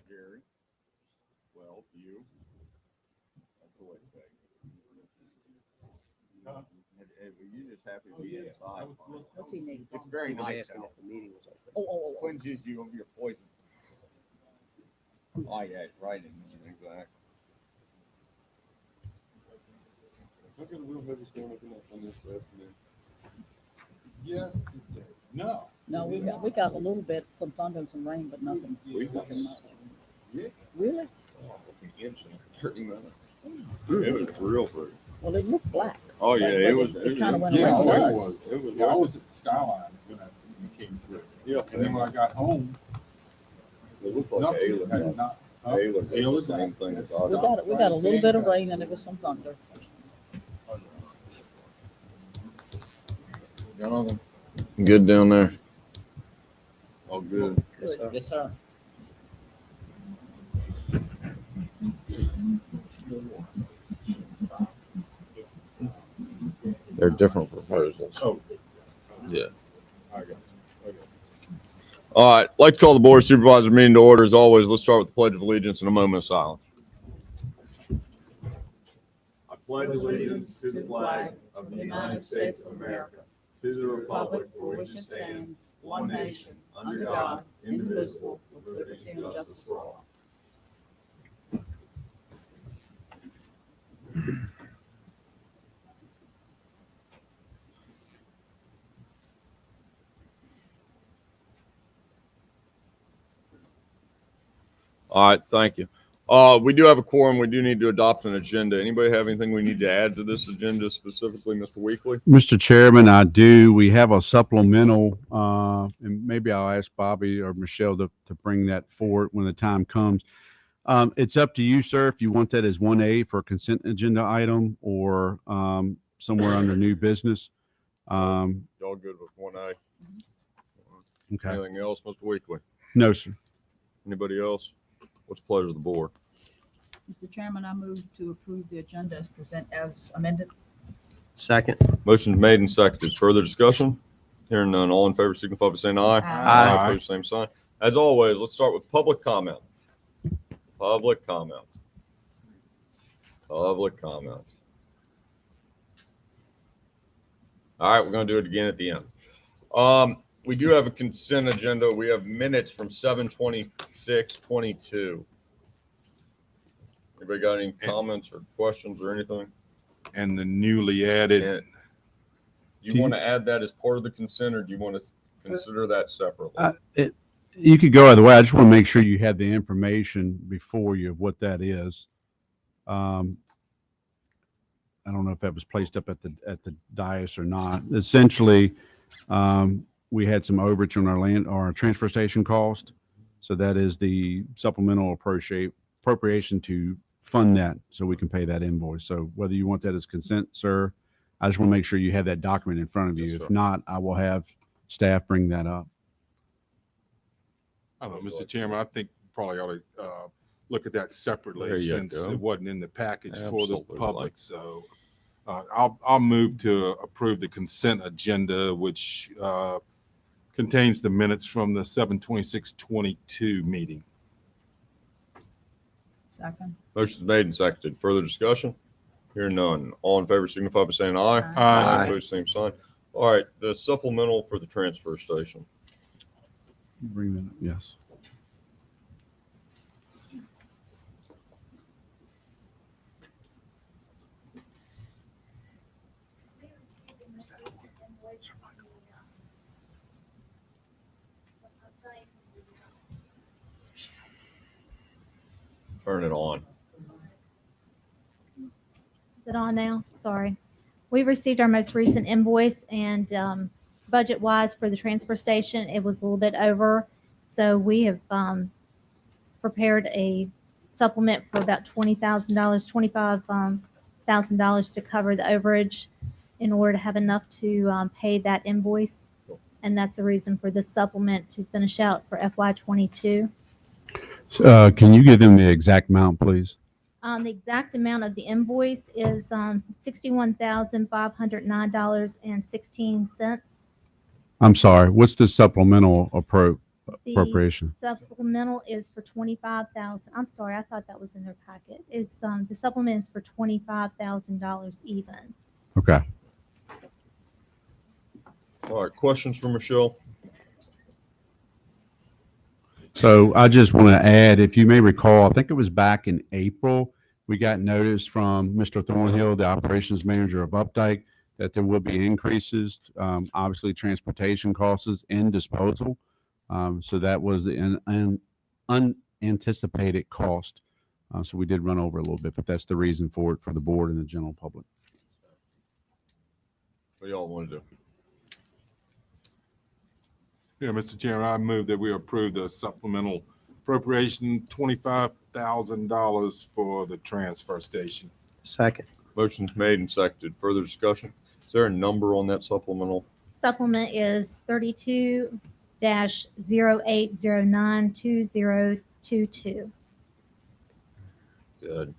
Gary, well, you. That's the way to take it. You just happy to be inside. What's he need? It's very nice out. The meeting was open. Oh. Cleanses you of your poison. Oh, yeah, right. Exactly. Look at the real heavy storm on this afternoon. Yes. No. No, we got a little bit, some thunder and some rain, but nothing. We got nothing much. Yeah. Really? The inch in 30 minutes. It was real pretty. Well, it looked black. Oh, yeah, But it was. It kind of went Yeah, around it us. was. It was. Yeah, I was at the Skyline when we came through. Yeah. And then when I got home, It looked like nothing Ayla. had not. Ayla did the Ayla's same thing. that's- We got a little bit of rain and it was some thunder. Jonathan? Good down there. All good. Yes, sir. Yes, sir. They're different proposals. Oh. Yeah. I got it. Okay. All right. Like to call the Board of Supervisors meeting to order. As always, let's start with the Pledge of Allegiance and a moment of silence. I pledge allegiance to the flag of the United States of America, to the republic for which it stands, one nation, under God, indivisible, with liberty and justice for all. All right, thank you. We do have a quorum. We do need to adopt an agenda. Anybody have anything we need to add to this agenda specifically, Mr. Weekly? Mr. Chairman, I do. We have a supplemental, and maybe I'll ask Bobby or Michelle to bring that forward when the time comes. It's up to you, sir, if you want that as 1A for a consent agenda item or somewhere under new business. Y'all good with 1A? Okay. Anything else, Mr. Weekly? No, sir. Anybody else? What's the pleasure of the board? Mr. Chairman, I move to approve the agenda as amended. Second. Motion's made and seconded. Further discussion? Hearing none. All in favor signify by saying aye. Aye. Opposed, same sign. As always, let's start with public comment. Public comment. Public comment. All right, we're going to do it again at the end. We do have a consent agenda. We have minutes from 7/26/22. Anybody got any comments or questions or anything? And the newly added. And you want to add that as part of the consent, or do you want to consider that separately? You could go either way. I just want to make sure you have the information before you of what that is. I don't know if that was placed up at the dais or not. Essentially, we had some overage on our transfer station cost. So that is the supplemental appropriation to fund that so we can pay that invoice. So whether you want that as consent, sir, I just want to make sure you have that document in front of you. Yes, If sir. not, I will have staff bring that up. I don't know, Mr. Chairman, I think probably ought to look at that There separately you since go. it wasn't in the package for the Absolutely. public. So I'll move to approve the consent agenda, which contains the minutes from the 7/26/22 meeting. Second. Motion's made and seconded. Further discussion? Hearing none. All in favor signify by saying aye. Aye. Opposed, same sign. All right, the supplemental for the transfer station. Bring that up, yes. Turn it on. Is it on now? Sorry. We received our most recent invoice and budget-wise for the transfer station, it was a little bit over. So we have prepared a supplement for about $20,000, $5,000 to cover the overage in order to have enough to pay that invoice. And that's the reason for the supplement to finish out for FY22. Can you give them the exact amount, please? The exact amount of the invoice is $61,509.16. I'm sorry. What's the supplemental The appropriation? supplemental is for 25,000. I'm sorry, I thought that was in their packet. It's the supplement is for $25,000 even. Okay. All right, questions for Michelle? So I just want to add, if you may recall, I think it was back in April, we got notice from Mr. Thornhill, the operations manager of Updike, that there will be increases, obviously transportation costs and disposal. So that was an unanticipated cost. So we did run over a little bit, but that's the reason for it for the board and the general public. What y'all want to do? Yeah, Mr. Chairman, I move that we approve the supplemental appropriation, $25,000 for the transfer station. Second. Motion's made and seconded. Further discussion? Is there a number on that supplemental? Supplement is 32-08092022. Good.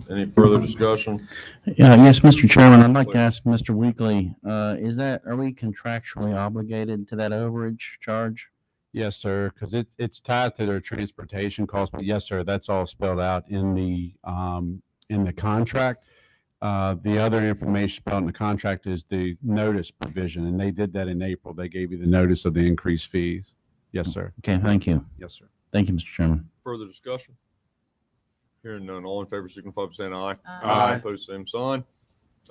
Any further discussion? Yes, Mr. Chairman, I'd like to ask Mr. Weekly, are we contractually obligated to that overage charge? Yes, sir, because it's tied to their transportation costs. But yes, sir, that's all spelled out in the contract. The other information spelled in the contract is the notice provision, and they did that in April. They gave you the notice of the increased fees. Yes, sir. Okay, thank you. Yes, sir. Thank you, Mr. Chairman. Further discussion? Hearing none. All in favor, signify by saying aye. Aye. Opposed, same sign.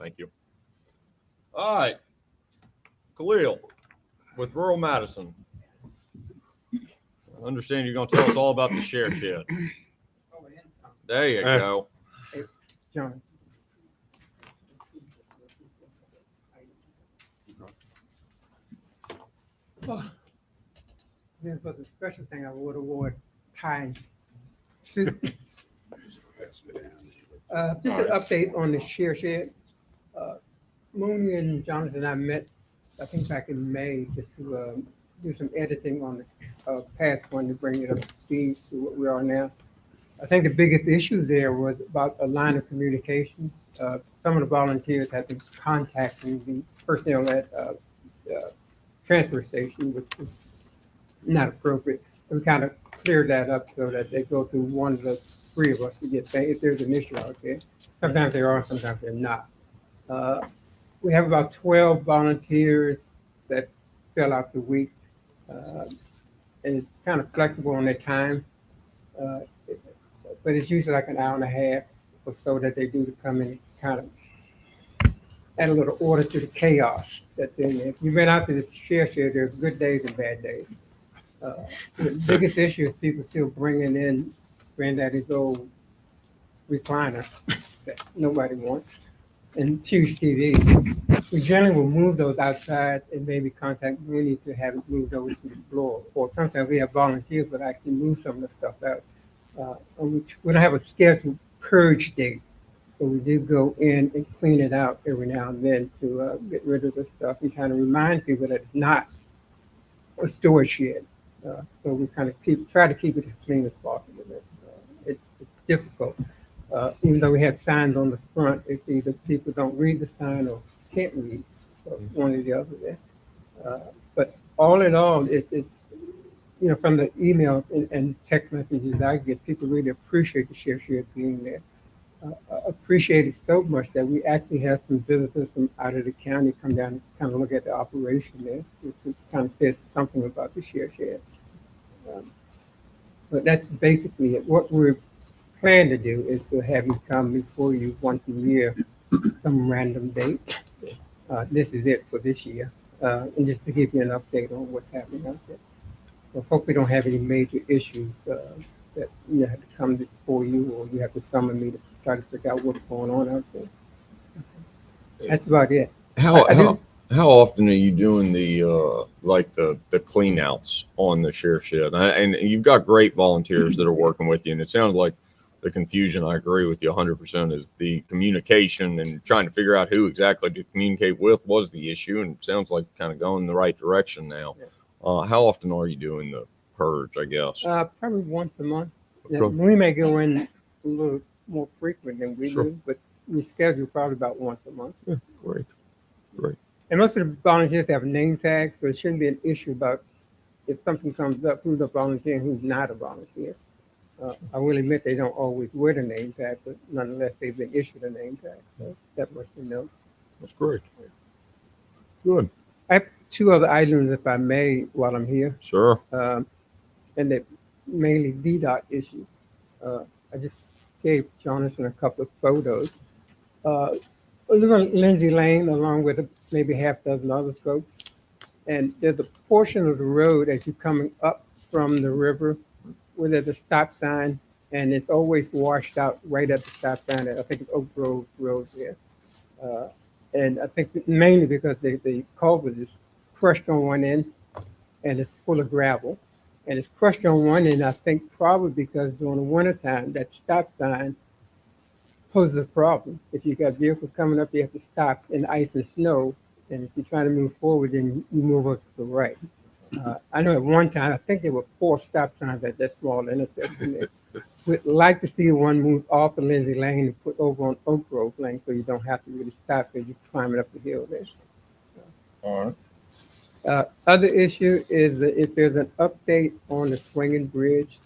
Thank you. All right. Khalil, with rural Madison. I understand you're going to tell us all about the share shed. There you go. John. This was a special thing I would award Kai suit. Just an update on the share shed. Mooney and Jonathan and I met, I think back in May, just to do some editing on the past one to bring it up to speed to what we are now. I think the biggest issue there was about a line of communication. Some of the volunteers had been contacting the personnel at the transfer station, which was not appropriate. We kind of cleared that up so that they go through one of the three of us to get paid if there's an issue out there. Sometimes there are, sometimes they're not. We have about 12 volunteers that fill out the week, and it's kind of flexible on their time. But it's usually like an hour and a half or so that they do to come in and kind of add a little order to the chaos that's in there. If you've been out to the share shed, there's good days and bad days. The biggest issue is people still bringing in Granddaddy's old recliner that nobody wants and huge TVs. We generally will move those outside and maybe contact Mooney to have it moved over to the floor. Or sometimes we have volunteers that actually move some of the stuff out. We don't have a scheduled purge date, but we do go in and clean it out every now and then to get rid of the stuff and kind of remind people that it's not a storage shed. So we kind of try to keep it as clean as possible. It's difficult. Even though we have signs on the front, it's either people don't read the sign or can't read, so one or the other there. But all in all, it's from the emails and text messages I get, people really appreciate the share shed being there. Appreciate it so much that we actually have some visitors from out of the county come down and kind of look at the operation there, which kind of says something about the share shed. But that's basically it. What we're planning to do is to have you come before you once a year, some random date. This is it for this year, and just to give you an update on what's happening out there. So hope we don't have any major issues that you have to come before you, or you have to summon me to try to figure out what's going on out there. That's about it. How often are you doing the the clean outs on the share shed? And you've got great volunteers that are working with you, and it sounds like the confusion, I agree with you 100%, is the communication and trying to figure out who exactly to communicate with was the issue. And it sounds like kind of going in the right direction now. How often are you doing the purge, I guess? Probably once a month. Yeah, Okay. we may go in a little more frequent than we Sure. do, but we schedule probably about once a month. Great. And most of the volunteers have name tags, so it shouldn't be an issue about if something comes up, who's a volunteer and who's not a volunteer. I will admit they don't always wear the name tag, but nonetheless, they've been issued a name tag. So that much to know. That's great. Good. I have two other items, if I may, while I'm here, Sure. and they're mainly VDOT issues. I just gave Jonathan a couple of photos. Lindsay Lane, along with maybe half dozen other folks. And there's a portion of the road as you're coming up from the river where there's a stop sign, and it's always washed out right at the stop sign. I think it's Oak Grove Road there. And I think mainly because the culvert is crushed on one end and it's full of gravel. And it's crushed on one end, I think probably because during the wintertime, that stop sign poses a problem. If you got vehicles coming up, you have to stop in ice and snow. And if you're trying to move forward, then you move over to the right. I know at one time, I think there were 4 stop signs at that small intersection there. We'd like to see one move off of Lindsay Lane and put over on Oak Grove Lane so you don't have to really stop as you're climbing up the hill there. All right. Other issue is that if there's an update on the Swinging Bridge.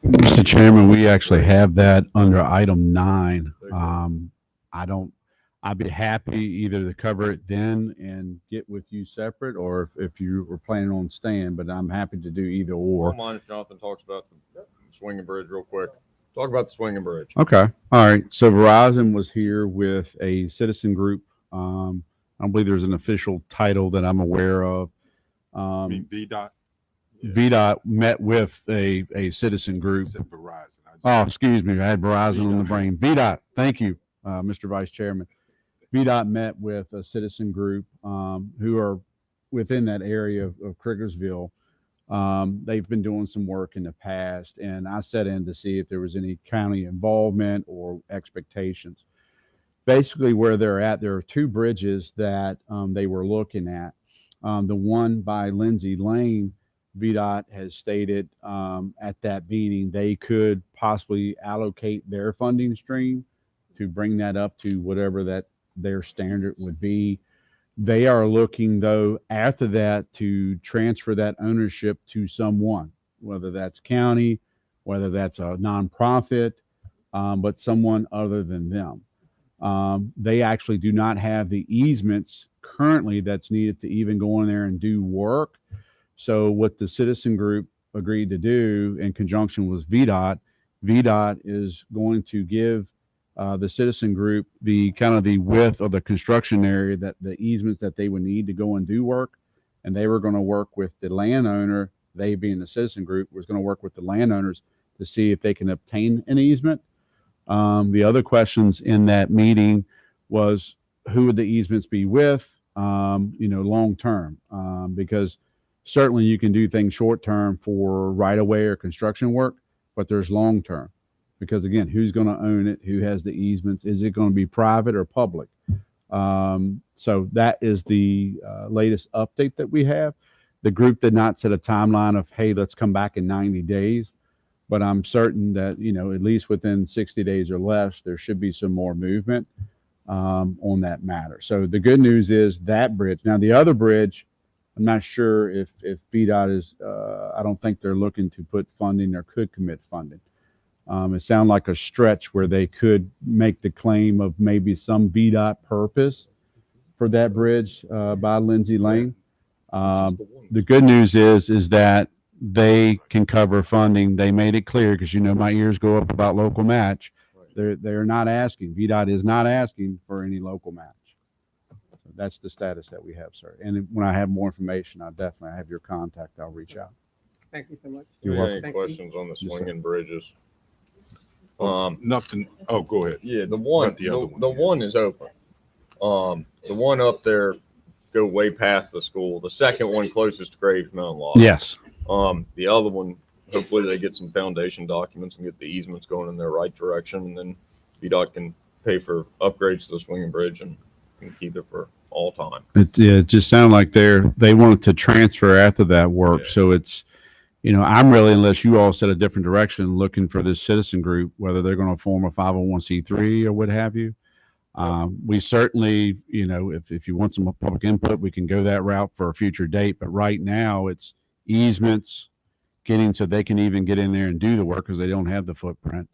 Mr. Chairman, we actually have that under item 9. I'd be happy either to cover it then and get with you separate, or if you were planning on staying, but I'm happy to do either I or. don't mind if Jonathan talks about the Swinging Bridge real quick. Talk about the Swinging Bridge. Okay. All right. So Verizon was here with a citizen group. I don't believe there's an official title that I'm aware of. I mean, VDOT. VDOT met with a citizen group. Said Verizon. Oh, excuse me. I had Verizon on the brain. VDOT. Thank you, Mr. Vice Chairman. VDOT met with a citizen group who are within that area of Criggersville. They've been doing some work in the past, and I set in to see if there was any county involvement or expectations. Basically, where they're at, there are 2 bridges that they were looking at. The one by Lindsay Lane, VDOT has stated at that meeting they could possibly allocate their funding stream to bring that up to whatever that their standard would be. They are looking, though, after that to transfer that ownership to someone, whether that's county, whether that's a nonprofit, but someone other than them. They actually do not have the easements currently that's needed to even go in there and do work. So what the citizen group agreed to do in conjunction with VDOT is going to give the citizen group the kind of the width of the construction area, that the easements that they would need to go and do work. And they were going to work with the landowner, they being the citizen group, was going to work with the landowners to see if they can obtain an easement. The other questions in that meeting was who would the easements be with, long term, because certainly you can do things short term for right of way or construction work, but there's long term. Because again, who's going to own it? Who has the easements? Is it going to be private or public? So that is the latest update that we have. The group did not set a timeline of, hey, let's come back in 90 days. But I'm certain that, at least within 60 days or less, there should be some more movement on that matter. So the good news is that bridge. Now, the other bridge, I'm not sure if VDOT is, I don't think they're looking to put funding or could commit funding. It sounded like a stretch where they could make the claim of maybe some VDOT purpose for that bridge by Lindsay Lane. The good news is that they can cover funding. They made it clear, because my ears go up about local match. They're not asking. VDOT is not asking for any local match. So that's the status that we have, sir. And when I have more information, I definitely have your contact. I'll reach out. Thank you so much. Do you You're have welcome. any Thank you. questions on the sir. Swinging Bridges? Nothing. Oh, go ahead. Yeah, the one, Not the other the one, yeah. one is open. The one up there go way past the school. The second one closest to Graves Mountain Law. Yes. The other one hopefully they get some foundation documents and get the easements going in their right direction, and then VDOT can pay for upgrades to the swinging bridge and keep it for all time. It just sounded like they wanted to transfer after that work. Yeah. So it's, I'm really, unless you all set a different direction, looking for this citizen group, whether they're going to form a 501c3 or what have you. We certainly, if you want some public input, we can go that route for a future date. But right now it's easements, getting so they can even get in there and do the work because they don't have the footprint.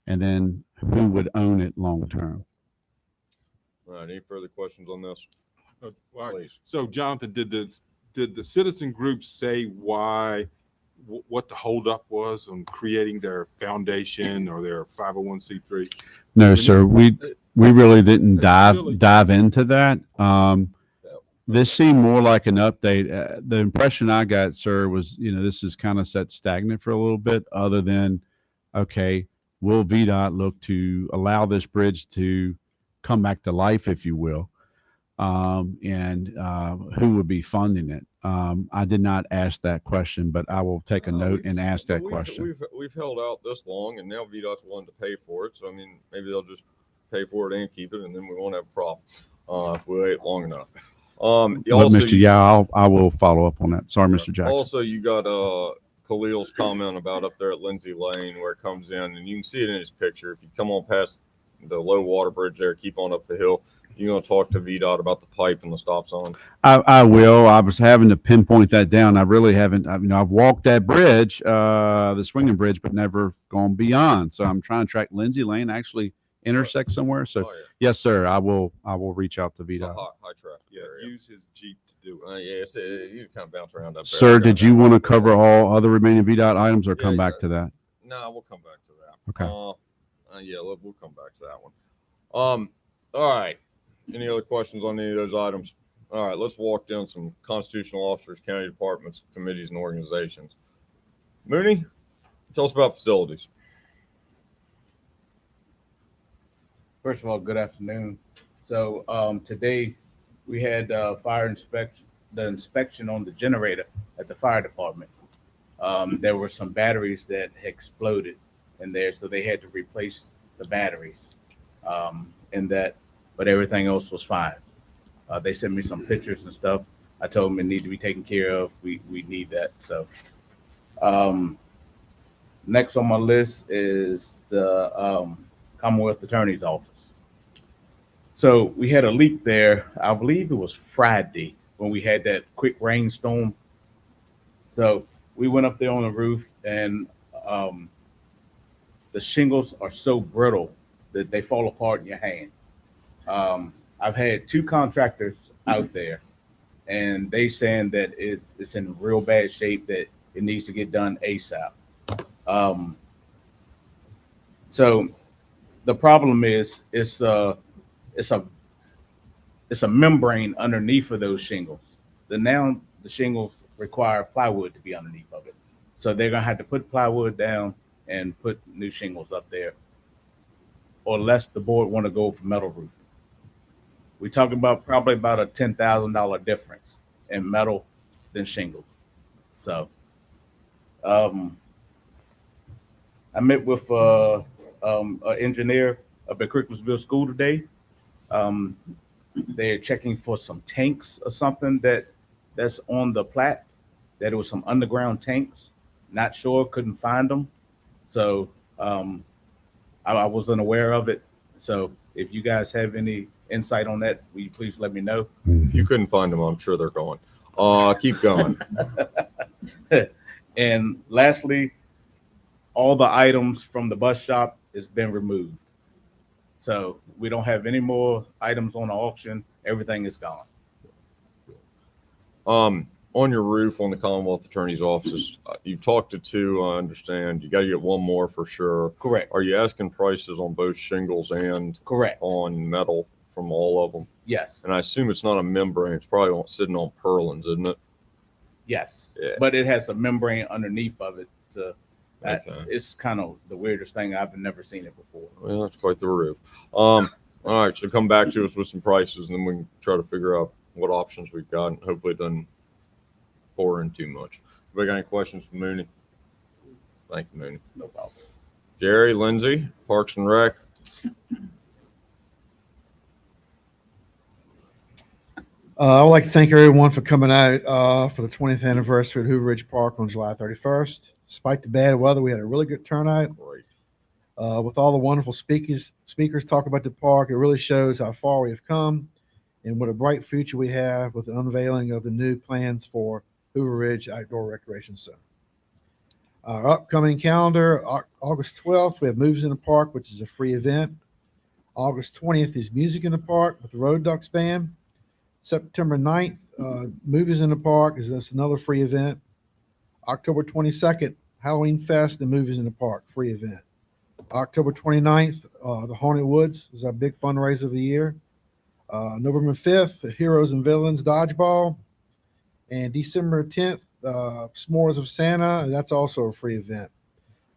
And then who would own it long term? All right, any further questions on this? All right. Please. So Jonathan, did the citizen group say why, what the holdup was on creating their foundation or their 501c3? No, sir. We really didn't Really? dive into that. This seemed more like an update. The impression I got, sir, was, this is kind of set stagnant for a little bit, other than, okay, will VDOT look to allow this bridge to come back to life, if you will? And who would be funding it? I did not ask that question, but I will take a note and ask that question. We've held out this long, and now VDOT's willing to pay for it. So I mean, maybe they'll just pay for it and keep it, and then we won't have a problem if we wait long enough. But Mr. Yeah, I will follow up on that. Sorry, Mr. Jackson. Also, you got Khalil's comment about up there at Lindsay Lane where it comes in, and you can see it in his picture. If you come on past the low water bridge there, keep on up the hill, you're going to talk to VDOT about the pipe and the stop sign. I will. I was having to pinpoint that down. I really haven't. I've walked that bridge, the swinging bridge, but never gone beyond. So I'm trying to track Lindsay Lane actually intersect somewhere. So Oh, yeah. yes, sir. I will reach out to It's a VDOT. high traffic Yeah, area. use his Jeep to do it. Yeah, you kind of bounce around up there. Sir, did you want to cover all other remaining VDOT items or come Yeah, back yeah. to that? No, we'll come back to that. Okay. Yeah, we'll come back to that one. All right. Any other questions on any of those items? All right, let's walk down some constitutional officers, county departments, committees, and organizations. Mooney, tell us about facilities. First of all, good afternoon. So today we had fire inspection, the inspection on the generator at the fire department. There were some batteries that exploded in there, so they had to replace the batteries in that, but everything else was fine. They sent me some pictures and stuff. I told them it needed to be taken care of. We need that. So next on my list is the Commonwealth Attorney's Office. So we had a leak there. I believe it was Friday when we had that quick rainstorm. So we went up there on the roof, and the shingles are so brittle that they fall apart in your hand. I've had two contractors out there, and they saying that it's in real bad shape, that it needs to get done ASAP. So the problem is it's a membrane underneath of those shingles. Now the shingles require plywood to be underneath of it. So they're gonna have to put plywood down and put new shingles up there, or unless the board want to go for metal roofing. We're talking about probably about a $10,000 difference in metal than shingles. So I met with an engineer up at Cricklersville School today. They're checking for some tanks or something that's on the plat, that it was some underground tanks. Not sure, couldn't find them. So I wasn't aware of it. So if you guys have any insight on that, will you please let me know? If you couldn't find them, I'm sure they're gone. Keep going. And lastly, all the items from the bus shop has been removed. So we don't have any more items on the auction. Everything is gone. On your roof on the Commonwealth Attorney's office, you talked to two, I understand. You got to get one more for sure. Correct. Are you asking prices on both shingles and Correct. on metal from all of them? Yes. And I assume it's not a membrane. It's probably sitting on purlins, isn't it? Yes. Yeah. But it has a membrane underneath of it. So Okay. it's kind of the weirdest thing. I've never seen it before. Well, that's quite the roof. All right. So come back to us with some prices, and then we can try to figure out what options we've got, and hopefully it doesn't pour in too much. Anybody got any questions for Mooney? Thank you, Mooney. No problem. Jerry, Lindsay, Parks and Rec. I would like to thank everyone for coming out for the 20th anniversary of Hoover Ridge Park on July 31st. Despite the bad weather, we had a really good turnout. Great. With all the wonderful speakers talk about the park, it really shows how far we have come and what a bright future we have with the unveiling of the new plans for Hoover Ridge Outdoor Recreation Center. Our upcoming calendar, August 12th, we have Movies in the Park, which is a free event. August 20th is Music in the Park with the Road Ducks Band. September 9th, Movies in the Park is just another free event. October 22nd, Halloween Fest and Movies in the Park, free event. October 29th, the Haunted Woods is our big fundraiser of the year. November 5th, the Heroes and Villains Dodgeball. And December 10th, S'mores of Santa, that's also a free event.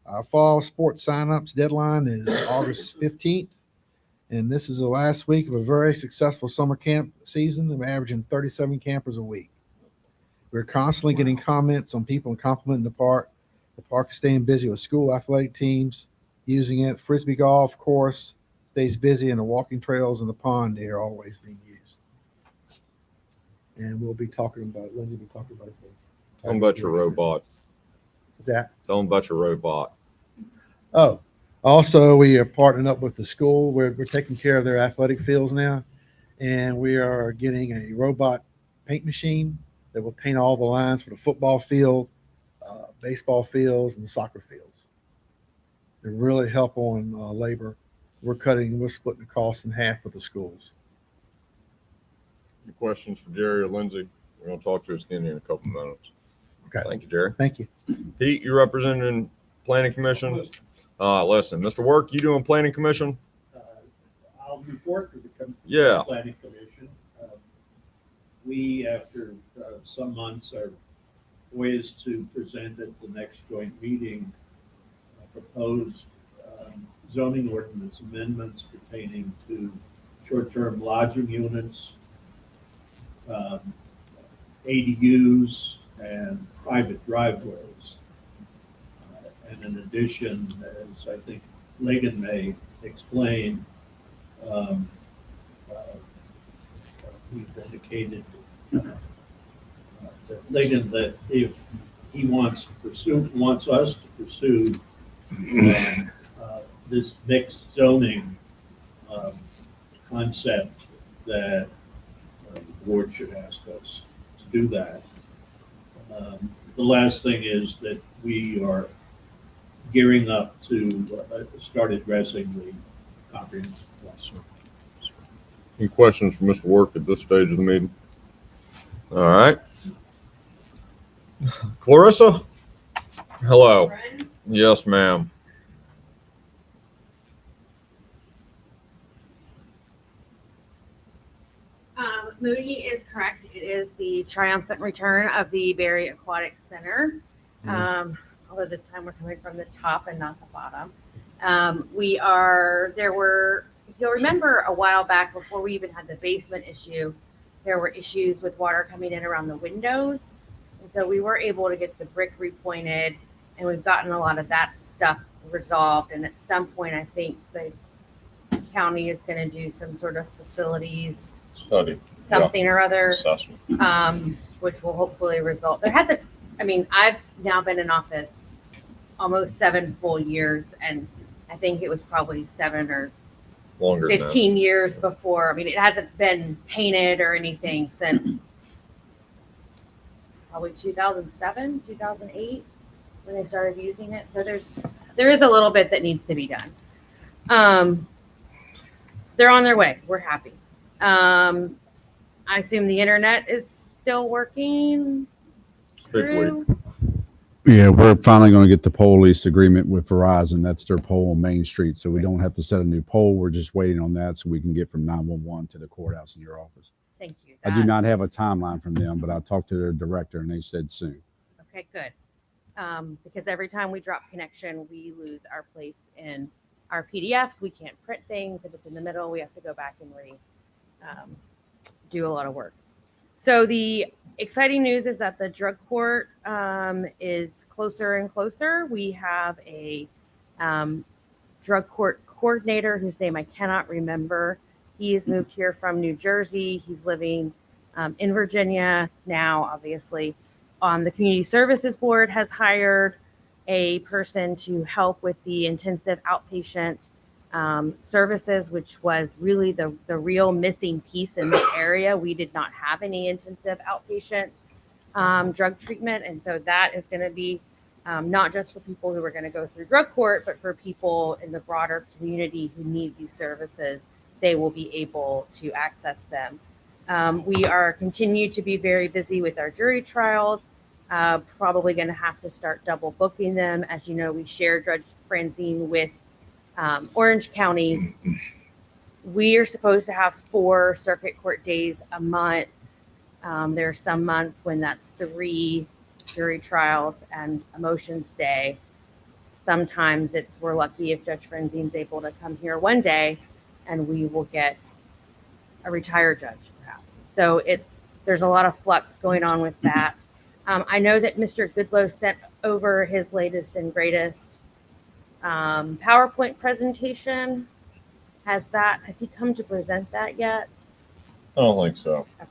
Our fall sports signups deadline is August 15th. And this is the last week of a very successful summer camp season. We're averaging 37 campers a week. We're constantly getting comments on people complimenting the park. The park is staying busy with school athletic teams, using it. Frisbee golf course stays busy, and the walking trails and the pond are always being used. And we'll be talking about, Lindsay will be talking about it. Tell them about your robot. What's that? Tell them about your robot. Oh, also, we are partnering up with the school. We're taking care of their athletic fields now, and we are getting a robot paint machine that will paint all the lines for the football field, baseball fields, and the soccer fields. They really help on labor. We're splitting the cost in half with the schools. Any questions for Jerry or Lindsay? We're going to talk to us again in a couple minutes. Okay. Thank you, Jerry. Thank you. Pete, you representing Planning Commission? Listen, Mr. Work, you doing Planning Commission? I'll report for the Yeah. Planning Commission. We, after some months, are poised to present at the next joint meeting proposed zoning ordinance amendments pertaining to short-term lodging units, ADUs, and private driveways. And in addition, as I think Lagan may explain, we've indicated to Lagan that if he wants us to pursue this mixed zoning concept, that the board should ask us to do that. The last thing is that we are gearing up to start addressing the comprehensive plan. Any questions for Mr. Work at this stage of the meeting? All right. Clarissa? Hello. Yes, ma'am. Moody is correct. It is the triumphant return of the Berry Aquatic Center. Although this time we're coming from the top and not the bottom. If you'll remember a while back before we even had the basement issue, there were issues with water coming in around the windows. And so we were able to get the brick repointed, and we've gotten a lot of that stuff resolved. And at some point, I think the county is going to do some sort of facilities Study. something or other, Assessment. which will hopefully result. I've now been in office almost 7 full years, and I think it was probably 7 or Longer than 15 years before. I mean, it hasn't been painted or anything since probably 2007, 2008 when they started using it. So there is a little bit that needs to be done. They're on their way. We're happy. I assume the internet is still working. Big True. Yeah, we're finally going to get the pole lease agreement with Verizon. That's their pole on Main Street. So we don't have to set a new pole. We're just waiting on that so we can get from 911 to the courthouse in your office. Thank you. I do not have a timeline from them, but I talked to their director and they said soon. Okay, good. Because every time we drop connection, we lose our place in our PDFs. We can't print things. If it's in the middle, we have to go back and do a lot of work. So the exciting news is that the drug court is closer and closer. We have a drug court coordinator whose name I cannot remember. He has moved here from New Jersey. He's living in Virginia now, obviously. The Community Services Board has hired a person to help with the intensive outpatient services, which was really the real missing piece in this area. We did not have any intensive outpatient drug treatment. And so that is going to be not just for people who are going to go through drug court, but for people in the broader community who need these services, they will be able to access them. We are continue to be very busy with our jury trials, probably going to have to start double booking them. As you know, we share Judge Franzine with Orange County. We are supposed to have 4 circuit court days a month. There are some months when that's 3 jury trials and a motions day. Sometimes we're lucky if Judge Franzine's able to come here one day and we will get a retired judge perhaps. So there's a lot of flux going on with that. I know that Mr. Goodlow sent over his latest and greatest PowerPoint presentation. Has he come to present that yet? I don't think so. Okay.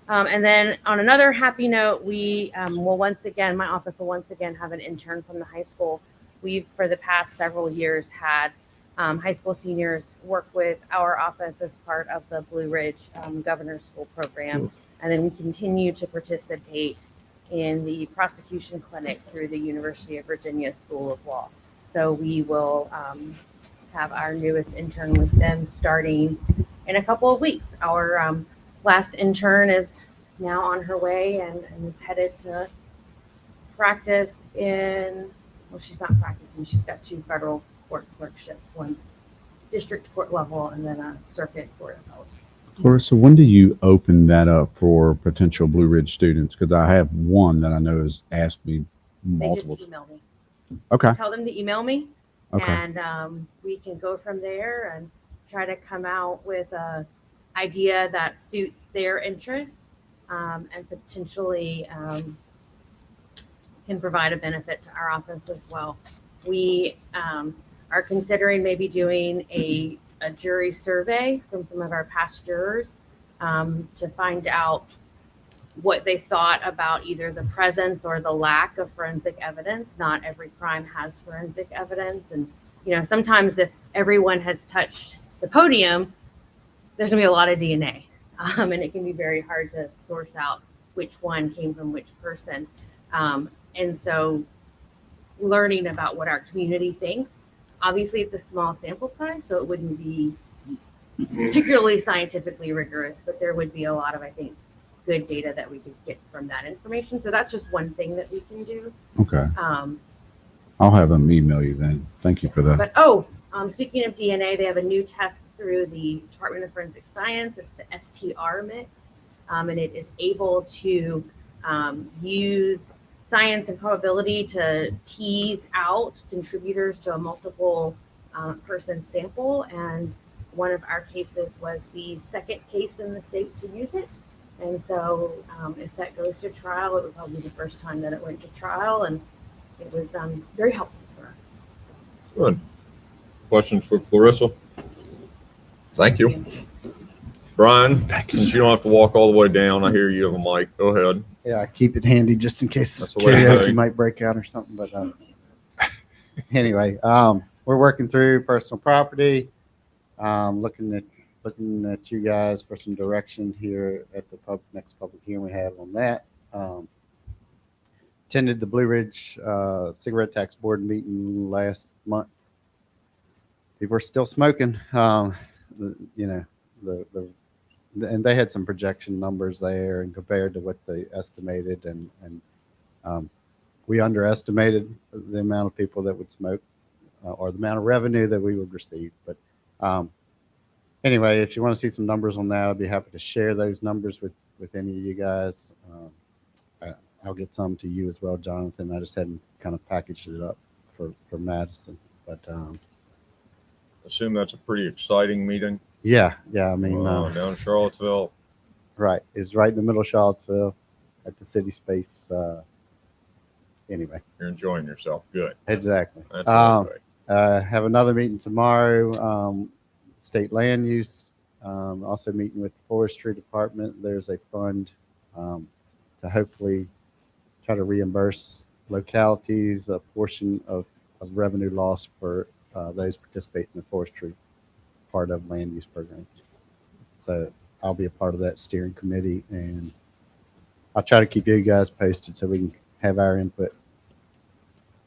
And then on another happy note, we will once again, my office will once again have an intern from the high school. We've, for the past several years, had high school seniors work with our office as part of the Blue Ridge Governor's School Program. And then we continue to participate in the prosecution clinic through the University of Virginia School of Law. So we will have our newest intern with them starting in a couple of weeks. Our last intern is now on her way and is headed to practice she's not practicing. She's got 2 federal court clerkships, one district court level and then a circuit court appellate. Clarissa, when do you open that up for potential Blue Ridge students? Because I have one that I know has asked me multiple. They just email me. Okay. Tell them to email me, Okay. and we can go from there and try to come out with a idea that suits their interest and potentially can provide a benefit to our office as well. We are considering maybe doing a jury survey from some of our past jurors to find out what they thought about either the presence or the lack of forensic evidence. Not every crime has forensic evidence. And, sometimes if everyone has touched the podium, there's gonna be a lot of DNA. And it can be very hard to source out which one came from which person. And so learning about what our community thinks, obviously it's a small sample size, so it wouldn't be particularly scientifically rigorous, but there would be a lot of, I think, good data that we could get from that information. So that's just one thing that we can do. Okay. I'll have them email you then. Thank you for that. But speaking of DNA, they have a new test through the Department of Forensic Science. It's the STR mix, and it is able to use science and probability to tease out contributors to a multiple person sample. And one of our cases was the second case in the state to use it. And so if that goes to trial, it would probably be the first time that it went to trial. And it was very helpful for us. Good. Questions for Clarissa? Thank you. Brian, since you don't have to walk all the way down, I hear you have a mic. Go ahead. Yeah, I keep it handy just in case That's the way to karaoke be. might break out or something. But anyway, we're working through personal property, looking at you guys for some direction here at the next public hearing we have on that. Attended the Blue Ridge Cigarette Tax Board meeting last month. People are still smoking. And they had some projection numbers there and compared to what they estimated, and we underestimated the amount of people that would smoke or the amount of revenue that we would receive. But anyway, if you want to see some numbers on that, I'd be happy to share those numbers with any of you guys. I'll get some to you as well, Jonathan. I just hadn't kind of packaged it up for Madison, but Assume that's a pretty exciting meeting. yeah. I mean, down in Charlottesville. Right. It's right in the middle of Charlottesville at the city space. Anyway, You're enjoying yourself. Good. exactly. That's all right. Have another meeting tomorrow. State land use. Also meeting with the forestry department. There's a fund to hopefully try to reimburse localities a portion of revenue loss for those participating in the forestry part of land use programs. So I'll be a part of that steering committee, and I'll try to keep you guys posted so we can have our input.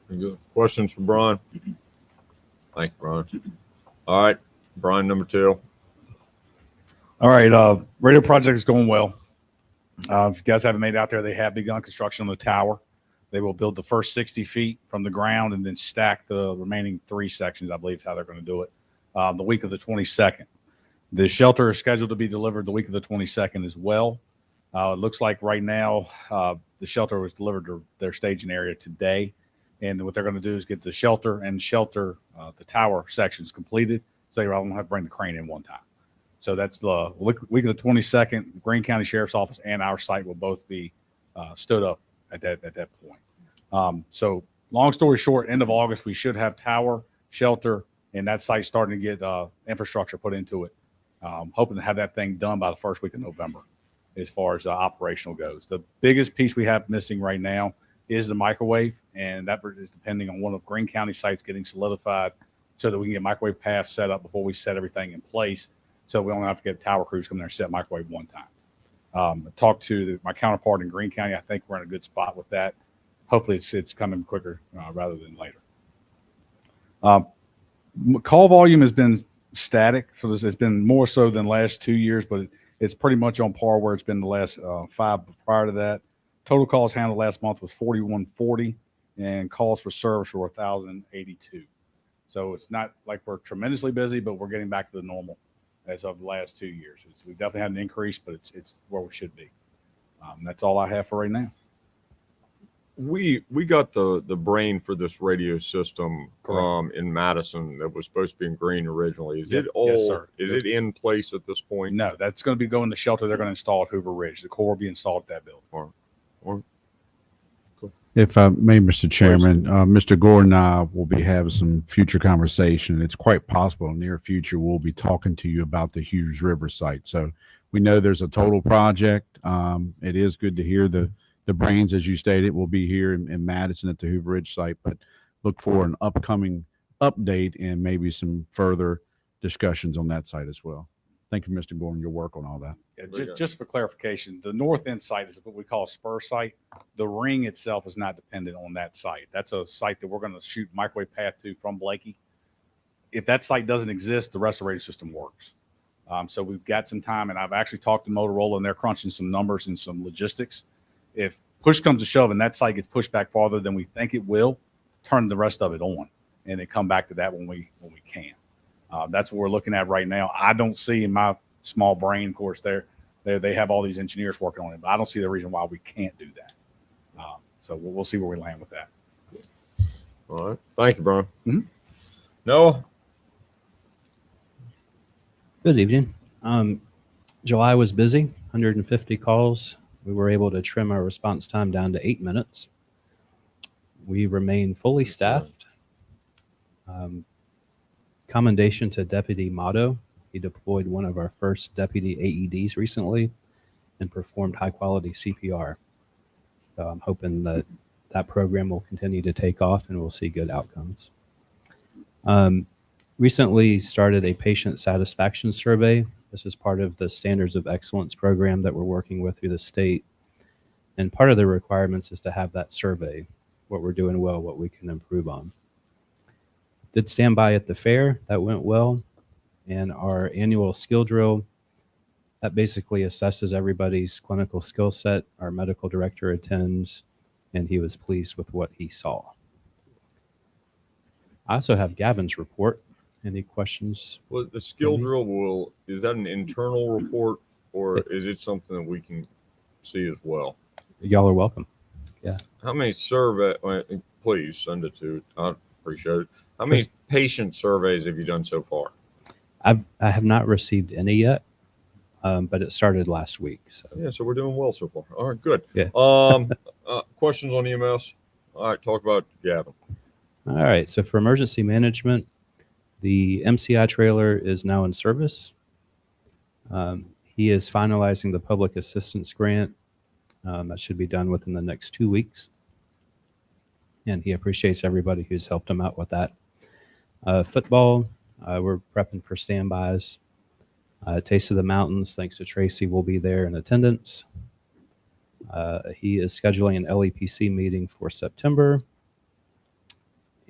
Very good. Questions for Brian? Thank you, Brian. All right, Brian, number 2. All right, radio project is going well. If you guys haven't made it out there, they have begun construction on the tower. They will build the first 60 feet from the ground and then stack the remaining 3 sections, I believe is how they're going to do it, the week of the 22nd. The shelter is scheduled to be delivered the week of the 22nd as well. It looks like right now the shelter was delivered to their staging area today. And what they're going to do is get the shelter the tower sections completed, so they don't have to bring the crane in one time. So that's the week of the 22nd. Greene County Sheriff's Office and our site will both be stood up at that point. So long story short, end of August, we should have tower, shelter, and that site starting to get infrastructure put into it. Hoping to have that thing done by the first week of November as far as operational goes. The biggest piece we have missing right now is the microwave, and that is depending on one of Greene County sites getting solidified so that we can get microwave paths set up before we set everything in place, so we don't have to get tower crews come there and set microwave one time. I talked to my counterpart in Greene County. I think we're in a good spot with that. Hopefully it's coming quicker rather than later. Call volume has been static for this. It's been more so than last 2 years, but it's pretty much on par where it's been the last 5 prior to that. Total calls handled last month was 4,140, and calls for service were 1,082. So it's not like we're tremendously busy, but we're getting back to the normal as of the last 2 years. We definitely had an increase, but it's where we should be. That's all I have for right now. We got the brain for this radio system in Madison that was supposed to be in Greene originally. Is it all? Yes, sir. Is it in place at this point? No, that's going to be going to shelter. They're going to install at Hoover Ridge. The core will be installed at that building. If I may, Mr. Chairman, Mr. Gordon and I will be having some future conversation. It's quite possible in the near future we'll be talking to you about the Hughes River site. So we know there's a total project. It is good to hear the brains, as you stated, will be here in Madison at the Hoover Ridge site, but look for an upcoming update and maybe some further discussions on that site as well. Thank you, Mr. Gordon, your work on all that. Yeah, just for clarification, the north end site is what we call a spur site. The ring itself is not dependent on that site. That's a site that we're going to shoot microwave path to from Blakey. If that site doesn't exist, the rest of the radio system works. So we've got some time, and I've actually talked to Motorola, and they're crunching some numbers and some logistics. If push comes to shove and that site gets pushed back farther than we think it will, turn the rest of it on and then come back to that when we can. That's what we're looking at right now. I don't see in my small brain, of course, they have all these engineers working on it, but I don't see the reason why we can't do that. So we'll see where we land with that. All right. Thank you, Brian. Mm-hmm. Noah? Good evening. July was busy, 150 calls. We were able to trim our response time down to 8 minutes. We remain fully staffed. Commendation to Deputy Motto. He deployed one of our first deputy AEDs recently and performed high quality CPR. So I'm hoping that that program will continue to take off and we'll see good outcomes. Recently started a patient satisfaction survey. This is part of the Standards of Excellence program that we're working with through the state. And part of the requirements is to have that survey, what we're doing well, what we can improve on. Did stand by at the fair, that went well. And our annual skill drill, that basically assesses everybody's clinical skill set. Our medical director attends, and he was pleased with what he saw. I also have Gavin's report. Any questions? Well, the skill drill is that an internal report or is it something that we can see as well? Y'all are welcome. Yeah. How many please send it to, I appreciate it. How many patient surveys have you done so far? I have not received any yet. but it started last week. So Yeah, so we're doing well so far. All right, good. Yeah. Questions on EMS? All right, talk about Gavin. all right. So for emergency management, the MCI trailer is now in service. He is finalizing the public assistance grant. That should be done within the next 2 weeks. And he appreciates everybody who's helped him out with that. Football, we're prepping for standbys. Taste of the Mountains, thanks to Tracy, will be there in attendance. He is scheduling an LEPC meeting for September.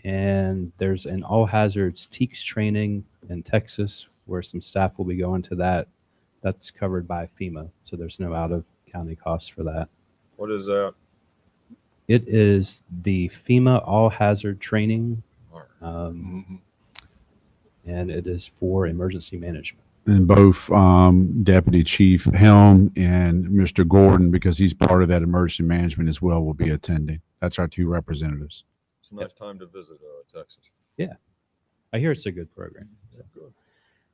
And there's an all hazards TEACS training in Texas where some staff will be going to that. That's covered by FEMA, so there's no out of county costs for that. What is that? It is the FEMA all hazard training, and it is for emergency management. And both Deputy Chief Helm and Mr. Gordon, because he's part of that emergency management as well, will be attending. That's our 2 representatives. It's a nice time to visit Texas. Yeah, I hear it's a good program. Yeah, good.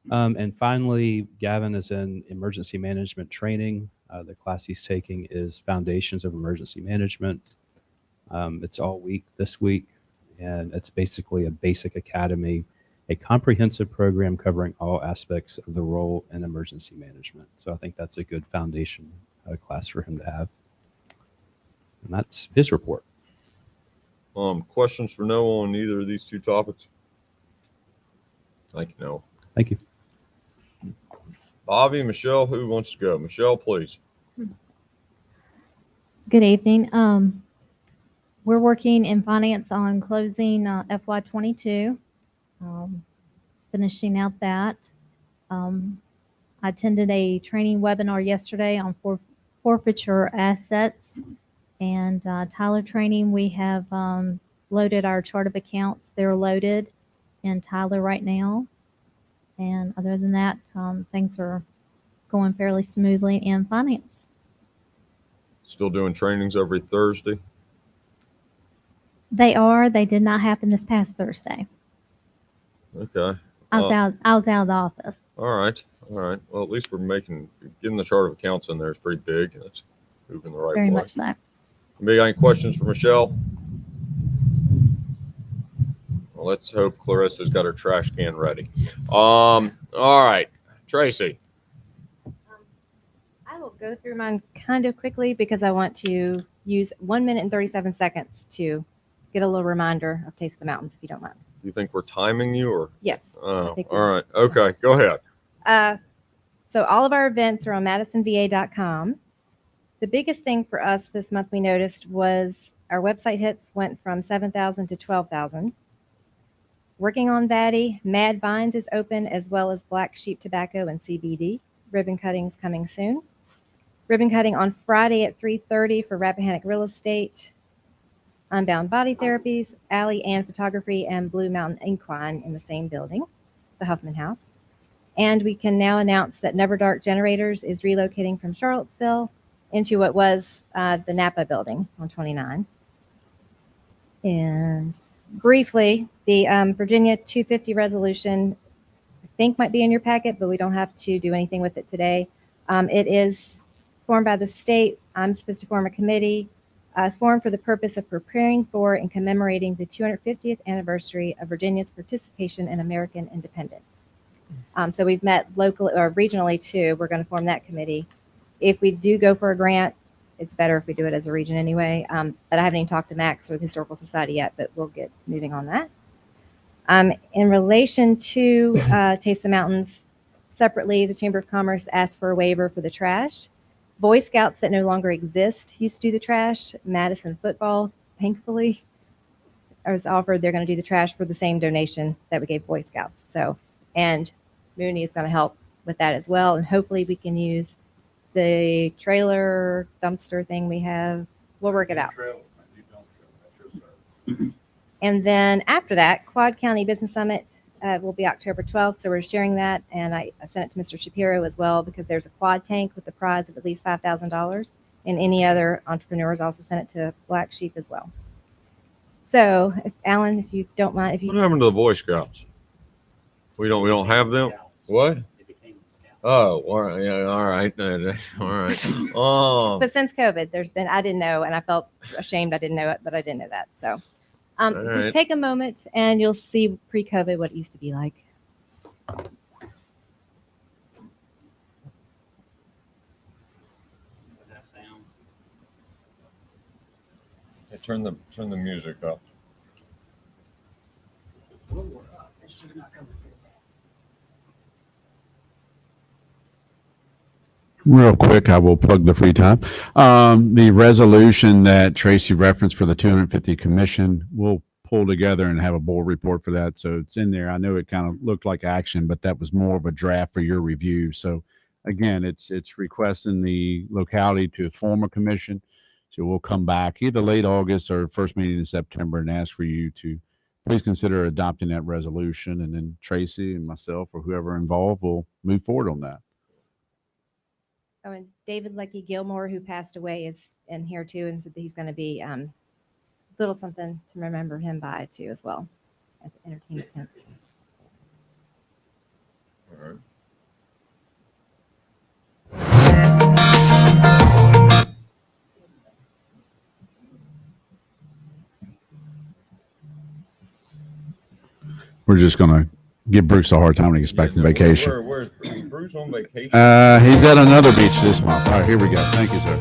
And finally, Gavin is in emergency management training. The class he's taking is Foundations of Emergency Management. It's all week this week, and it's basically a basic academy, a comprehensive program covering all aspects of the role in emergency management. So I think that's a good foundation class for him to have. And that's his report. Questions for Noah on either of these 2 topics? Thank you, Noah. Thank you. Bobby, Michelle, who wants to go? Michelle, please. Good evening. We're working in finance on closing FY22, finishing out that. I attended a training webinar yesterday on forfeiture assets, and Tyler training. We have loaded our chart of accounts. They're loaded in Tyler right now. And other than that, things are going fairly smoothly in finance. Still doing trainings every Thursday? They are. They did not happen this past Thursday. Okay. I was out of the office. All right. Well, at least we're getting the chart of accounts in there is pretty big. That's moving the right Very way. much so. Anybody got any questions for Michelle? Well, let's hope Clarissa's got her trash can ready. All right, Tracy. I will go through mine kind of quickly because I want to use 1 minute and 37 seconds to get a little reminder of Taste of the Mountains, if you don't mind. You think we're timing you or? Yes. Oh, all right. Okay, go ahead. So all of our events are on madisonva.com. The biggest thing for us this month we noticed was our website hits went from 7,000 to 12,000. Working on Vatty, Mad Vines is open, as well as Black Sheep Tobacco and CBD. Ribbon cutting's coming soon. Ribbon cutting on Friday at 3:30 for Rappahannock Real Estate, Unbound Body Therapies, Alley and Photography, and Blue Mountain Equine in the same building, the Huffman House. And we can now announce that Never Dark Generators is relocating from Charlottesville into what was the Napa building on 29. And briefly, the Virginia 250 resolution, I think might be in your packet, but we don't have to do anything with it today. It is formed by the state. I'm supposed to form a committee formed for the purpose of preparing for and commemorating the 250th anniversary of Virginia's participation in American independence. So we've met locally or regionally too. We're going to form that committee. If we do go for a grant, it's better if we do it as a region anyway. But I haven't even talked to Max or the Historical Society yet, but we'll get moving on that. In relation to Taste the Mountains, separately, the Chamber of Commerce asked for a waiver for the trash. Boy Scouts that no longer exist used to do the trash. Madison football, thankfully, was offered they're going to do the trash for the same donation that we gave Boy Scouts. So, and Mooney is going to help with that as well. And hopefully we can use the trailer dumpster thing we have. We'll work it out. And then after that, Quad County Business Summit will be October 12th. So we're sharing that. And I sent it to Mr. Shapiro as well, because there's a quad tank with the prize of at least $5,000. And any other entrepreneurs also sent it to Black Sheep as well. So, Alan, if you don't mind, What happened to the Boy Scouts? We don't have them. What? Oh, all right. Yeah, all right. All right. Oh, But since COVID, I didn't know, and I felt ashamed I didn't know it, but I didn't know that. So All just right. take a moment and you'll see pre-COVID what it used to be like. Hey, turn the music up. Real quick, I will plug the free time. The resolution that Tracy referenced for the 250 commission, we'll pull together and have a board report for that. So it's in there. I know it kind of looked like action, but that was more of a draft for your review. So again, it's requesting the locality to form a commission. So we'll come back either late August or first meeting in September and ask for you to please consider adopting that resolution. And then Tracy and myself or whoever involved will move forward on that. Oh, and David Lucky Gilmore, who passed away, is in here too, and said that he's going to be little something to remember him by too, as well at the entertainment tent. All right. We're just going to give Bruce a hard time when he gets back from vacation. Where's Bruce on vacation? He's at another beach this month. All right, here we go. Thank you, sir.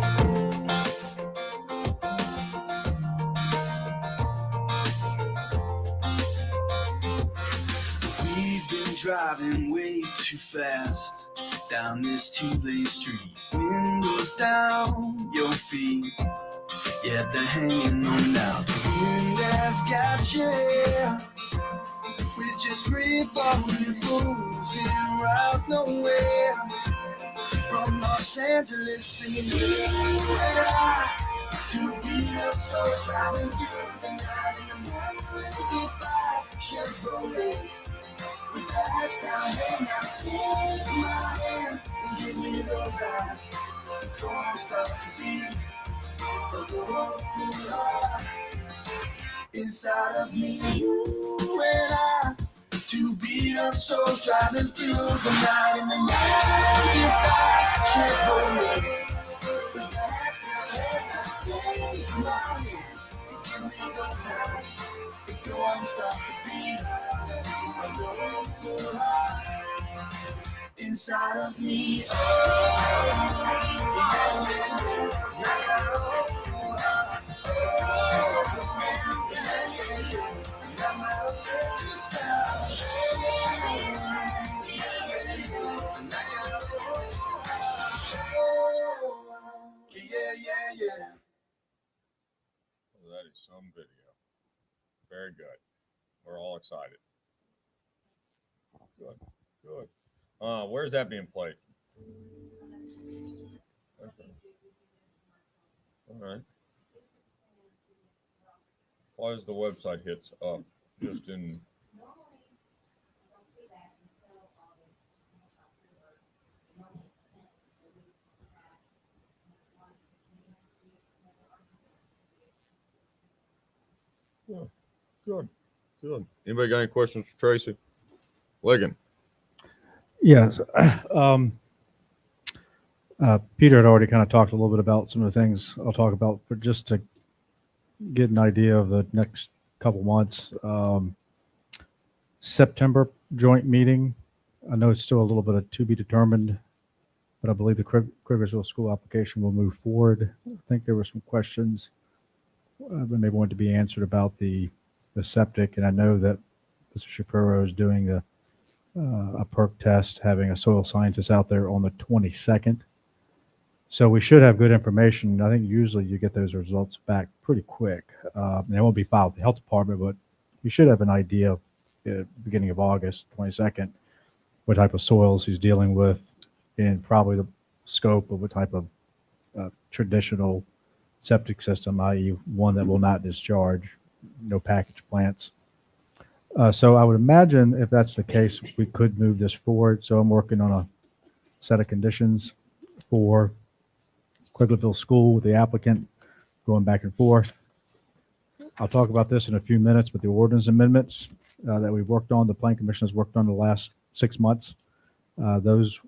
We've been driving way too fast down this two-lane street. Windows down, your feet, yeah, they're hanging on now. The wind has got you. We're just free falling fools in route nowhere. From Los Angeles singing you and I to a beat of souls driving through the night in the 995 Chevrolet. With the ass down, hey now take my hand and give me those eyes. Don't stop the beat of the road full of inside of me. You and I, two beat up souls driving through the night in the 95 Chevrolet. With the ass down, take my hand and give me those eyes. Don't stop the beat. Inside of me, yeah. That is some video. Very good. We're all excited. Good. Where's that being played? Okay. All right. Why is the website hits up just in? Yeah. Good. Anybody got any questions for Tracy? Ligon. Yes. Peter had already kind of talked a little bit about some of the things I'll talk about, but just to get an idea of the next couple months. September joint meeting. I know it's still a little bit of to be determined, but I believe the Kriegersville school application will move forward. I think there were some questions that maybe wanted to be answered about the septic, and I know that Mr. Shapiro is doing a perk test, having a soil scientist out there on the 22nd. So we should have good information. I think usually you get those results back pretty quick. And they won't be filed with the health department, but we should have an idea at the beginning of August, 22nd, what type of soils he's dealing with and probably the scope of what type of traditional septic system, i.e. one that will not discharge, no package plants. So I would imagine if that's the case, we could move this forward. So I'm working on a set of conditions for Quigleyville School with the applicant, going back and forth. I'll talk about this in a few minutes, but the ordinance amendments that we worked on, the Plan Commission has worked on the last 6 months, those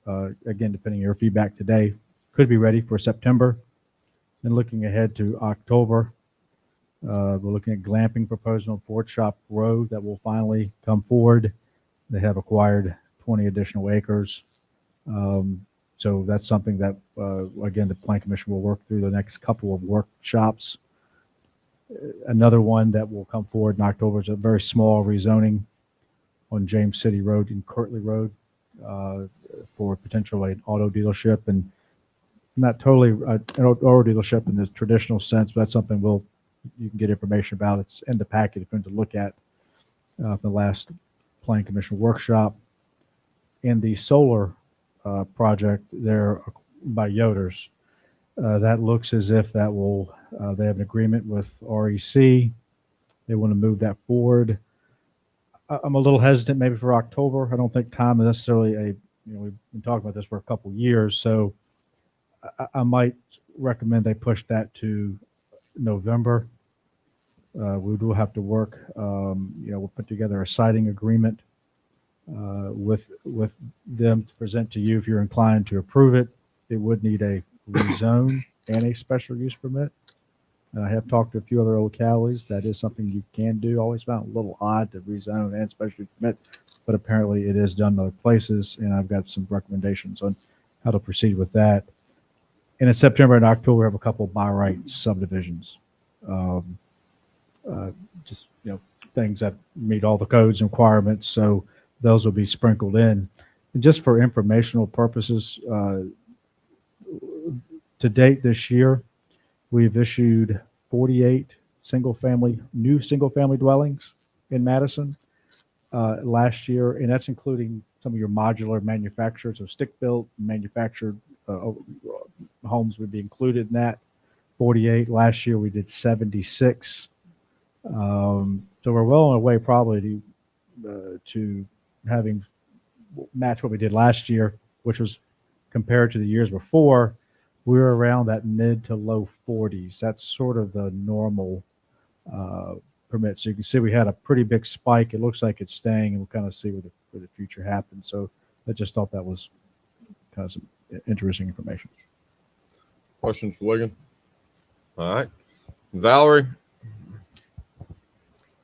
again, depending on your feedback today, could be ready for September. Then looking ahead to October, we're looking at glamping proposal on Fort Shop Road that will finally come forward. They have acquired 20 additional acres. So that's something that, again, the Plan Commission will work through the next couple of workshops. Another one that will come forward in October is a very small rezoning on James City Road and Kirtley Road for potentially an auto dealership, and not totally an auto dealership in the traditional sense, but that's something you can get information about. It's in the packet if you want to look at the last Plan Commission workshop. And the solar project there by Yoders, that looks as if that will, they have an agreement with REC. They want to move that forward. I'm a little hesitant maybe for October. I don't think time is necessarily we've been talking about this for a couple of years, so I might recommend they push that to November. We will have to work, we'll put together a siting agreement with them to present to you if you're inclined to approve it. It would need a rezone and a special use permit. And I have talked to a few other localities. That is something you can do. Always found a little odd to rezone and special use permit, but apparently it is done in other places, and I've got some recommendations on how to proceed with that. And in September and October, we have a couple of by right subdivisions. Just, things that meet all the codes and requirements. So those will be sprinkled in. And just for informational purposes, to date this year, we've issued 48 new single family dwellings in Madison last year. And that's including some of your modular manufacturers of stick built manufactured homes would be included in that 48. Last year we did 76. So we're well on our way probably to having match what we did last year, which was compared to the years before, we were around that mid to low 40s. That's sort of the normal permit. So you can see we had a pretty big spike. It looks like it's staying, and we'll kind of see where the future happens. So I just thought that was kind of some interesting information. Questions for Ligon? All right. Valerie?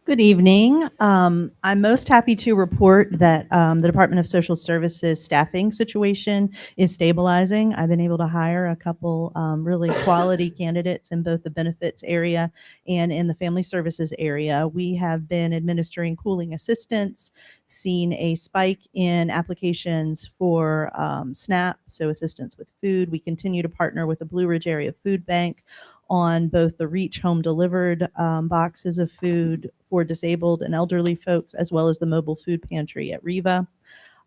Good evening. I'm most happy to report that the Department of Social Services staffing situation is stabilizing. I've been able to hire a couple really quality candidates in both the benefits area and in the family services area. We have been administering cooling assistance, seen a spike in applications for SNAP, so assistance with food. We continue to partner with the Blue Ridge Area Food Bank on both the Reach home delivered boxes of food for disabled and elderly folks, as well as the mobile food pantry at Riva.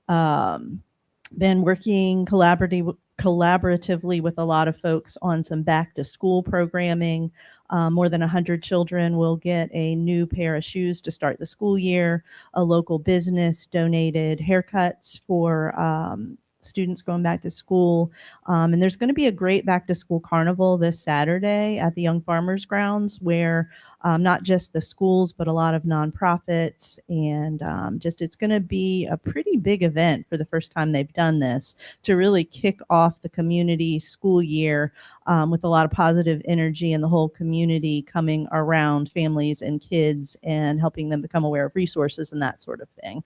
Been working collaboratively with a lot of folks on some back to school programming. More than 100 children will get a new pair of shoes to start the school year. A local business donated haircuts for students going back to school. And there's going to be a great back to school carnival this Saturday at the Young Farmers Grounds, where not just the schools, but a lot of nonprofits, and it's going to be a pretty big event for the first time they've done this to really kick off the community school year with a lot of positive energy and the whole community coming around families and kids and helping them become aware of resources and that sort of thing.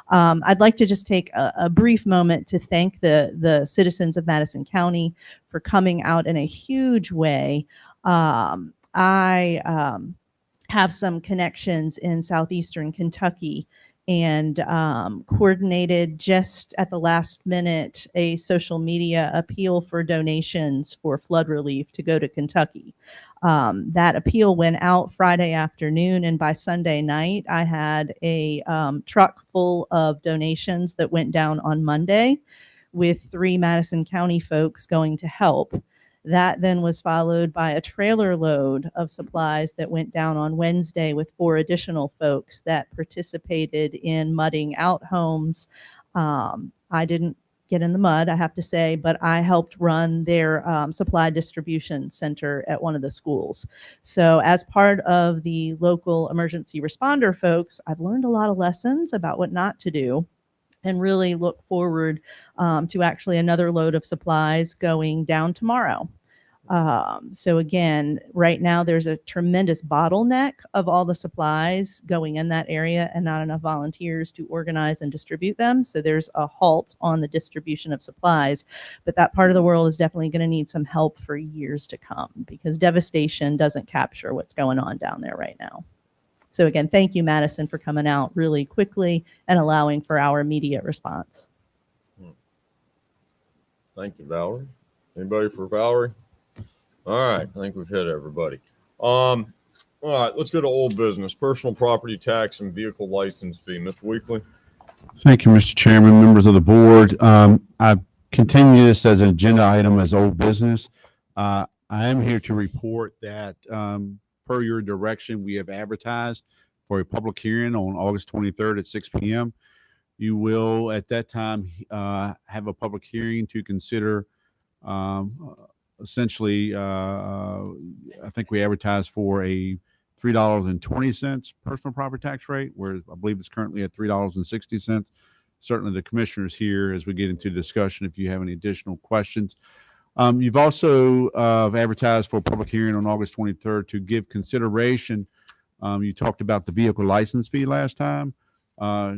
I'd like to just take a brief moment to thank the citizens of Madison County for coming out in a huge way. I have some connections in southeastern Kentucky and coordinated just at the last minute a social media appeal for donations for flood relief to go to Kentucky. That appeal went out Friday afternoon, and by Sunday night, I had a truck full of donations that went down on Monday with 3 Madison County folks going to help. That then was followed by a trailer load of supplies that went down on Wednesday with 4 additional folks that participated in mudding out homes. I didn't get in the mud, I have to say, but I helped run their supply distribution center at one of the schools. So as part of the local emergency responder folks, I've learned a lot of lessons about what not to do. and really look forward to actually another load of supplies going down tomorrow. So again, right now there's a tremendous bottleneck of all the supplies going in that area and not enough volunteers to organize and distribute them. So there's a halt on the distribution of supplies, but that part of the world is definitely going to need some help for years to come because devastation doesn't capture what's going on down there right now. So again, thank you, Madison, for coming out really quickly and allowing for our immediate response. Thank you, Valerie. Anybody for Valerie? All right, I think we've hit everybody. All right, let's go to old business, personal property tax and vehicle license fee. Mr. Weekly? Thank you, Mr. Chairman, members of the board. I continue this as an agenda item as old business. I am here to report that per your direction, we have advertised for a public hearing on August 23rd at 6 p.m. You will, at that time, have a public hearing to consider essentially, I think we advertised for a $3.20 personal property tax rate, where I believe it's currently at $3.60. Certainly the commissioners here as we get into discussion if you have any additional questions. You've also advertised for a public hearing on August 23rd to give consideration. You talked about the vehicle license fee last time.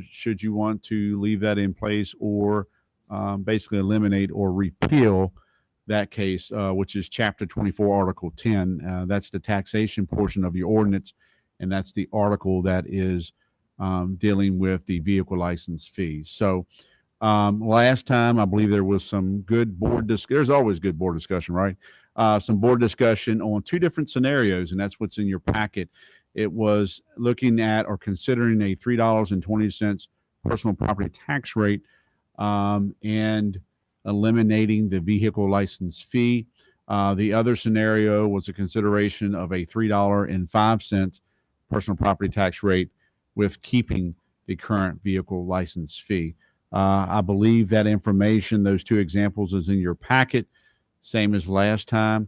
Should you want to leave that in place or basically eliminate or repeal that case, which is Chapter 24, Article 10. That's the taxation portion of your ordinance, and that's the article that is dealing with the vehicle license fee. So last time, I believe there was some good board discussion. There's always good board discussion, right? Some board discussion on two different scenarios, and that's what's in your packet. It was looking at or considering a $3.20 personal property tax rate and eliminating the vehicle license fee. The other scenario was a consideration of a $3.05 personal property tax rate with keeping the current vehicle license fee. I believe that information, those two examples, is in your packet, same as last time.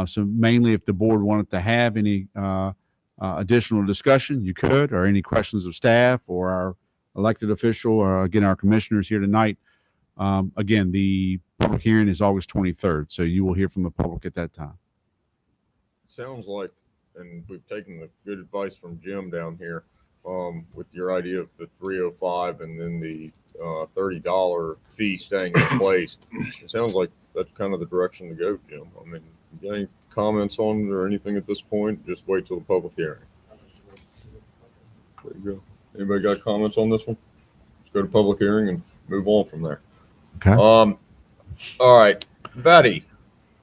So mainly if the board wanted to have any additional discussion, you could, or any questions of staff or our elected official, or again, our commissioners here tonight. Again, the public hearing is August 23rd, so you will hear from the public at that time. Sounds like, and we've taken the good advice from Jim down here with your idea of the 305 and then the $30 fee staying in place. It sounds like that's kind of the direction to go, Jim. I mean, you got any comments on it or anything at this point? Just wait till the public hearing. There you go. Anybody got comments on this one? Let's go to public hearing and move on from there. Okay. All right, Betty.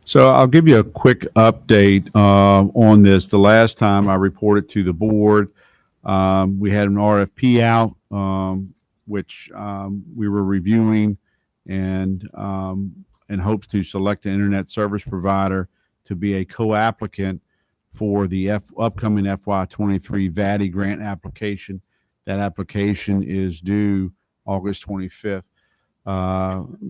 So I'll give you a quick update on this. The last time I reported to the board, we had an RFP out, which we were reviewing and in hopes to select an internet service provider to be a co-applicant for the upcoming FY23 VATI grant application. That application is due August 25th.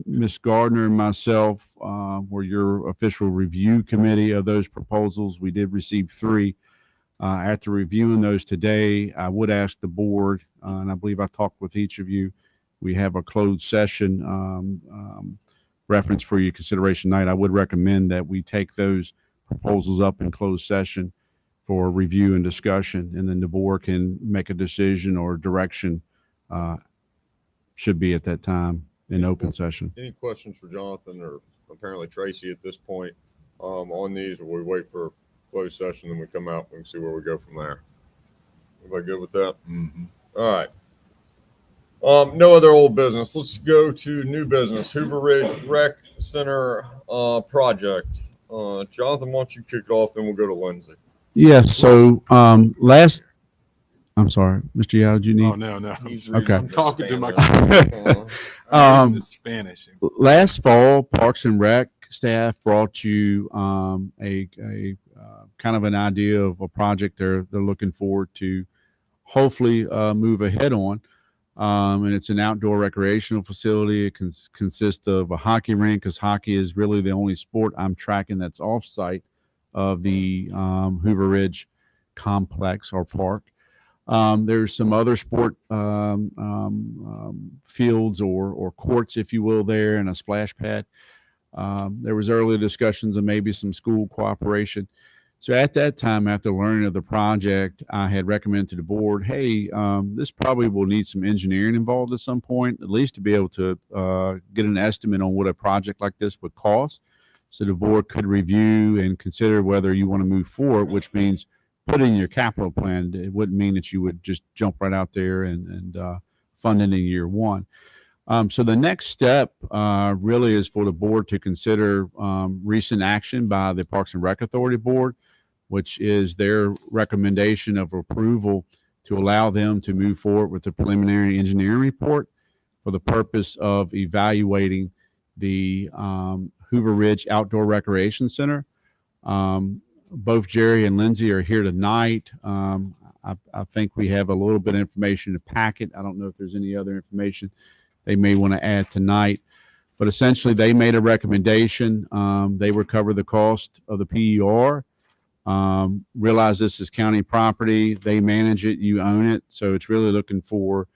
Ms. Gardner and myself were your official review committee of those proposals. We did receive 3. After reviewing those today, I would ask the board, and I believe I talked with each of you, we have a closed session reference for your consideration tonight. I would recommend that we take those proposals up in closed session for review and discussion, and then the board can make a decision or direction should be at that time in open session. Any questions for Jonathan or apparently Tracy at this point on these, or we wait for closed session and we come out and we can see where we go from there? Everybody good with that? Mm-hmm. All right. No other old business. Let's go to new business. Hoover Ridge Rec Center project. Jonathan, why don't you kick it off, then we'll go to Lindsay. Yes. So I'm sorry, Mr. Yao, do you need? Oh, no. Okay. I'm talking to my the Spanish. Last fall, Parks and Rec staff brought you a kind of an idea of a project they're looking forward to hopefully move ahead on. And it's an outdoor recreational facility. It consists of a hockey rink, because hockey is really the only sport I'm tracking that's off-site of the Hoover Ridge complex or park. There's some other sport fields or courts, if you will, there, and a splash pad. There was early discussions of maybe some school cooperation. So at that time, after learning of the project, I had recommended to the board, hey, this probably will need some engineering involved at some point, at least to be able to get an estimate on what a project like this would cost. So the board could review and consider whether you want to move forward, which means put in your capital plan. It wouldn't mean that you would just jump right out there and fund it in year one. So the next step really is for the board to consider recent action by the Parks and Rec Authority Board, which is their recommendation of approval to allow them to move forward with the preliminary engineering report for the purpose of evaluating the Hoover Ridge Outdoor Recreation Center. Both Jerry and Lindsay are here tonight. I think we have a little bit of information in the packet. I don't know if there's any other information they may want to add tonight, but essentially they made a recommendation. They recover the cost of the PER. Realize this is county property. They manage it. You own it. So it's really looking for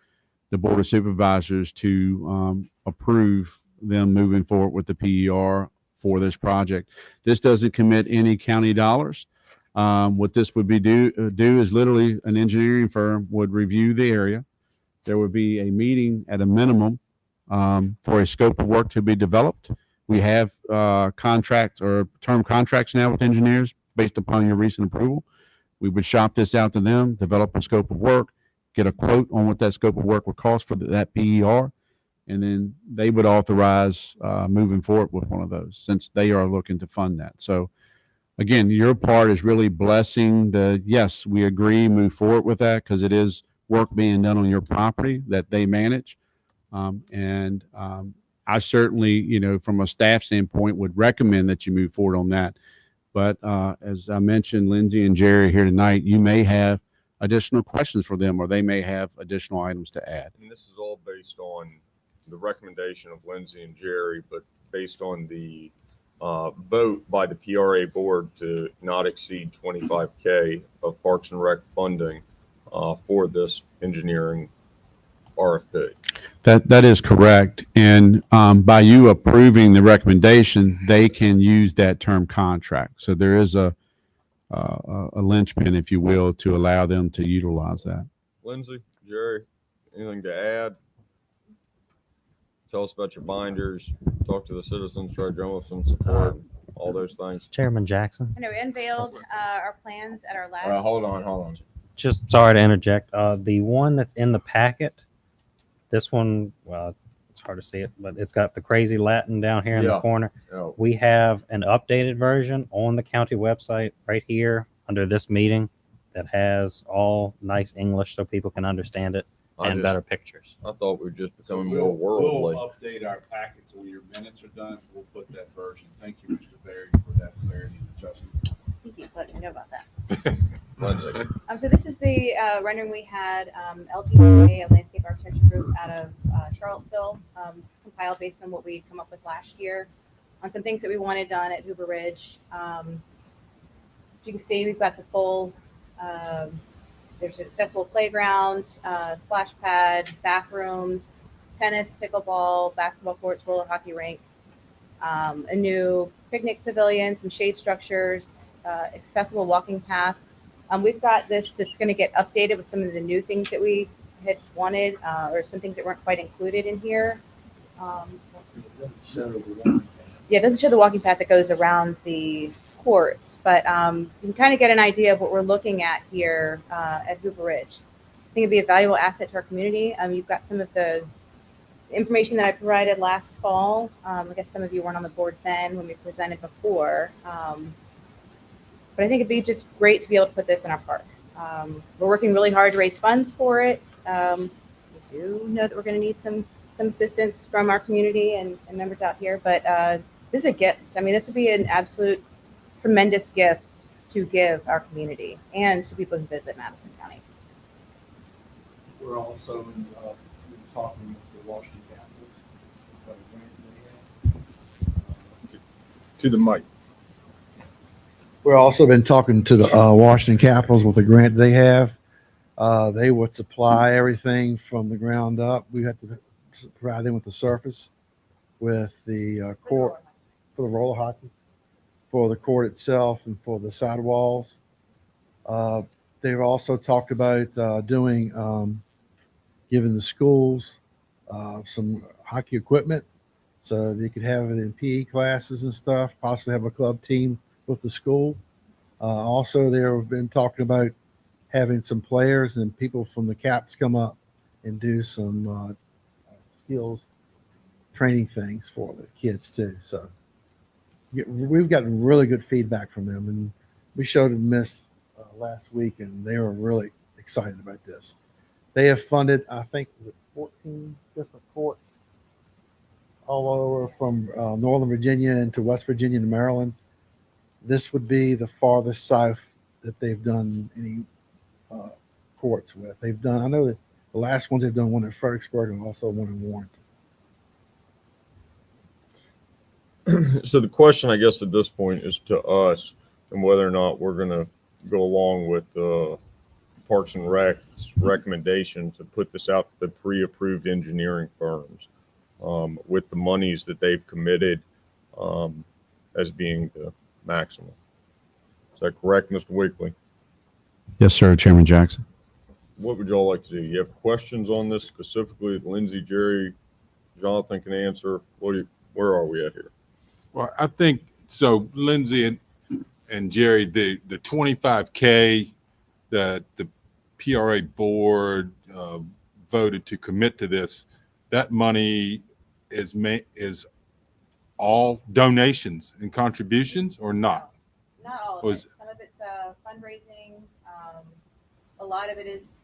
the Board of Supervisors to approve them moving forward with the PER for this project. This doesn't commit any county dollars. What this would be do is literally an engineering firm would review the area. There would be a meeting at a minimum for a scope of work to be developed. We have contracts or term contracts now with engineers based upon your recent approval. We would shop this out to them, develop a scope of work, get a quote on what that scope of work would cost for that PER, and then they would authorize moving forward with one of those since they are looking to fund that. So again, your part is really blessing the, yes, we agree, move forward with that because it is work being done on your property that they manage. I certainly, from a staff standpoint, would recommend that you move forward on that. But as I mentioned, Lindsay and Jerry here tonight, you may have additional questions for them, or they may have additional items to add. And this is all based on the recommendation of Lindsay and Jerry, but based on the vote by the PRA board to not exceed 25K of Parks and Rec funding for this engineering RFP. That is correct. And by you approving the recommendation, they can use that term contract. So there is a linchpin, if you will, to allow them to utilize that. Lindsay, Jerry, anything to add? Tell us about your binders, talk to the citizens, try to drum up some support, all those things. Chairman Jackson. I know we unveiled our plans at our last. Hold on. Just sorry to interject. The one that's in the packet, this one, well, it's hard to see it, but it's got the crazy Latin down here in the corner. Yeah. We have an updated version on the county website right here under this meeting that has all nice English so people can understand it and better pictures. I thought we were just becoming more worldly. We'll update our packets when your minutes are done. We'll put that version. Thank you, Mr. Berry, for that clarity and adjustment. Thank you for letting me know about that. Lindsay. So this is the rendering we had LTA, a landscape architecture group out of Charlottesville, compiled based on what we'd come up with last year on some things that we wanted done at Hoover Ridge. As you can see, we've got the full, there's an accessible playground, splash pad, bathrooms, tennis, pickleball, basketball courts, roller hockey rink, a new picnic pavilion, some shade structures, accessible walking path. We've got this that's going to get updated with some of the new things that we had wanted, or some things that weren't quite included in here. Yeah, it doesn't show the walking path that goes around the courts, but you can kind of get an idea of what we're looking at here at Hoover Ridge. I think it'd be a valuable asset to our community. You've got some of the information that I provided last fall. I guess some of you weren't on the board then when we presented before. But I think it'd be just great to be able to put this in our park. We're working really hard to raise funds for it. We do know that we're going to need some assistance from our community and members out here, but this is a gift. I mean, this would be an absolute tremendous gift to give our community and to people who visit Madison County. We're also talking with the Washington Capitals. To the mic. We've also been talking to the Washington Capitals with the grant they have. They would supply everything from the ground up. We had to provide them with the surface, with the court for the roller hockey, for the court itself, and for the sidewalls. They've also talked about giving the schools some hockey equipment so they could have it in PE classes and stuff, possibly have a club team with the school. Also, they've been talking about having some players and people from the CAPS come up and do some skills training things for the kids too. So we've gotten really good feedback from them, and we showed them this last week, and they were really excited about this. They have funded, I think, 14 different courts all over from Northern Virginia into West Virginia to Maryland. This would be the farthest south that they've done any courts with. They've done, I know that the last ones they've done one in Fredericksburg and also one in Warrenton. So the question, I guess, at this point is to us and whether or not we're going to go along with Parks and Rec's recommendation to put this out to the pre-approved engineering firms with the monies that they've committed as being the maximum. Is that correct, Mr. Weekly? Yes, sir, Chairman Jackson. What would y'all like to do? You have questions on this specifically that Lindsay, Jerry, Jonathan can answer? Where are we at here? Well, I think so. Lindsay and Jerry, the 25K that the PRA board voted to commit to this, that money is all donations and contributions or not? Not all of it. Some of it's fundraising. A lot of it is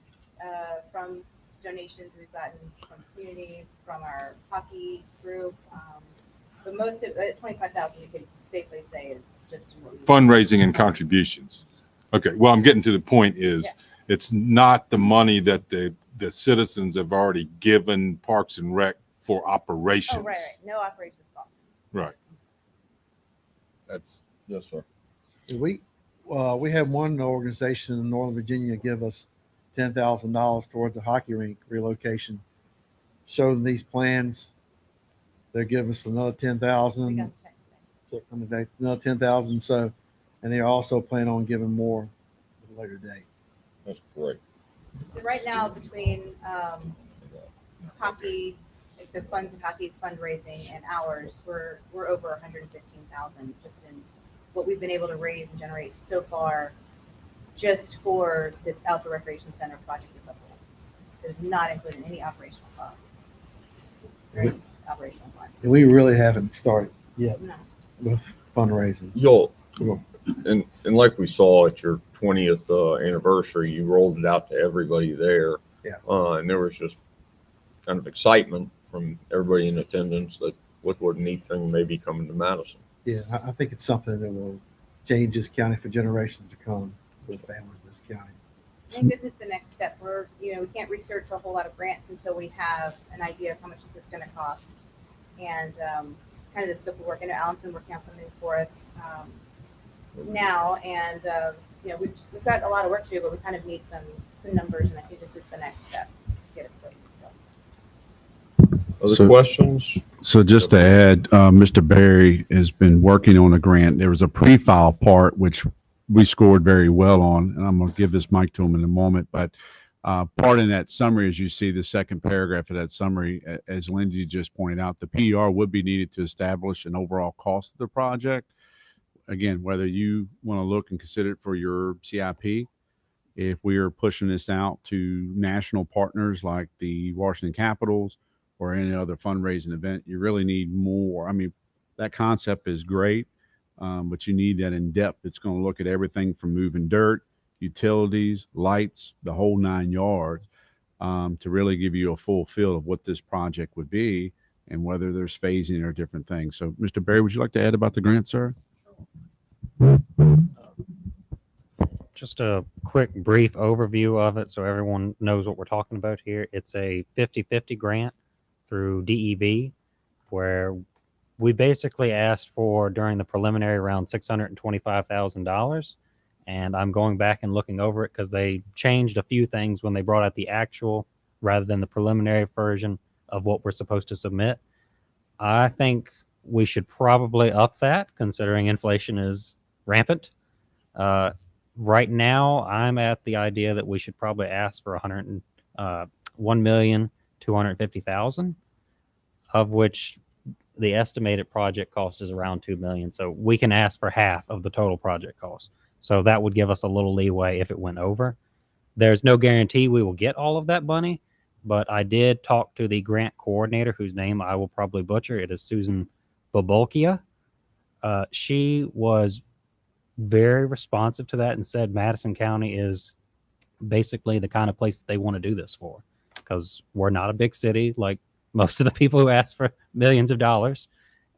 from donations we've gotten from community, from our hockey group. But most of it, 25,000, you could safely say is just what we Fundraising and contributions. Okay. Well, I'm getting to the point is it's not the money that the citizens have already given Parks and Rec for operations. Oh, right. No operations costs. Right. That's yes, sir. We had one organization in Northern Virginia give us $10,000 towards a hockey rink relocation. Showed them these plans. They'll give us another 10,000. Another 10,000. So, and they also plan on giving more at a later date. That's great. So right now, between hockey, like the funds of hockey's fundraising and ours, we're over 115,000 just in what we've been able to raise and generate so far, just for this outdoor recreation center project as a whole. It does not include any operational costs. Or any operational funds. And we really haven't started yet No. with fundraising. Y'all, and like we saw at your 20th anniversary, you rolled it out to everybody there. Yeah. And there was just kind of excitement from everybody in attendance that look what a neat thing may be coming to Madison. Yeah, I think it's something that will change this county for generations to come for the families of this county. I think this is the next step. We can't research a whole lot of grants until we have an idea of how much this is going to cost and kind of the scope of work. I know Alan's been working on something for us now, and we've got a lot of work to do, but we kind of need some numbers, and I think this is the next step to get us there. Other questions? So just to add, Mr. Barry has been working on a grant. There was a pre-file part, which we scored very well on, and I'm going to give this mic to him in a moment. But part in that summary, as you see the second paragraph of that summary, as Lindsay just pointed out, the PER would be needed to establish an overall cost of the project. Again, whether you want to look and consider it for your CIP, if we are pushing this out to national partners like the Washington Capitals or any other fundraising event, you really need more. I mean, that concept is great, but you need that in depth. It's going to look at everything from moving dirt, utilities, lights, the whole 9 yards, to really give you a full feel of what this project would be and whether there's phasing or different things. So, Mr. Barry, would you like to add about the grant, sir? Just a quick brief overview of it so everyone knows what we're talking about here. It's a 50-50 grant through DEV, where we basically asked for, during the preliminary round, $625,000, and I'm going back and looking over it because they changed a few things when they brought out the actual rather than the preliminary version of what we're supposed to submit. I think we should probably up that considering inflation is rampant. Right now, I'm at the idea that we should probably ask for $1,250,000, of which the estimated project cost is around $2 million. So we can ask for half of the total project cost. So that would give us a little leeway if it went over. There's no guarantee we will get all of that money, but I did talk to the grant coordinator, whose name I will probably butcher. It is Susan Bobolkia. She was very responsive to that and said Madison County is basically the kind of place that they want to do this for, because we're not a big city like most of the people who ask for millions of dollars.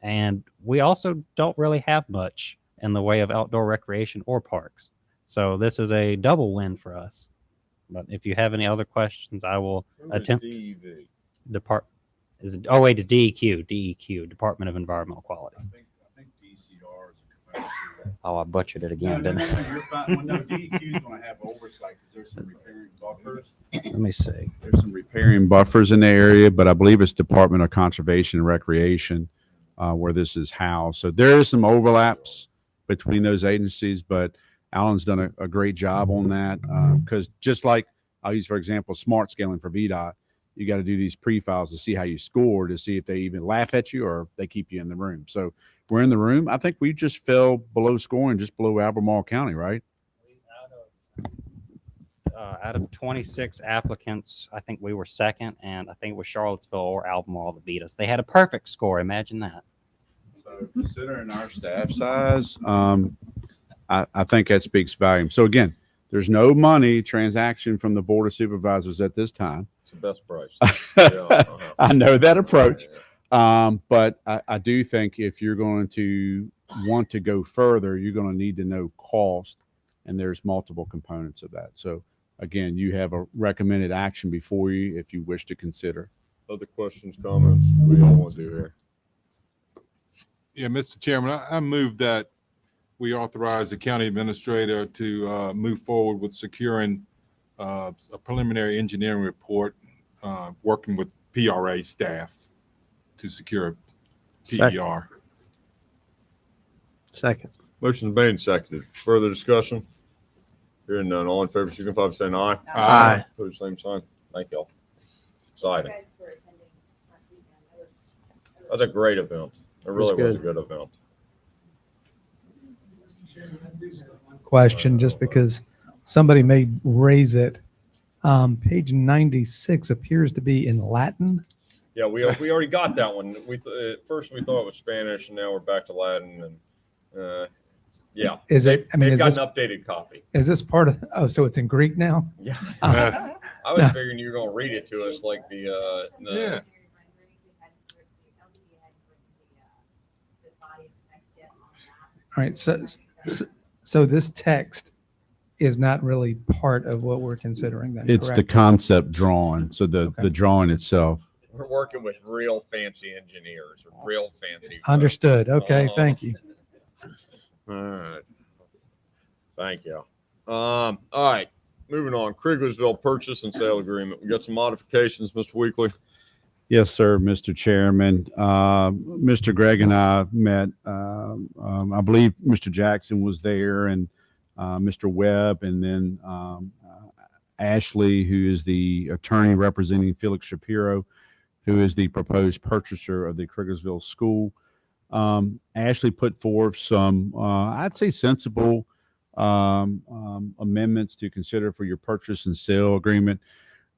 And we also don't really have much in the way of outdoor recreation or parks. So this is a double win for us. But if you have any other questions, I will attempt. DEV? It's DEQ, Department of Environmental Quality. I think DCR is a component to that. Oh, I butchered it again, No, didn't I? you're fine. Well, no, DEQ is going to have oversight because there's some repairing buffers. Let me see. There's some repairing buffers in the area, but I believe it's Department of Conservation and Recreation where this is housed. So there is some overlaps between those agencies, but Alan's done a great job on that because just like I'll use, for example, smart scaling for VDOT, you got to do these pre-files to see how you score, to see if they even laugh at you or they keep you in the room. So we're in the room. I think we just fell below scoring, just below Albemarle County, right? Out of 26 applicants, I think we were second, and I think it was Charlottesville or Albemarle that beat us. They had a perfect score. Imagine that. So considering our staff size, I think that speaks volumes. So again, there's no money transaction from the Board of Supervisors at this time. It's the best price. I know that approach. But I do think if you're going to want to go further, you're going to need to know cost, and there's multiple components of that. So again, you have a recommended action before you if you wish to consider. Other questions, comments? What do y'all want to do here? Yeah, Mr. Chairman, I move that we authorize the county administrator to move forward with securing a preliminary engineering report, working with PRA staff to secure PER. Second. Motion's made and seconded. Further discussion? Hearing none. All in favor, signify by saying aye. Aye. Pose same sign. Thank y'all. Exciting. That's a great event. It really was a good event. Question, just because somebody may raise it. Page 96 appears to be in Latin. Yeah, we already got that one. At first we thought it was Spanish, and now we're back to Latin. And yeah, Is it? I mean, they've is got this an updated copy. is this part of? Oh, so it's in Greek now. Yeah, Uh, I was no. figuring you were going to read it to us like the Yeah. All right. So this text is not really part of what we're considering. Then It's the correct? concept drawing. So the drawing itself. We're working with real fancy engineers, or real fancy. folks. Understood. Okay. Uh-huh. Thank you. All right. Thank you. All right. Moving on. Kriglersville purchase and sale agreement. We got some modifications, Mr. Weekly. Yes, sir, Mr. Chairman. Mr. Gregg and I met. I believe Mr. Jackson was there, and Mr. Webb, and then Ashley, who is the attorney representing Felix Shapiro, who is the proposed purchaser of the Kriglersville School. Ashley put forth some, I'd say, sensible amendments to consider for your purchase and sale agreement.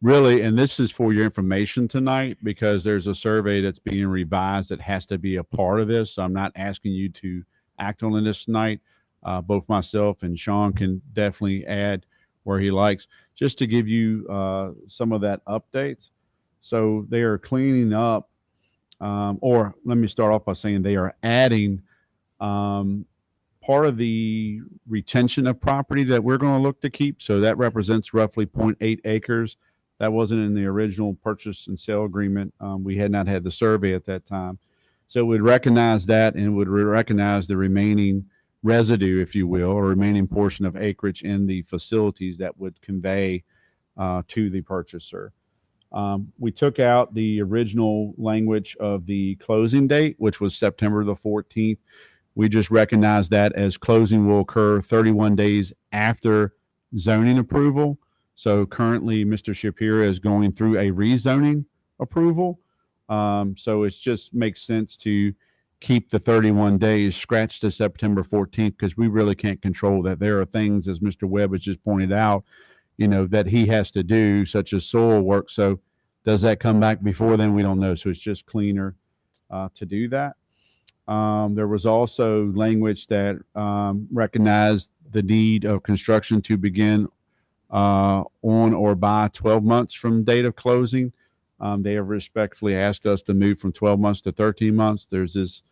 Really, and this is for your information tonight, because there's a survey that's being revised that has to be a part of this. So I'm not asking you to act on this tonight. Both myself and Sean can definitely add where he likes, just to give you some of that updates. So they are cleaning up, or let me start off by saying they are adding part of the retention of property that we're going to look to keep. So that represents roughly 0.8 acres. That wasn't in the original purchase and sale agreement. We had not had the survey at that time. So it would recognize that, and it would recognize the remaining residue, if you will, or remaining portion of acreage in the facilities that would convey to the purchaser. We took out the original language of the closing date, which was September the 14th. We just recognize that as closing will occur 31 days after zoning approval. So currently, Mr. Shapiro is going through a rezoning approval. So it just makes sense to keep the 31 days scratched to September 14th, because we really can't control that. There are things, as Mr. Webb has just pointed out, that he has to do, such as soil work. So does that come back before then? We don't know. So it's just cleaner to do that. There was also language that recognized the need of construction to begin on or by 12 months from date of closing. They have respectfully asked us to move from 12 months to 13 months. There's this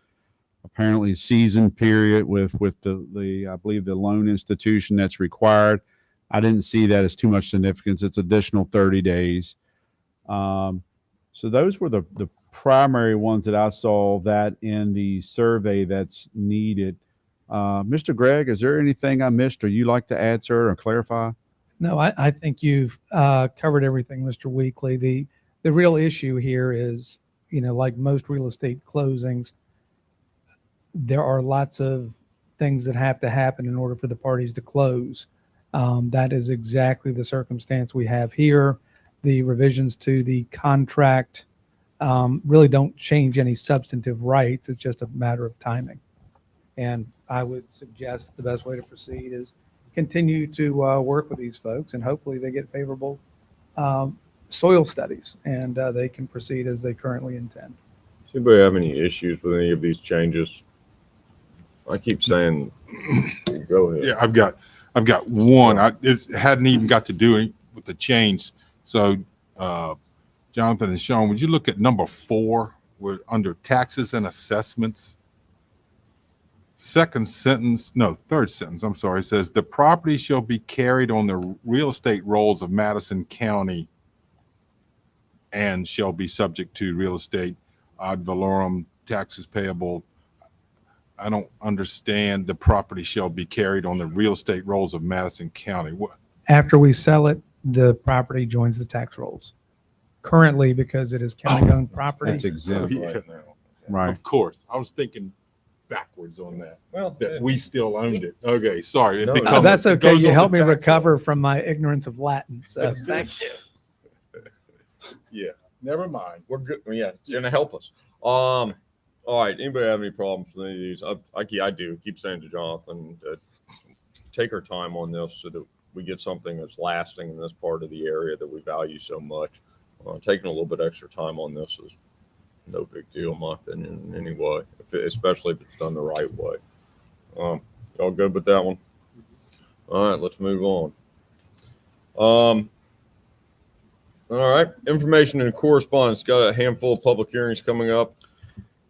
apparently season period with the I believe the loan institution that's required. I didn't see that as too much significance. It's additional 30 days. So those were the primary ones that I saw that in the survey that's needed. Mr. Gregg, is there anything I missed or you like to add, sir, or clarify? No, I think you've covered everything, Mr. Weekly. The real issue here is, like most real estate closings, there are lots of things that have to happen in order for the parties to close. That is exactly the circumstance we have here. The revisions to the contract really don't change any substantive rights. It's just a matter of timing. And I would suggest the best way to proceed is continue to work with these folks, and hopefully they get favorable soil studies, and they can proceed as they currently intend. Does anybody have any issues with any of these changes? I keep saying, go ahead. Yeah, I've got one. It hadn't even got to do with the change. So, Jonathan and Sean, would you look at number 4? We're under taxes and assessments. Third sentence, I'm sorry, says the property shall be carried on the real estate rolls of Madison County and shall be subject to real estate ad valorem taxes payable. I don't understand the property shall be carried on the real estate rolls of Madison County. What? After we sell it, the property joins the tax rolls. Currently, because it is county-owned property. That's exempt right now. now. Right. Of course. I was thinking backwards on that. Well, that we still owned it. Okay, sorry. That's okay. You helped me recover from my ignorance of Latin. So thank you. Yeah, never mind. We're good. Yeah, it's gonna help us. All right. Anybody have any problems with any of these? I do. Keep saying to Jonathan, take our time on this so that we get something that's lasting in this part of the area that we value so much. Taking a little bit extra time on this is no big deal, in my opinion, in any way, especially if it's done the right way. Y'all good with that one? All right, let's move on. All right, information and correspondence. Got a handful of public hearings coming up.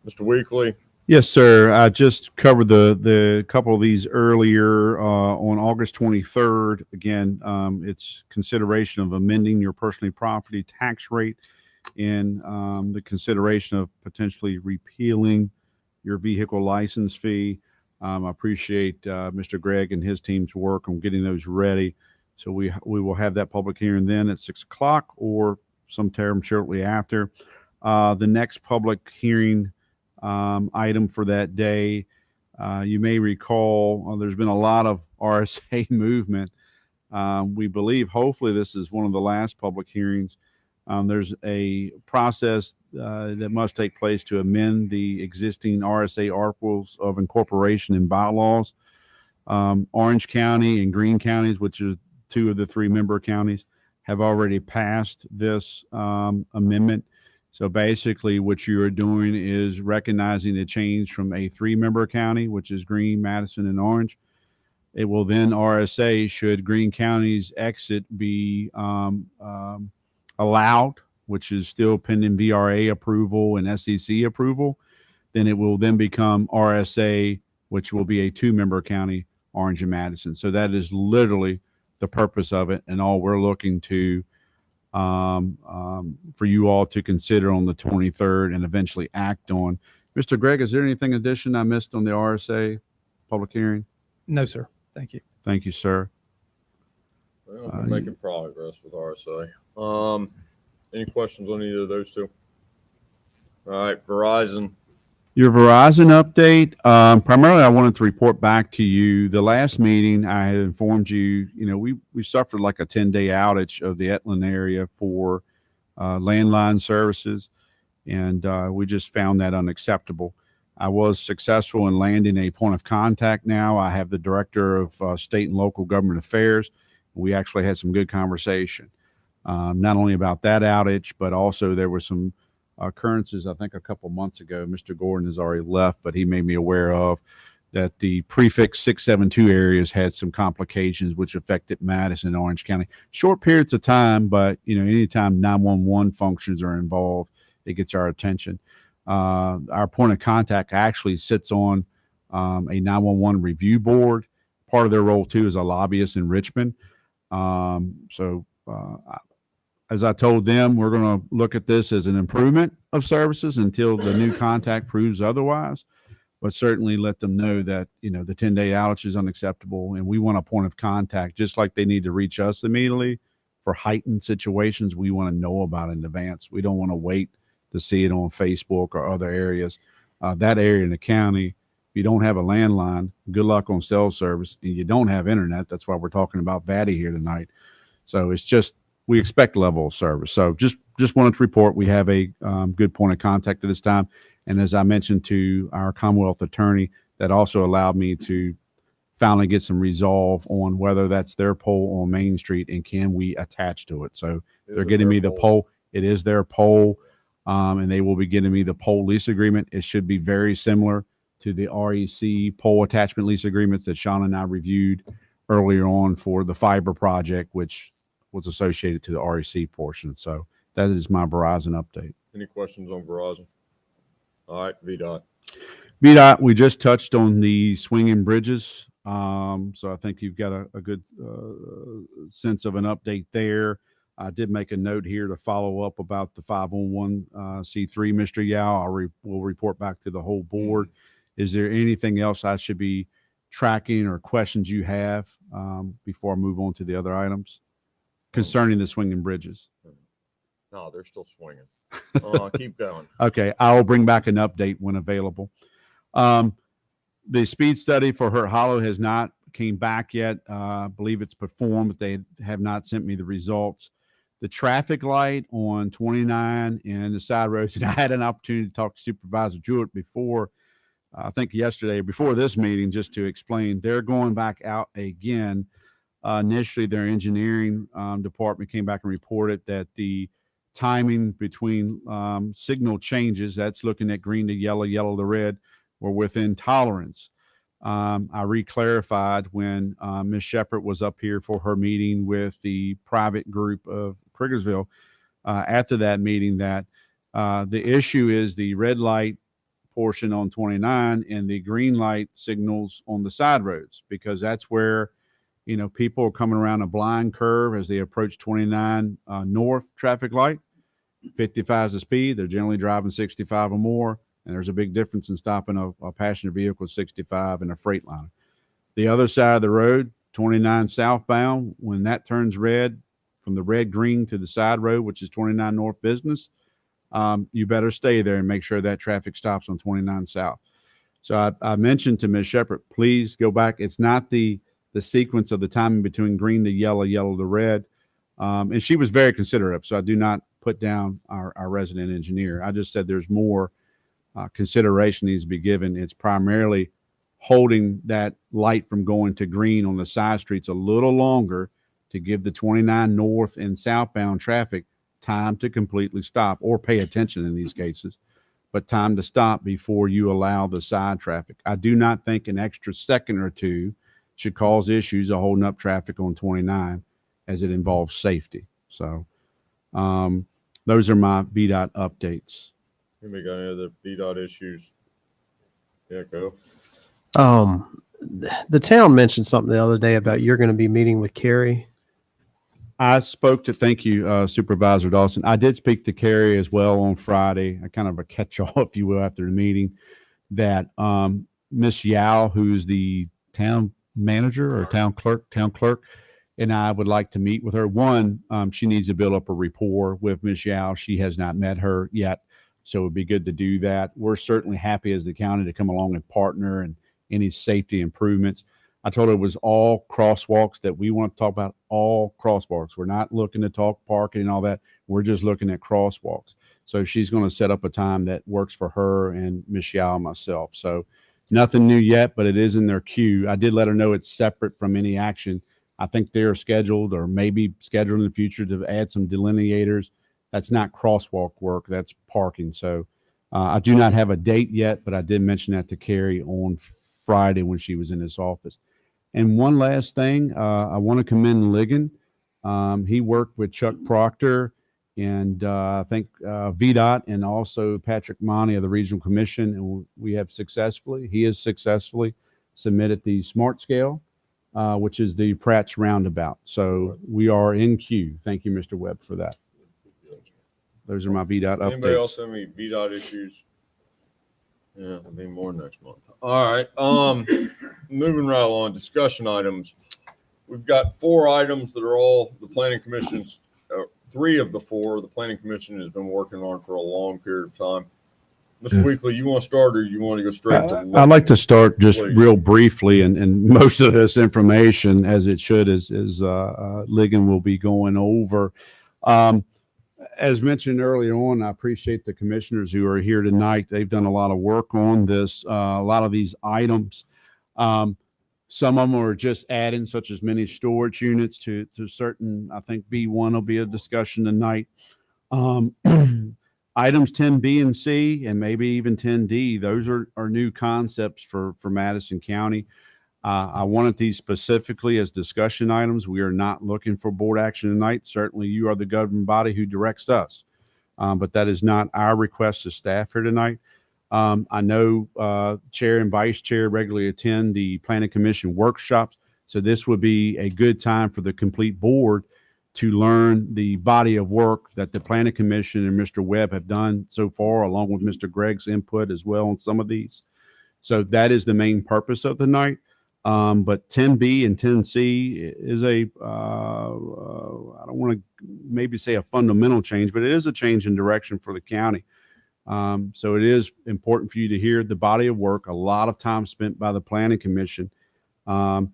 Mr. Weekly. Yes, sir. I just covered the couple of these earlier on August 23rd. Again, it's consideration of amending your personal property tax rate and the consideration of potentially repealing your vehicle license fee. I appreciate Mr. Gregg and his team's work on getting those ready. So we will have that public hearing then at 6 o'clock or sometime shortly after. The next public hearing item for that day, you may recall there's been a lot of RSA movement. We believe hopefully this is one of the last public hearings. There's a process that must take place to amend the existing RSA articles of incorporation and bylaws. Orange County and Greene counties, which is 2 of the 3 member counties, have already passed this amendment. So basically what you are doing is recognizing the change from a 3-member county, which is Greene, Madison, and Orange. It will then RSA, should Greene County's exit be allowed, which is still pending VRA approval and SEC approval, then it will then become RSA, which will be a 2-member county, Orange and Madison. So that is literally the purpose of it, and all we're looking to for you all to consider on the 23rd and eventually act on. Mr. Gregg, is there anything addition I missed on the RSA public hearing? No, sir. Thank you. Thank you, sir. Well, we're making progress with RSA. Any questions on either of those two? All right, Verizon. Your Verizon update. Primarily, I wanted to report back to you. The last meeting, I had informed you. We suffered like a 10-day outage of the Etland area for landline services, and we just found that unacceptable. I was successful in landing a point of contact. Now I have the director of state and local government affairs. We actually had some good conversation, not only about that outage, but also there were some occurrences, I think a couple months ago. Mr. Gordon has already left, but he made me aware of that the prefix 672 areas had some complications which affected Madison and Orange County. Short periods of time, but anytime 911 functions are involved, it gets our attention. Our point of contact actually sits on a 911 review board. Part of their role too is a lobbyist in Richmond. As I told them, we're going to look at this as an improvement of services until the new contact proves otherwise, but certainly let them know that, the 10-day outage is unacceptable and we want a point of contact, just like they need to reach us immediately for heightened situations. We want to know about it in advance. We don't want to wait to see it on Facebook or other areas. That area in the county, if you don't have a landline, good luck on cell service, and you don't have internet. That's why we're talking about VATI here tonight. So it's just, we expect level of service. So just wanted to report we have a good point of contact at this time. And as I mentioned to our Commonwealth attorney, that also allowed me to finally get some resolve on whether that's their pole on Main Street and can we attach to it. So they're getting me the pole. It is their pole, and they will be getting me the pole lease agreement. It should be very similar to the REC pole attachment lease agreements that Sean and I reviewed earlier on for the fiber project, which was associated to the REC portion. So that is my Verizon update. Any questions on Verizon? All right, VDOT. VDOT, we just touched on the swinging bridges. So I think you've got a good sense of an update there. I did make a note here to follow up about the 501c3, Mr. Yao. We'll report back to the whole board. Is there anything else I should be tracking or questions you have before I move on to the other items concerning the swinging bridges? No, they're still swinging. Keep going. Okay, I'll bring back an update when available. The speed study for Hurt Hollow has not came back yet. I believe it's performed, but they have not sent me the results. The traffic light on 29 and the side roads, and I had an opportunity to talk to Supervisor Jewett before, I think yesterday, before this meeting, just to explain. They're going back out again. Initially, their engineering department came back and reported that the timing between signal changes, that's looking at green to yellow, yellow to red, were within tolerance. I re-clarified when Ms. Shepherd was up here for her meeting with the private group of Criggersville after that meeting that the issue is the red light portion on 29 and the green light signals on the side roads, because that's where people are coming around a blind curve as they approach 29 north traffic light. 55 is the speed. They're generally driving 65 or more. And there's a big difference in stopping a passenger vehicle 65 and a Freightliner. The other side of the road, 29 southbound, when that turns red from the red green to the side road, which is 29 north business, you better stay there and make sure that traffic stops on 29 south. So I mentioned to Ms. Shepherd, please go back. It's not the sequence of the timing between green to yellow, yellow to red. And she was very considerate. So I do not put down our resident engineer. I just said there's more consideration needs to be given. It's primarily holding that light from going to green on the side streets a little longer to give the 29 north and southbound traffic time to completely stop, or pay attention in these cases, but time to stop before you allow the side traffic. I do not think an extra second or two should cause issues of holding up traffic on 29 as it involves safety. So those are my VDOT updates. Anybody got any other VDOT issues? Yeah, go. The town mentioned something the other day about you're going to be meeting with Carrie. I spoke to, thank you, Supervisor Dawson. I did speak to Carrie as well on Friday, a kind of a catch-all, if you will, after the meeting, that Miss Yao, who's the town manager or town clerk, and I would like to meet with her. One, she needs to build up a rapport with Ms. Yao. She has not met her yet, so it would be good to do that. We're certainly happy as the county to come along and partner and any safety improvements. I told her it was all crosswalks that we want to talk about, all crosswalks. We're not looking to talk parking and all that. We're just looking at crosswalks. So she's going to set up a time that works for her and Ms. Yao and myself. So nothing new yet, but it is in their queue. I did let her know it's separate from any action. I think they're scheduled or maybe scheduled in the future to add some delineators. That's not crosswalk work. That's parking. So I do not have a date yet, but I did mention that to Carrie on Friday when she was in his office. And one last thing, I want to commend Ligon. He worked with Chuck Proctor and I think VDOT and also Patrick Monty of the Regional Commission. And he has successfully submitted the SMART scale, which is the Pratt's Roundabout. So we are in queue. Thank you, Mr. Webb, for that. Those are my VDOT updates. Anybody else have any VDOT issues? Yeah, there'll be more next month. All right. Moving right along, discussion items. We've got 4 items that are all the Planning Commission's, 3 of the 4 the Planning Commission has been working on for a long period of time. Mr. Weekly, you want to start or you want to go straight to? I'd like to start just Please. real briefly, and most of this information, as it should, is Ligon will be going over. As mentioned earlier on, I appreciate the commissioners who are here tonight. They've done a lot of work on this, a lot of these items. Some of them are just adding, such as mini storage units to certain, I think B1 will be a discussion tonight. Items 10B and C, and maybe even 10D, those are new concepts for Madison County. I wanted these specifically as discussion items. We are not looking for board action tonight. Certainly, you are the governing body who directs us, but that is not our request as staff here tonight. I know Chair and Vice Chair regularly attend the Planning Commission workshops, so this would be a good time for the complete board to learn the body of work that the Planning Commission and Mr. Webb have done so far, along with Mr. Gregg's input as well on some of these. So that is the main purpose of the night. But 10B and 10C is I don't want to maybe say a fundamental change, but it is a change in direction for the county. So it is important for you to hear the body of work, a lot of time spent by the Planning Commission, and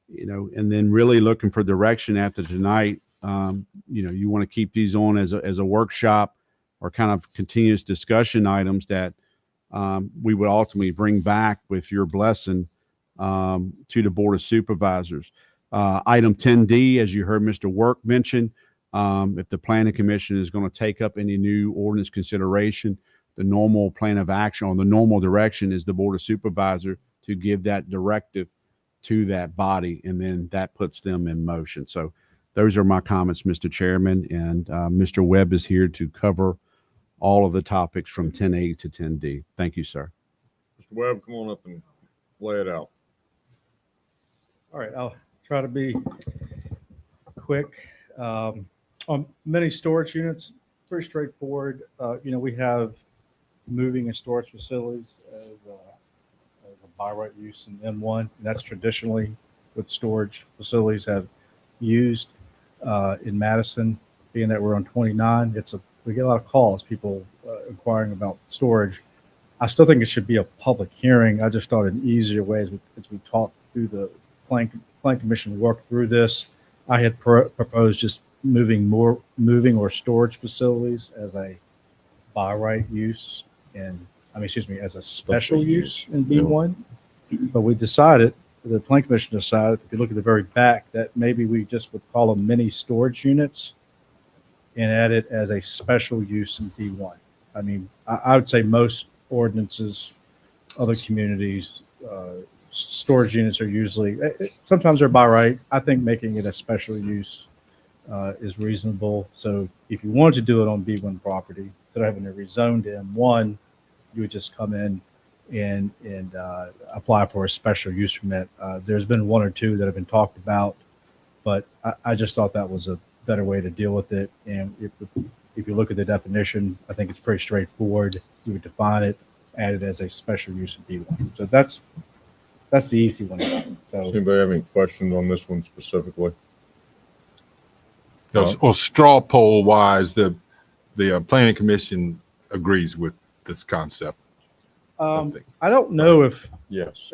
then really looking for direction after tonight. You want to keep these on as a workshop or kind of continuous discussion items that we would ultimately bring back with your blessing to the Board of Supervisors. Item 10D, as you heard Mr. Work mention, if the Planning Commission is going to take up any new ordinance consideration, the normal plan of action or the normal direction is the Board of Supervisors to give that directive to that body, and then that puts them in motion. So those are my comments, Mr. Chairman, and Mr. Webb is here to cover all of the topics from 10A to 10D. Thank you, sir. Mr. Webb, come on up and lay it out. All right, I'll try to be quick. On many storage units, pretty straightforward. We have moving and storage facilities as a by right use in M1. And that's traditionally what storage facilities have used in Madison. Being that we're on 29, we get a lot of calls, people inquiring about storage. I still think it should be a public hearing. I just thought an easier way as we talk through the Plan Commission work through this. I had proposed just moving or storage facilities as a by right use as a special use in B1. But we decided, the Plan Commission decided, if you look at the very back, that maybe we just would call them mini storage units and add it as a special use in B1. I mean, I would say most ordinances, other communities, storage units are usually, sometimes they're by right. I think making it a special use is reasonable. So if you wanted to do it on B1 property, instead of having it rezoned to M1, you would just come in and apply for a special use permit. There's been 1 or 2 that have been talked about, but I just thought that was a better way to deal with it. And if you look at the definition, I think it's pretty straightforward. You would define it, add it as a special use in B1. So that's that's the easy one. Does So anybody have any questions on this one specifically? Well, straw poll wise, the planning commission agrees with this concept. I don't know if Yes.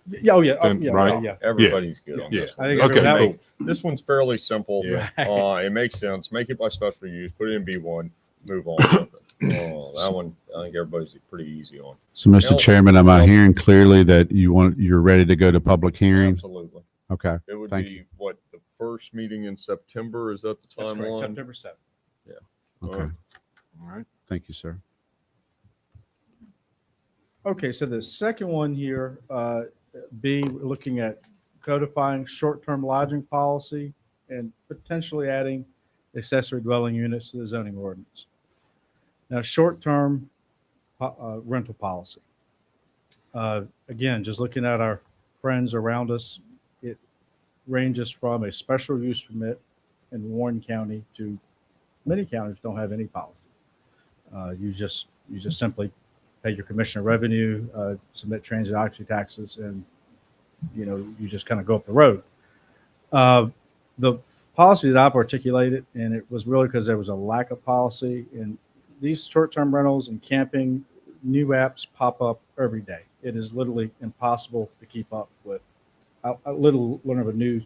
yeah, oh yeah, Then, yeah, right? yeah. Everybody's good on Yeah. this I one. think This okay, one cool. makes- This one's fairly simple. Yeah. It makes sense. Make it by special use. Put it in B1. Move on. With it. That one, I think everybody's pretty easy on. So, Mr. Now- Chairman, am I now- hearing clearly that you're ready to go to public hearing? Absolutely. Okay. It would Thank be what, the first meeting in September? Is that the That's correct, timeline? September 7th. Yeah. Okay. All right. Thank you, sir. Okay, so the second one here, B, we're looking at codifying short-term lodging policy and potentially adding accessory dwelling units to the zoning ordinance. Now, short-term rental policy. Again, just looking at our friends around us, it ranges from a special use permit in Warren County to many counties don't have any policy. You just simply pay your commissioner revenue, submit transit occupancy taxes, and you just kind of go up the road. The policy that I've articulated, and it was really because there was a lack of policy in these short-term rentals and camping. New apps pop up every day. It is literally impossible to keep up with. A little learn of a new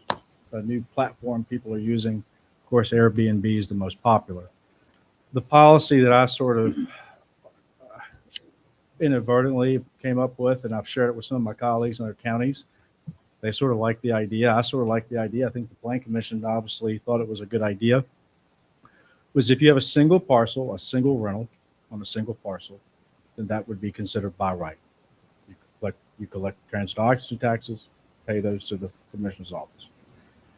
platform people are using. Of course, Airbnb is the most popular. The policy that I sort of inadvertently came up with, and I've shared it with some of my colleagues in other counties. They sort of like the idea. I sort of like the idea. I think the Plan Commission obviously thought it was a good idea. Was if you have a single parcel, a single rental on a single parcel, then that would be considered by right. You collect transit occupancy taxes, pay those to the commissioner's office.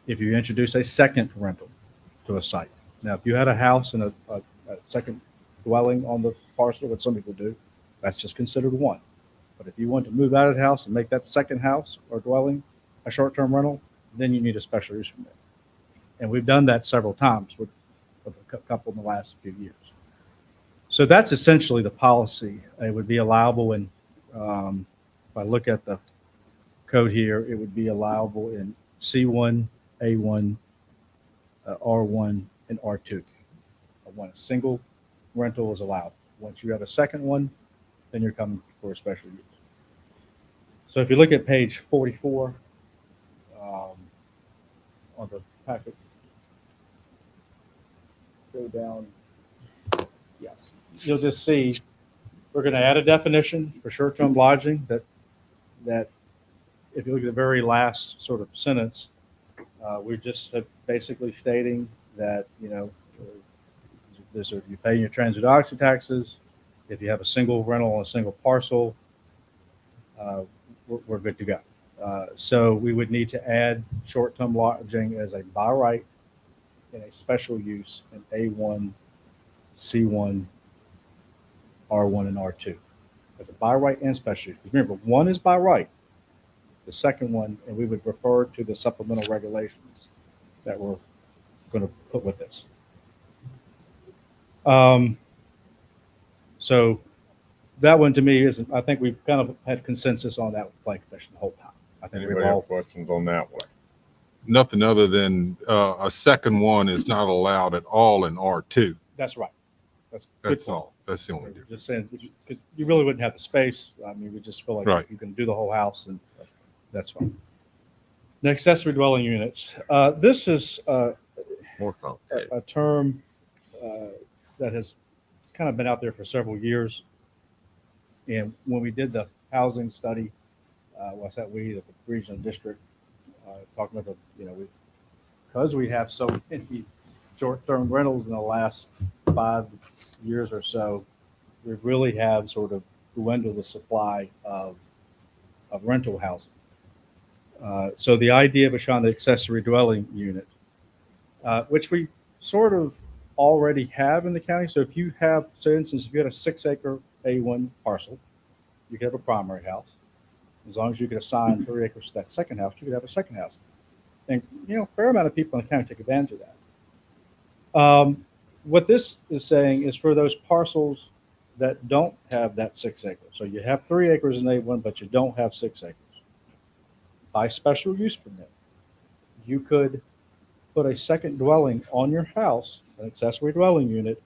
If you introduce a second rental to a site, now if you had a house and a second dwelling on the parcel, what some people do, that's just considered one. But if you want to move out of the house and make that second house or dwelling a short-term rental, then you need a special use permit. And we've done that several times with a couple in the last few years. So that's essentially the policy. It would be allowable in, if I look at the code here, it would be allowable in C1, A1, R1, and R2. When a single rental is allowed. Once you have a second one, then you're coming for a special use. So if you look at page 44 on the packet, go down, yes, you'll just see we're going to add a definition for short-term lodging that if you look at the very last sort of sentence, we just have basically stating that, you pay your transit occupancy taxes. If you have a single rental on a single parcel, we're good to go. So we would need to add short-term lodging as a by right in a special use in A1, C1, R1, and R2. As a by right and special use. Remember, one is by right. The second one, and we would refer to the supplemental regulations that we're going to put with this. So that one to me isn't, I think we've kind of had consensus on that with Plan Commission the whole time. I think Anybody we've all, have questions on that one? Nothing other than a second one is not allowed at all in R2. that's right. That's good That's point. all. That's the only difference. Just saying, because you really wouldn't have the space. I mean, we just feel like Right. you can do the whole house, and that's fine. The accessory dwelling units. This is More complicated. a term that has kind of been out there for several years. And when we did the housing study, what's that, the regional district, talking about because we have so many short-term rentals in the last 5 years or so, we really have sort of dwindled the supply of rental housing. So the idea of the accessory dwelling unit, which we sort of already have in the county. So if you have, for instance, if you had a 6-acre A1 parcel, you could have a primary house. As long as you could assign 3 acres to that second house, you could have a second house. And, a fair amount of people in the county take advantage of that. What this is saying is for those parcels that don't have that 6 acres. So you have 3 acres in A1, but you don't have 6 acres. by special use permit, you could put a second dwelling on your house, an accessory dwelling unit,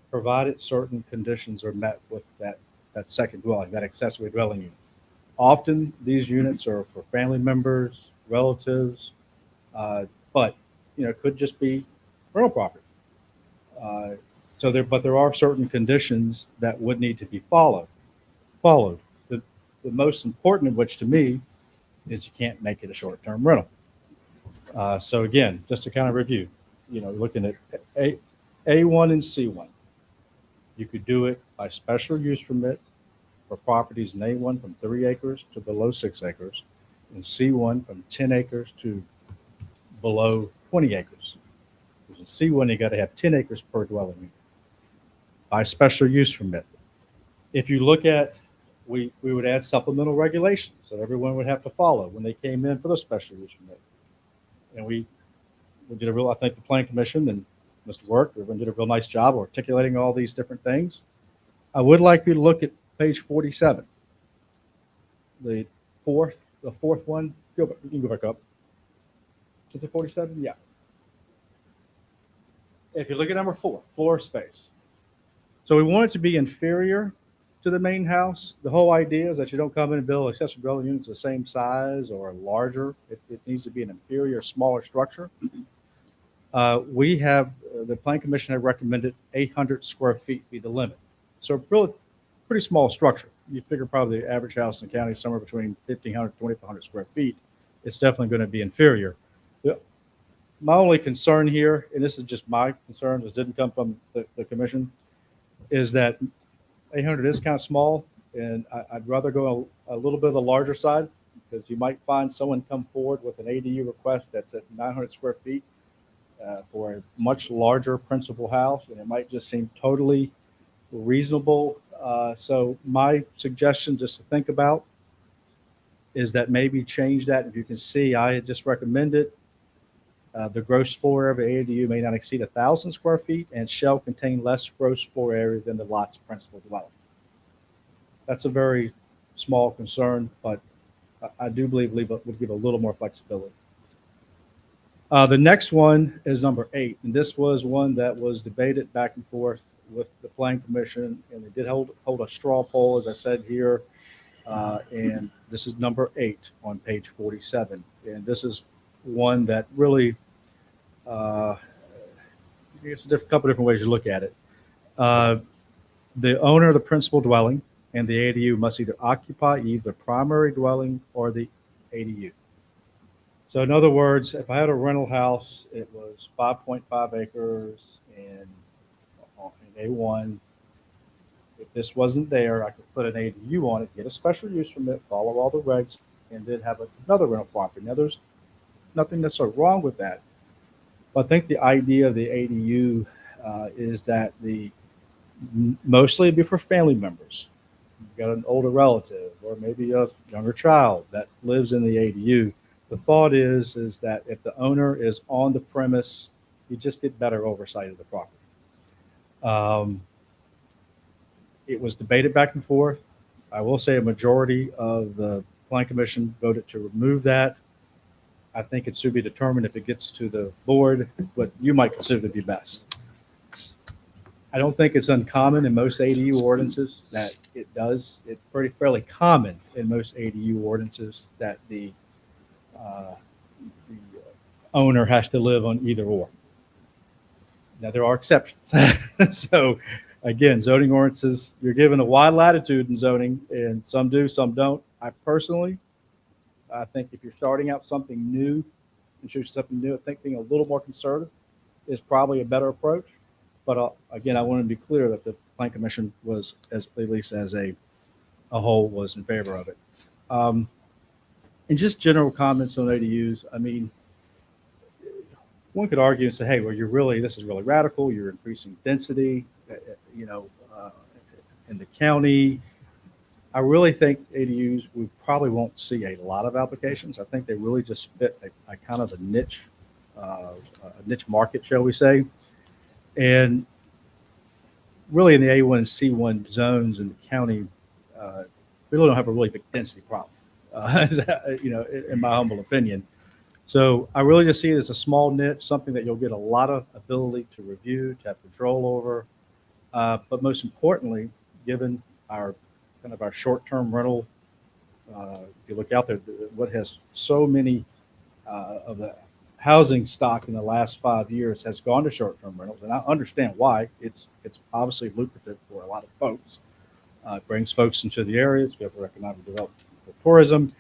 provided certain conditions are met with that second dwelling, that accessory dwelling unit. Often these units are for family members, relatives, but it could just be rental property. But there are certain conditions that would need to be followed. The most important of which to me is you can't make it a short-term rental. So again, just to kind of review, looking at A1 and C1, you could do it by special use permit for properties in A1 from 3 acres to below 6 acres, and C1 from 10 acres to below 20 acres. Because in C1, you got to have 10 acres per dwelling unit by special use permit. If you look at, we would add supplemental regulations that everyone would have to follow when they came in for the special use permit. And we did I think the Plan Commission and Mr. Work, everyone did a real nice job articulating all these different things. I would like you to look at page 47. The fourth one, you can go back up. Is it 47? Yeah. If you look at number 4, floor space. So we want it to be inferior to the main house. The whole idea is that you don't come in and build accessory dwelling units the same size or larger. It needs to be an inferior, smaller structure. We have, the Plan Commission had recommended 800 square feet be the limit. So really pretty small structure. You figure probably the average house in the county is somewhere between 1,500 to 2,500 square feet. It's definitely going to be inferior. My only concern here, and this is just my concern, this didn't come from the commission, is that 800 is kind of small, and I'd rather go a little bit of the larger side, because you might find someone come forward with an ADU request that's at 900 square feet for a much larger principal house, and it might just seem totally reasonable. So my suggestion, just to think about, is that maybe change that. If you can see, I had just recommended the gross floor area of ADU may not exceed 1,000 square feet and shall contain less gross floor area than the lot's principal dwelling. That's a very small concern, but I do believe it would give a little more flexibility. The next one is number 8, and this was one that was debated back and forth with the Plan Commission, and they did hold a straw poll, as I said here, and this is number 8 on page 47, and this is one that really, I guess a couple different ways to look at it. The owner of the principal dwelling and the ADU must either occupy either the primary dwelling or the ADU. So in other words, if I had a rental house, it was 5.5 acres and in A1, if this wasn't there, I could put an ADU on it, get a special use permit, follow all the regs, and then have another rental property. Now, there's nothing necessarily wrong with that, but I think the idea of the ADU is that mostly it'd be for family members. You've got an older relative or maybe a younger child that lives in the ADU. The thought is that if the owner is on the premise, you just get better oversight of the property. It was debated back and forth. I will say a majority of the Plan Commission voted to remove that. I think it should be determined if it gets to the board what you might consider to be best. I don't think it's uncommon in most ADU ordinances that it does. It's fairly common in most ADU ordinances that the owner has to live on either or. Now, there are exceptions. So, again, zoning ordinances, you're given a wide latitude in zoning, and some do, some don't. I think if you're starting out something new and choosing something new, I think being a little more conservative is probably a better approach. But again, I want to be clear that the Plan Commission was, at least as a whole, was in favor of it. And just general comments on ADUs. I mean, one could argue and say, hey, well, this is really radical. You're increasing density, in the county. I really think ADUs, we probably won't see a lot of applications. I think they really just fit a kind of a niche market, shall we say. And really in the A1 and C1 zones in the county, we really don't have a really big density problem. in my humble opinion. So I really just see it as a small niche, something that you'll get a lot of ability to review, to have control over. But most importantly, given our kind of our short-term rental, if you look out there, what has so many of the housing stock in the last 5 years has gone to short-term rentals, and I understand why. It's obviously lucrative for a lot of folks. It brings folks into the areas. We have a economic development for tourism.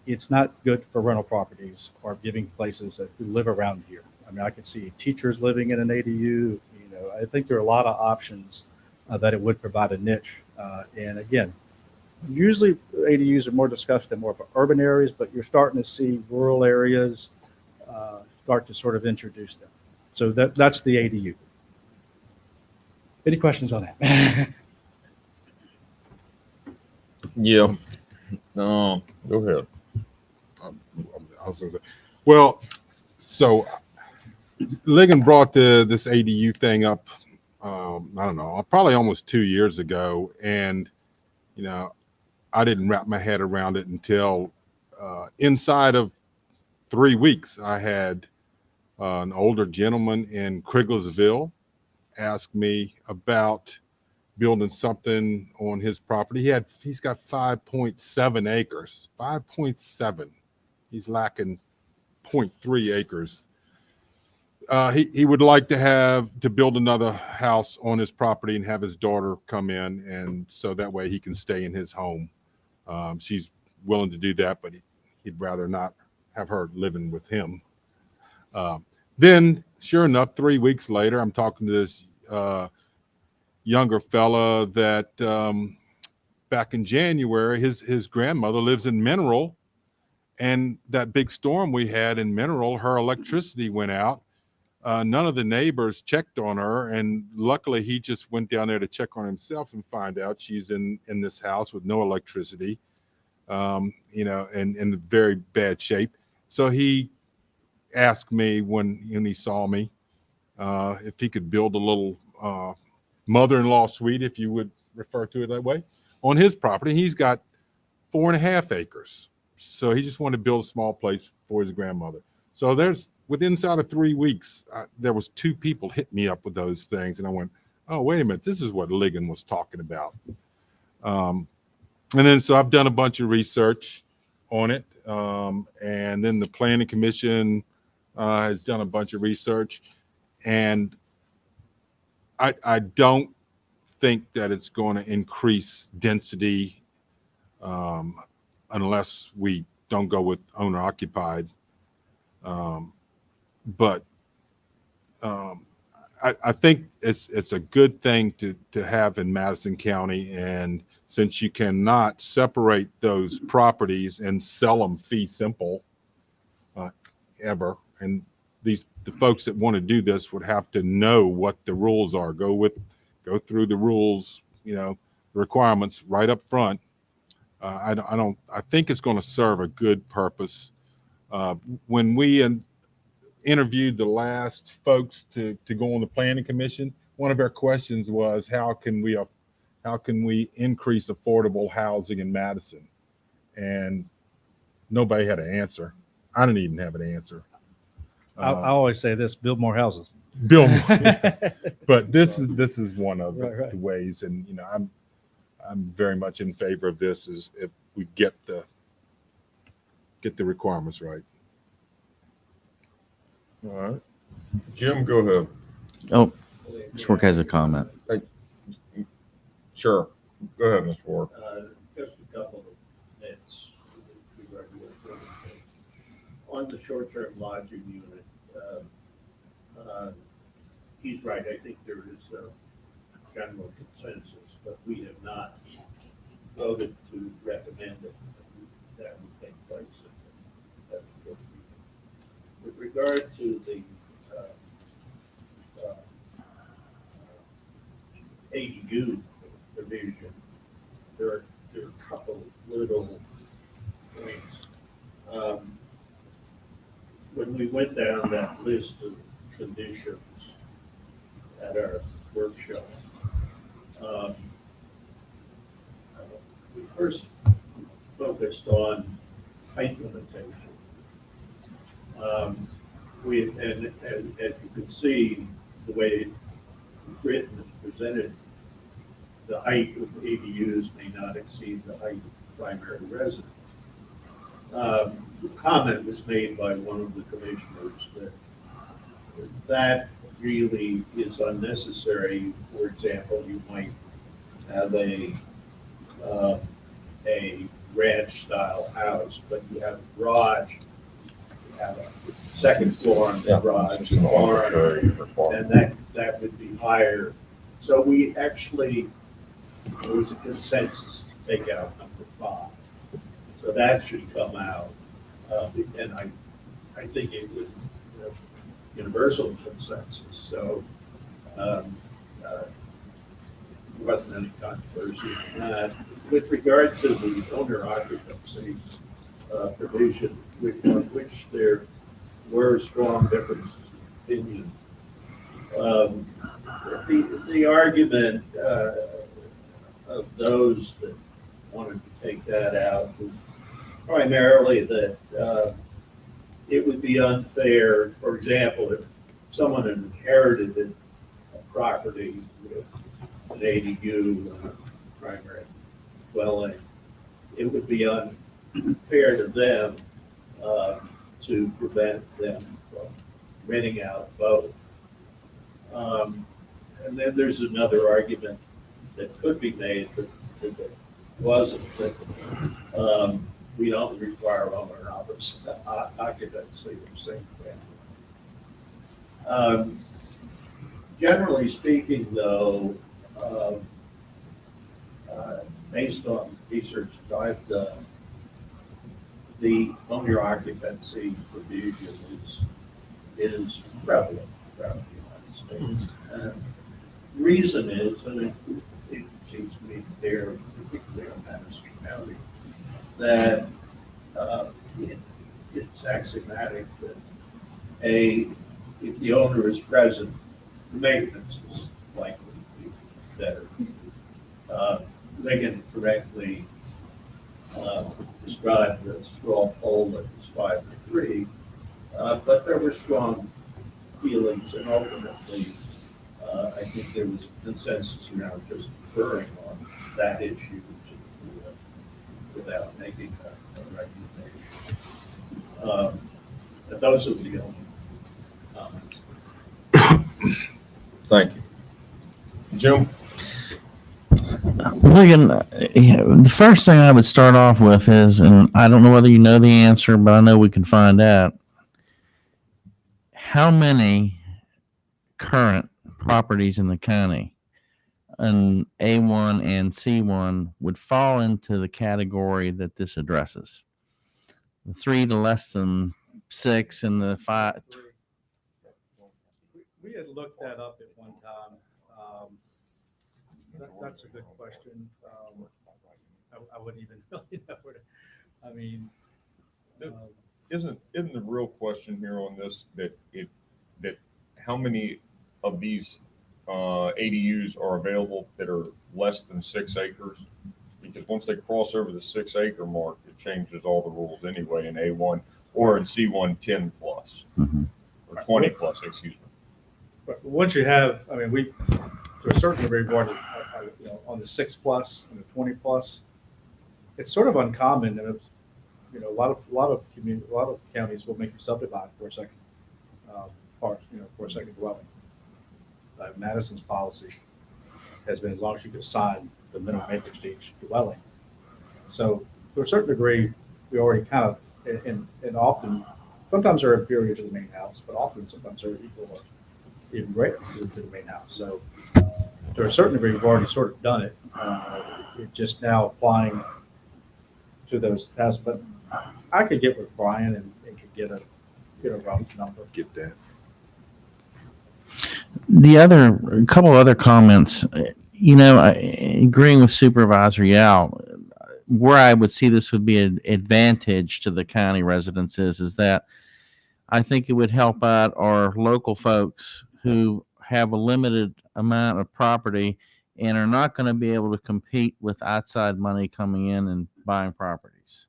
It's not good for rental properties or giving places who live around here. I mean, I could see teachers living in an ADU. I think there are a lot of options that it would provide a niche. And again, usually ADUs are more discussed in more of urban areas, but you're starting to see rural areas start to sort of introduce them. So that's the ADU. Any questions on that? Yeah. No, go ahead. I was gonna say, well, so Ligon brought this ADU thing up, I don't know, probably almost 2 years ago. And, I didn't wrap my head around it until inside of 3 weeks, I had an older gentleman in Criglersville ask me about building something on his property. He's got 5.7 acres, 5.7. He's lacking 0.3 acres. He would like to build another house on his property and have his daughter come in, and so that way he can stay in his home. She's willing to do that, but he'd rather not have her living with him. Then, sure enough, 3 weeks later, I'm talking to this younger fella that back in January, his grandmother lives in Mineral, and that big storm we had in Mineral, her electricity went out. None of the neighbors checked on her, and luckily he just went down there to check on himself and find out she's in this house with no electricity, and in very bad shape. So he asked me when he saw me if he could build a little mother-in-law suite, if you would refer to it that way, on his property. He's got 4.5 acres. So he just wanted to build a small place for his grandmother. So within inside of 3 weeks, there was 2 people hit me up with those things. And I went, oh, wait a minute, this is what Ligon was talking about. And then, so I've done a bunch of research on it. And then the Planning Commission has done a bunch of research. And I don't think that it's going to increase density unless we don't go with owner occupied. But I think it's a good thing to have in Madison County. And since you cannot separate those properties and sell them fee simple ever, and the folks that want to do this would have to know what the rules are, go through the rules, the requirements right up front. I think it's going to serve a good purpose. When we interviewed the last folks to go on the Planning Commission, one of our questions was, how can we increase affordable housing in Madison? And nobody had an answer. I didn't even have an answer. I always say this: build more houses. Build more. But this is one of the ways, and I'm very much in favor of this, is if we get the requirements right. All right. Jim, go ahead. Oh, Mr. Work has a comment. Sure. Go ahead, Mr. Work. Just a couple of minutes. On the short-term lodging unit, he's right. I think there is a general consensus, but we have not voted to recommend it. That would take place. With regard to the ADU division, there are a couple little points. When we went down that list of conditions at our workshop, we first focused on height limitation. And as you can see, the way it's written and presented, the height of ADUs may not exceed the height of primary residence. The comment was made by one of the commissioners that really is unnecessary. For example, you might have a ranch-style house, but you have a garage, you have a second floor on the garage, and that would be higher. So we actually, there was a consensus to take out number 5. So that should come out. And I think it would, universal consensus. So there wasn't any controversy on that. With regard to the owner occupancy provision, on which there were strong differences of opinion, the argument of those that wanted to take that out was primarily that it would be unfair. For example, if someone inherited a property with an ADU and a primary dwelling, it would be unfair to them to prevent them from renting out both. And then there's another argument that could be made, but that wasn't, that we don't require owner occupancy of single family. Generally speaking, though, based on research that I've done, the owner occupancy provision is prevalent throughout the United States. The reason is, and it seems to me clear, particularly in Madison County, that it's axiomatic that if the owner is present, the maintenance is likely to be better. Megan correctly described the straw poll that was 5-3, but there were strong feelings, and ultimately, I think there was a consensus around just deferring on that issue without making a recommendation. But those are the only comments. Thank you. Jim? Logan, the first thing I would start off with is, and I don't know whether you know the answer, but I know we can find out. How many current properties in the county, and A1 and C1, would fall into the category that this addresses? The 3 to less than 6 and the 5. We had looked that up at one time. That's a good question. I wouldn't even really know where to, I mean. Isn't the real question here on this that how many of these ADUs are available that are less than 6 acres? Because once they cross over the 6 acre mark, it changes all the rules anyway in A1 or in C1 10 plus or 20 plus, excuse me. But once you have, I mean, we, to a certain degree, on the 6 plus and the 20 plus, it's sort of uncommon, and it's, a lot of counties will make you subdivide for a second for a second dwelling. Madison's policy has been as long as you can assign the minimum acreage to each dwelling. So to a certain degree, we already kind of, and often, sometimes they're inferior to the main house, but often sometimes they're equal or even greater to the main house. So to a certain degree, we've already sort of done it. It's just now applying to those tests. But I could get with Brian and could get a rough number. Get that. A couple other comments. Agreeing with Supervisor Yao, where I would see this would be an advantage to the county residents is that I think it would help out our local folks who have a limited amount of property and are not going to be able to compete with outside money coming in and buying properties.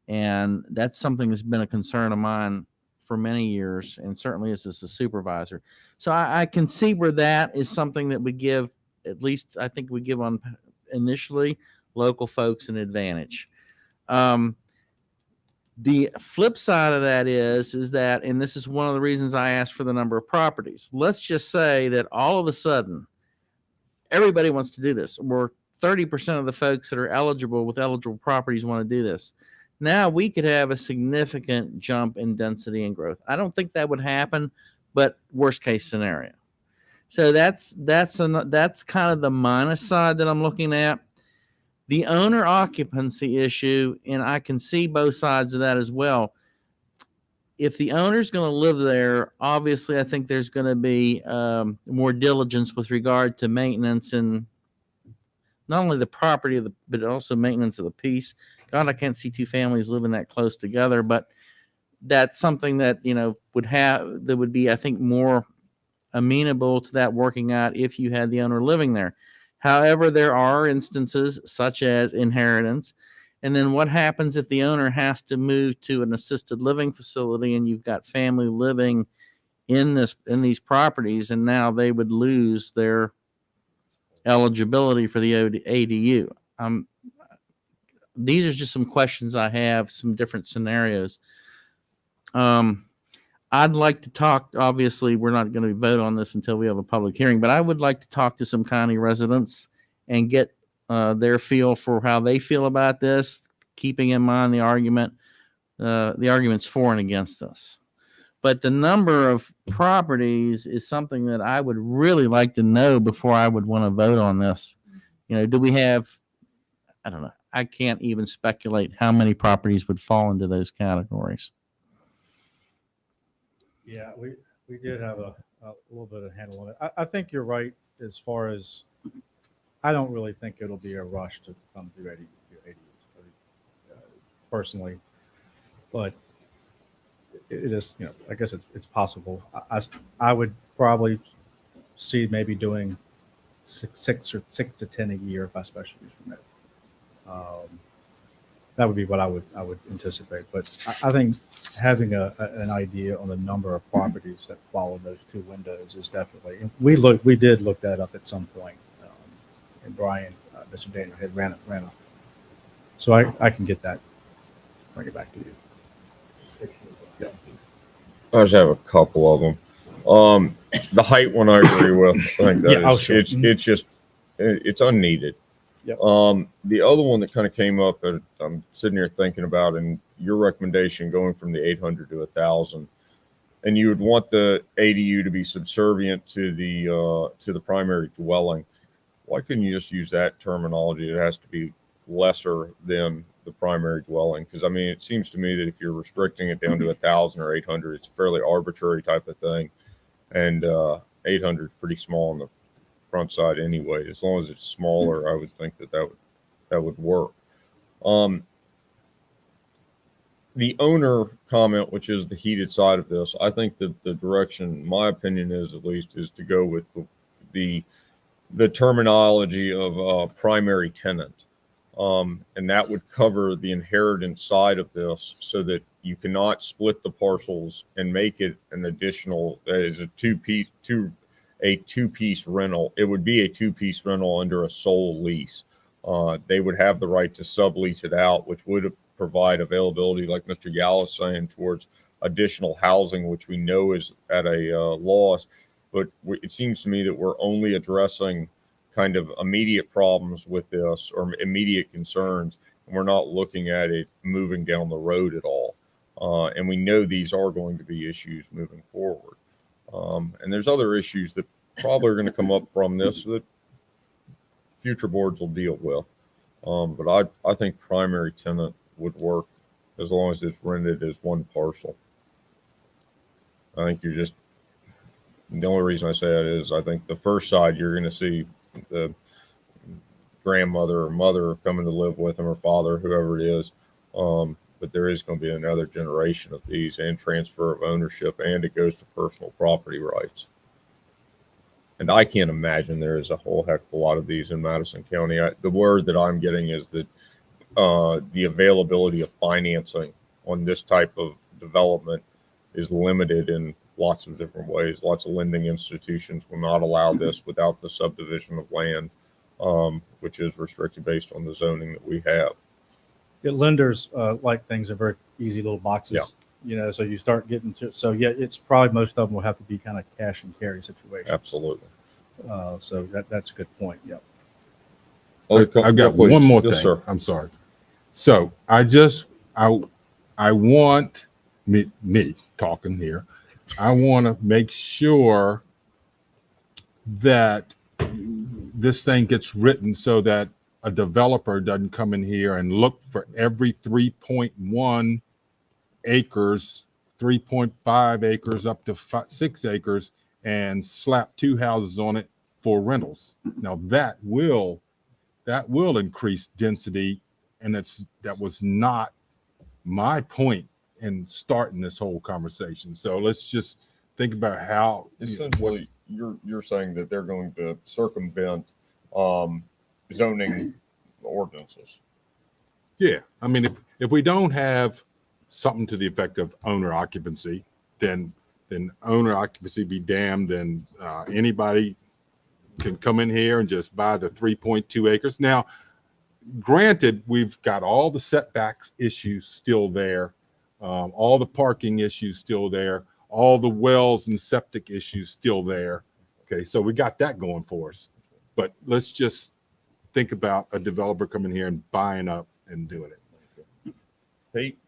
And that's something that's been a concern of mine for many years, and certainly as a supervisor. So I can see where that is something that would give, at least I think we give on initially, local folks an advantage. The flip side of that is that, and this is one of the reasons I asked for the number of properties. Let's just say that all of a sudden, everybody wants to do this, or 30% of the folks that are eligible with eligible properties want to do this. Now we could have a significant jump in density and growth. I don't think that would happen, but worst case scenario. So that's kind of the minus side that I'm looking at. The owner occupancy issue, and I can see both sides of that as well. If the owner's going to live there, obviously I think there's going to be more diligence with regard to maintenance and not only the property but also maintenance of the piece. God, I can't see two families living that close together, but that's something that, would be, I think, more amenable to that working out if you had the owner living there. However, there are instances such as inheritance. And then what happens if the owner has to move to an assisted living facility and you've got family living in these properties, and now they would lose their eligibility for the ADU? These are just some questions I have, some different scenarios. I'd like to talk, obviously, we're not going to vote on this until we have a public hearing, but I would like to talk to some county residents and get their feel for how they feel about this, keeping in mind the arguments for and against us. But the number of properties is something that I would really like to know before I would want to vote on this. Do we have, I don't know, I can't even speculate how many properties would fall into those categories. Yeah, we did have a little bit of handle on it. I think you're right as far as, I don't really think it'll be a rush to come to 80 personally, but it is, I guess it's possible. I would probably see maybe doing six to 10 a year by special use permit. That would be what I would anticipate. But I think having an idea on the number of properties that fall in those two windows is definitely. We did look that up at some point, and Brian, Mr. Daniel had ran it. So I can get that. Bring it back to you. Yeah. I just have a couple of them. The height one I agree with. I think that sure. It's unneeded. Yep. The other one that kind of came up, I'm sitting here thinking about, and your recommendation going from the 800 to 1,000, and you would want the ADU to be subservient to the primary dwelling. Why couldn't you just use that terminology? It has to be lesser than the primary dwelling, because it seems to me that if you're restricting it down to 1,000 or 800, it's a fairly arbitrary type of thing, and 800 is pretty small on the front side anyway. As long as it's smaller, I would think that would work. The owner comment, which is the heated side of this, I think that the direction, my opinion is at least, is to go with the terminology of primary tenant. And that would cover the inheritance side of this, so that you cannot split the parcels and make it an additional, as a two-piece rental. It would be a two-piece rental under a sole lease. They would have the right to sublease it out, which would provide availability, like Mr. Gallo is saying, towards additional housing, which we know is at a loss. But it seems to me that we're only addressing kind of immediate problems with this, or immediate concerns, and we're not looking at it moving down the road at all. And we know these are going to be issues moving forward. And there's other issues that probably are going to come up from this that future boards will deal with. But I think primary tenant would work as long as it's rented as one parcel. I think the only reason I say that is I think the first side, you're going to see the grandmother or mother coming to live with them, or father, whoever it is. But there is going to be another generation of these, and transfer of ownership, and it goes to personal property rights. And I can't imagine there is a whole heck of a lot of these in Madison County. The word that I'm getting is that the availability of financing on this type of development is limited in lots of different ways. Lots of lending institutions will not allow this without the subdivision of land, which is restricted based on the zoning that we have. Yeah, lenders like things are very easy little boxes. Yeah. You know, so you start getting to, so yeah, it's probably most of them will have to be kind of cash and carry situation. Absolutely. So that's a good point. Yeah. I've got please. one more Yes, thing. sir. I'm sorry. So I want me talking here. I want to make sure that this thing gets written so that a developer doesn't come in here and look for every 3.1 acres, 3.5 acres up to 6 acres and slap 2 houses on it for rentals. Now that will increase density, and that was not my point in starting this whole conversation. So let's just think about how Essentially, you're saying that they're going to circumvent zoning ordinances. Yeah, I mean, if we don't have something to the effect of owner occupancy, then owner occupancy be damned. Then anybody can come in here and just buy the 3.2 acres. Now, granted, we've got all the setbacks issues still there, all the parking issues still there, all the wells and septic issues still there. Okay, so we got that going for us. But let's just think about a developer coming here and buying up and doing it. Pete?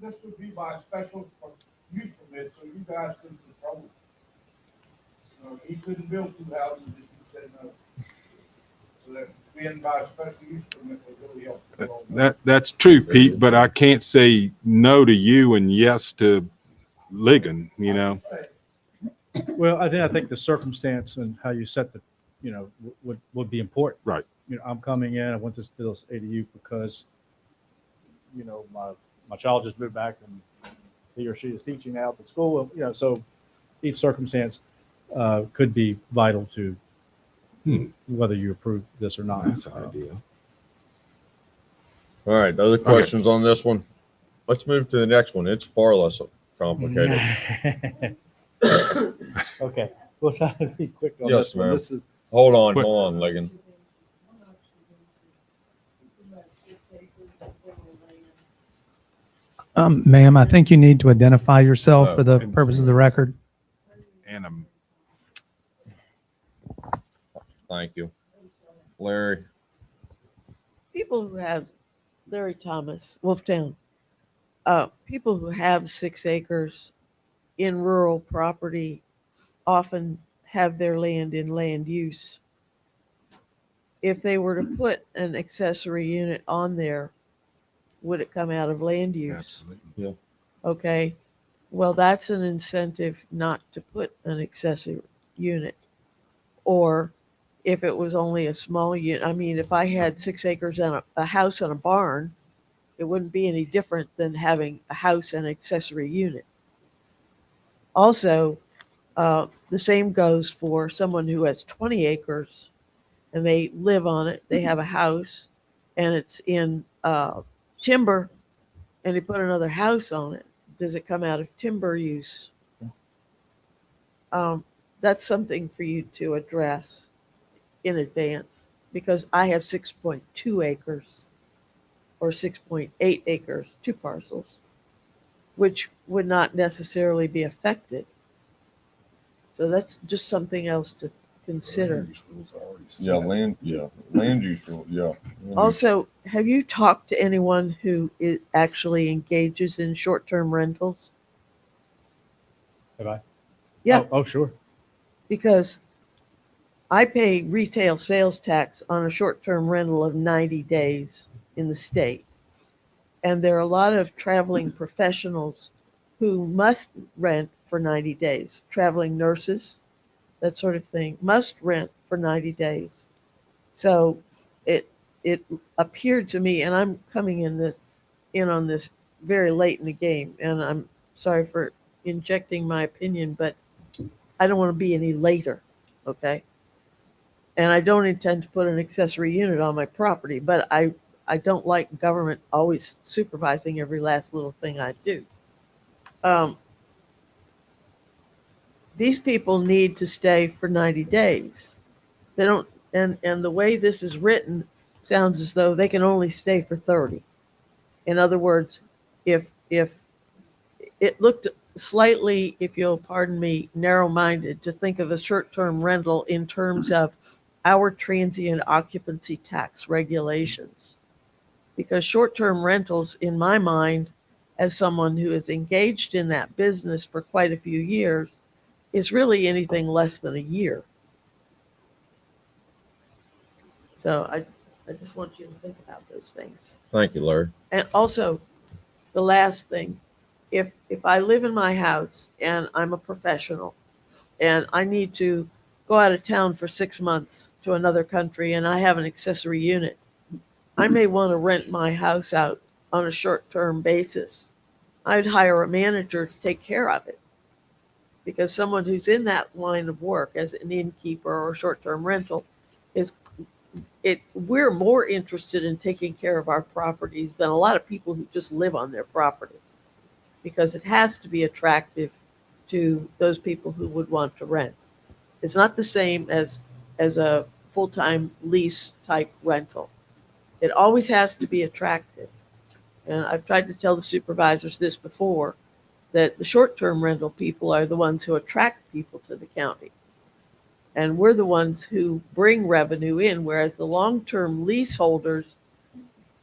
This would be by special use permit, so you guys couldn't control it. He couldn't build 2 houses if you said no. So that being by a special use permit would really help. That's true, Pete, but I can't say no to you and yes to Ligon, you know. Well, I think the circumstance and how you set the, you know, would be important. Right. You know, I'm coming in, I want this to this ADU because, you know, my child just moved back and he or she is teaching out at school. You know, so each circumstance could be vital to whether you approve this or not. That's an idea. All right, other questions on this one? Let's move to the next one. It's far less complicated. Okay, we'll try to be quick on Yes, this one. ma'am. This is Hold on, Ligon. Ma'am, I think you need to identify yourself for the and- purpose of the record. And Thank you. Larry? People who have, Larry Thomas, Wolftown, people who have 6 acres in rural property often have their land in land use. If they were to put an accessory unit on there, would it come out of land use? Absolutely. Yeah. Okay, well, that's an incentive not to put an accessory unit. Or if it was only a small unit, I mean, if I had 6 acres and a house and a barn, it wouldn't be any different than having a house and accessory unit. Also, the same goes for someone who has 20 acres and they live on it, they have a house and it's in timber and they put another house on it. Does it come out of timber use? That's something for you to address in advance because I have 6.2 acres or 6.8 acres, 2 parcels, which would not necessarily be affected. So that's just something else to consider. Land use rule, yeah. Also, have you talked to anyone who actually engages in short-term rentals? have I? Yeah. Oh, sure. Because I pay retail sales tax on a short-term rental of 90 days in the state. And there are a lot of traveling professionals who must rent for 90 days. Traveling nurses, that sort of thing, must rent for 90 days. So it appeared to me, and I'm coming in on this very late in the game, and I'm sorry for injecting my opinion, but I don't want to be any later, okay? And I don't intend to put an accessory unit on my property, but I I don't like government always supervising every last little thing I do. These people need to stay for 90 days. They don't, and the way this is written sounds as though they can only stay for 30. In other words, if it looked slightly, if you'll pardon me, narrow-minded to think of a short-term rental in terms of our transient occupancy tax regulations. Because short-term rentals, in my mind, as someone who is engaged in that business for quite a few years, is really anything less than a year. So I just want you to think about those things. Thank you, Larry. And also, the last thing, if I live in my house and I'm a professional and I need to go out of town for 6 months to another country and I have an accessory unit, I may want to rent my house out on a short-term basis. I'd hire a manager to take care of it, because someone who's in that line of work as an innkeeper or short-term rental we're more interested in taking care of our properties than a lot of people who just live on their property, because it has to be attractive to those people who would want to rent. It's not the same as a full-time lease type rental. It always has to be attractive. And I've tried to tell the supervisors this before, that the short-term rental people are the ones who attract people to the county. And we're the ones who bring revenue in, whereas the long-term leaseholders,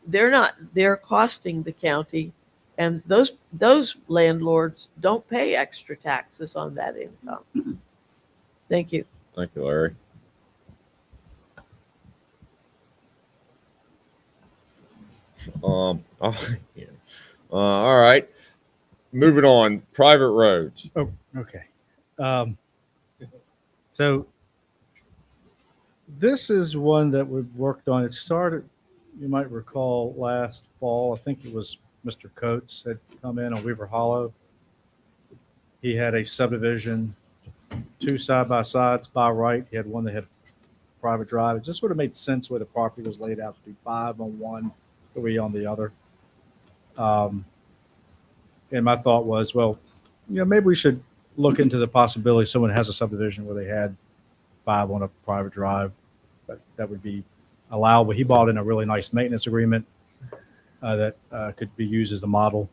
they're costing the county, and those landlords don't pay extra taxes on that income. Thank you. Thank you, Larry. All right. Moving on. Private roads. Oh, okay. So this is one that we've worked on. It started, you might recall, last fall. I think it was Mr. Coates had come in on Weaver Hollow. He had a subdivision, 2 side-by-sides by right. He had one that had private drive. It just sort of made sense where the property was laid out to do 5 on one, 3 on the other. And my thought was, well, maybe we should look into the possibility someone has a subdivision where they had 5 on a private drive. That would be allowable. He bought in a really nice maintenance agreement that could be used as the model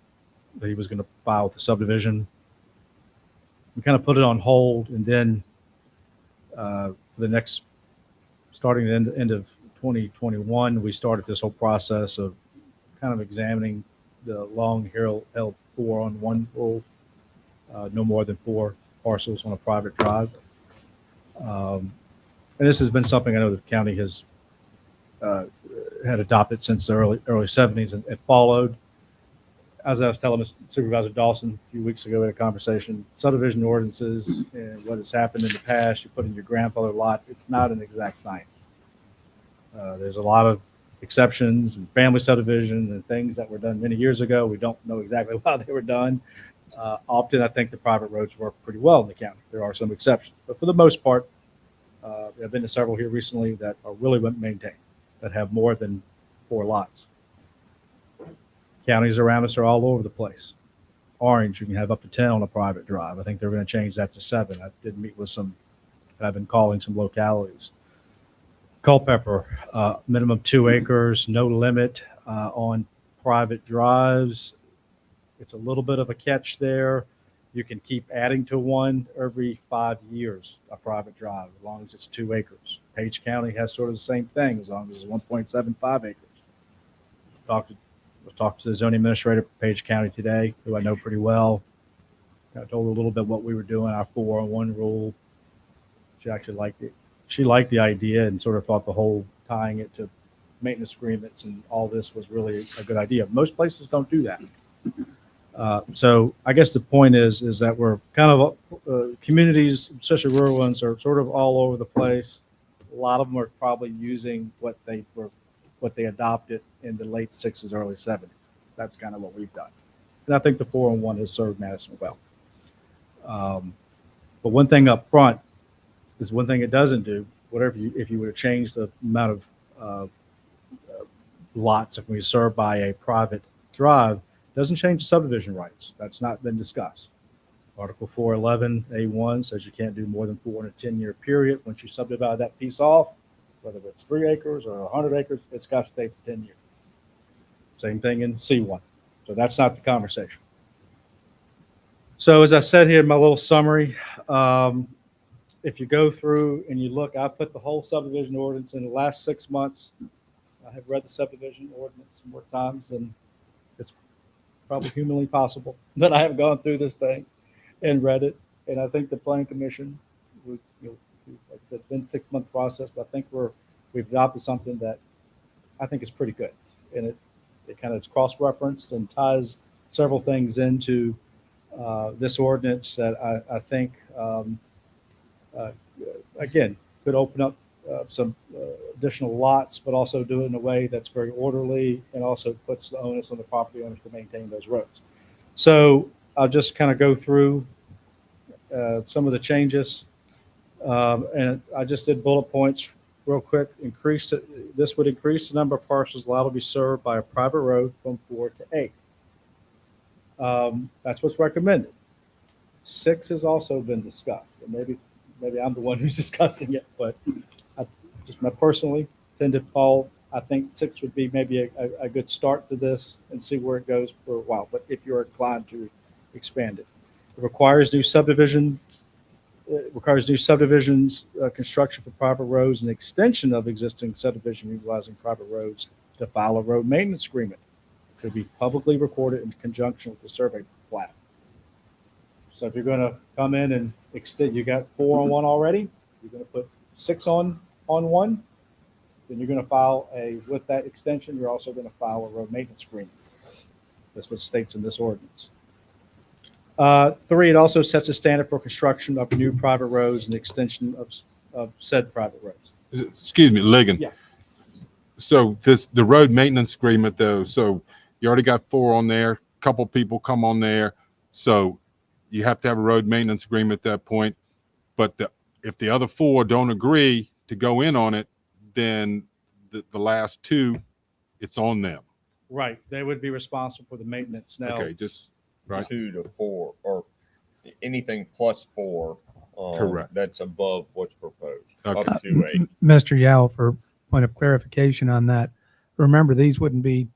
that he was going to file with the subdivision. We kind of put it on hold, and then starting the end of 2021, we started this whole process of kind of examining the long-held 4-on-1 rule, no more than 4 parcels on a private drive. And this has been something I know the county has had adopted since the early 70s and followed. As I was telling Supervisor Dawson a few weeks ago at a conversation, subdivision ordinances and what has happened in the past, you put in your grandfather lot, it's not an exact science. There's a lot of exceptions and family subdivision and things that were done many years ago. We don't know exactly why they were done. Often, I think the private roads work pretty well in the county. There are some exceptions, but for the most part, I've been to several here recently that are really well maintained, that have more than 4 lots. Counties around us are all over the place. Orange, you can have up to 10 on a private drive. I think they're going to change that to 7. I did meet with some, I've been calling some localities. Culpeper, minimum 2 acres, no limit on private drives. It's a little bit of a catch there. You can keep adding to one every 5 years, a private drive, as long as it's 2 acres. Page County has sort of the same thing, as long as it's 1.75 acres. Talked to the zoning administrator for Page County today, who I know pretty well. I told her a little bit what we were doing, our 4-on-1 rule. She actually liked it. She liked the idea and sort of thought the whole tying it to maintenance agreements and all this was really a good idea. Most places don't do that. So I guess the point is that we're kind of communities, especially rural ones, are sort of all over the place. A lot of them are probably using what they adopted in the late 60s, early 70s. That's kind of what we've done. And I think the 4-on-1 has served Madison well. But one thing up front is one thing it doesn't do, if you were to change the amount of lots if we served by a private drive, doesn't change the subdivision rights. That's not been discussed. Article 411A1 says you can't do more than 4 in a 10-year period. Once you subdivide that piece off, whether it's 3 acres or 100 acres, it's got to stay for 10 years. Same thing in C1. So that's not the conversation. So as I said here in my little summary, if you go through and you look, I put the whole subdivision ordinance in the last 6 months. I have read the subdivision ordinance more times than it's probably humanly possible that I have gone through this thing and read it. And I think the planning commission, like I said, it's been a 6-month process, but I think we've adopted something that I think is pretty good. And it kind of is cross-referenced and ties several things into this ordinance that I think, again, could open up some additional lots, but also do it in a way that's very orderly and also puts the onus on the property owners to maintain those roads. So I'll just kind of go through some of the changes. And I just did bullet points real quick. This would increase the number of parcels allowed to be served by a private road from 4 to 8. That's what's recommended. 6 has also been discussed. And maybe I'm the one who's discussing it, but I personally tend to fall. I think 6 would be maybe a good start to this and see where it goes for a while. But if you're inclined to expand it, it requires new subdivisions, construction for private roads, and extension of existing subdivision utilizing private roads to file a road maintenance agreement. It could be publicly recorded in conjunction with the survey plat. So if you're going to come in and extend, you got 4 on one already, you're going to put 6 on one, then you're going to file with that extension, you're also going to file a road maintenance agreement. That's what states in this ordinance. 3, it also sets a standard for construction of new private roads and extension of said private roads. Excuse me, Ligon. Yeah. So the road maintenance agreement though, so you already got 4 on there, couple people come on there. So you have to have a road maintenance agreement at that point. But if the other 4 don't agree to go in on it, then the last 2, it's on them. Right. They would be responsible for the maintenance. Now, Okay, just right. 2 to 4 or anything plus 4. Correct. That's above what's proposed. Okay. Up to 8. Mr. Yao, for point of clarification on that, remember these wouldn't be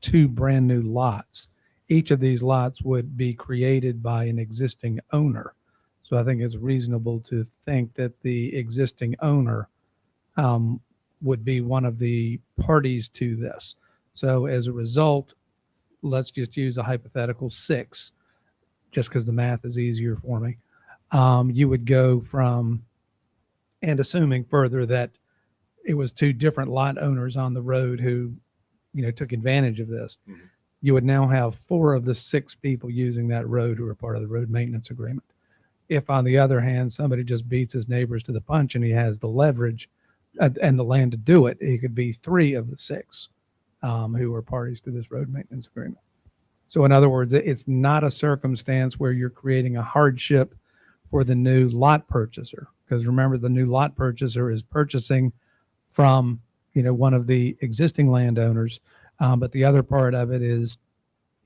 2 brand new lots. Each of these lots would be created by an existing owner. So I think it's reasonable to think that the existing owner would be one of the parties to this. So as a result, let's just use a hypothetical 6, just because the math is easier for me. You would go from, and assuming further that it was 2 different lot owners on the road who, took advantage of this, you would now have 4 of the 6 people using that road who are part of the road maintenance agreement. If, on the other hand, somebody just beats his neighbors to the punch and he has the leverage and the land to do it, it could be 3 of the 6 who are parties to this road maintenance agreement. So in other words, it's not a circumstance where you're creating a hardship for the new lot purchaser. Because remember, the new lot purchaser is purchasing from, one of the existing landowners. But the other part of it is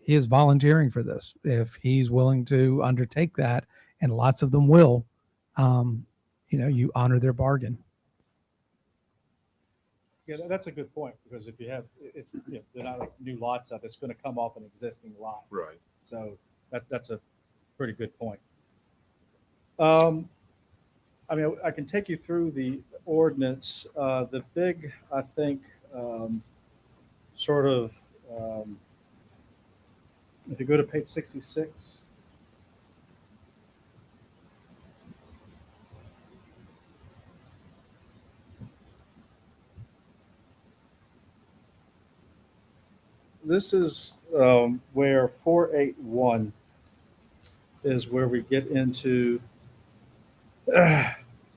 he is volunteering for this. If he's willing to undertake that, and lots of them will, you honor their bargain. yeah, that's a good point, because if you have, they're not like new lots up, it's going to come off an existing lot. Right. So that's a pretty good point. I can take you through the ordinance. The big, I think, if you go to page 66. This is where 481 is where we get into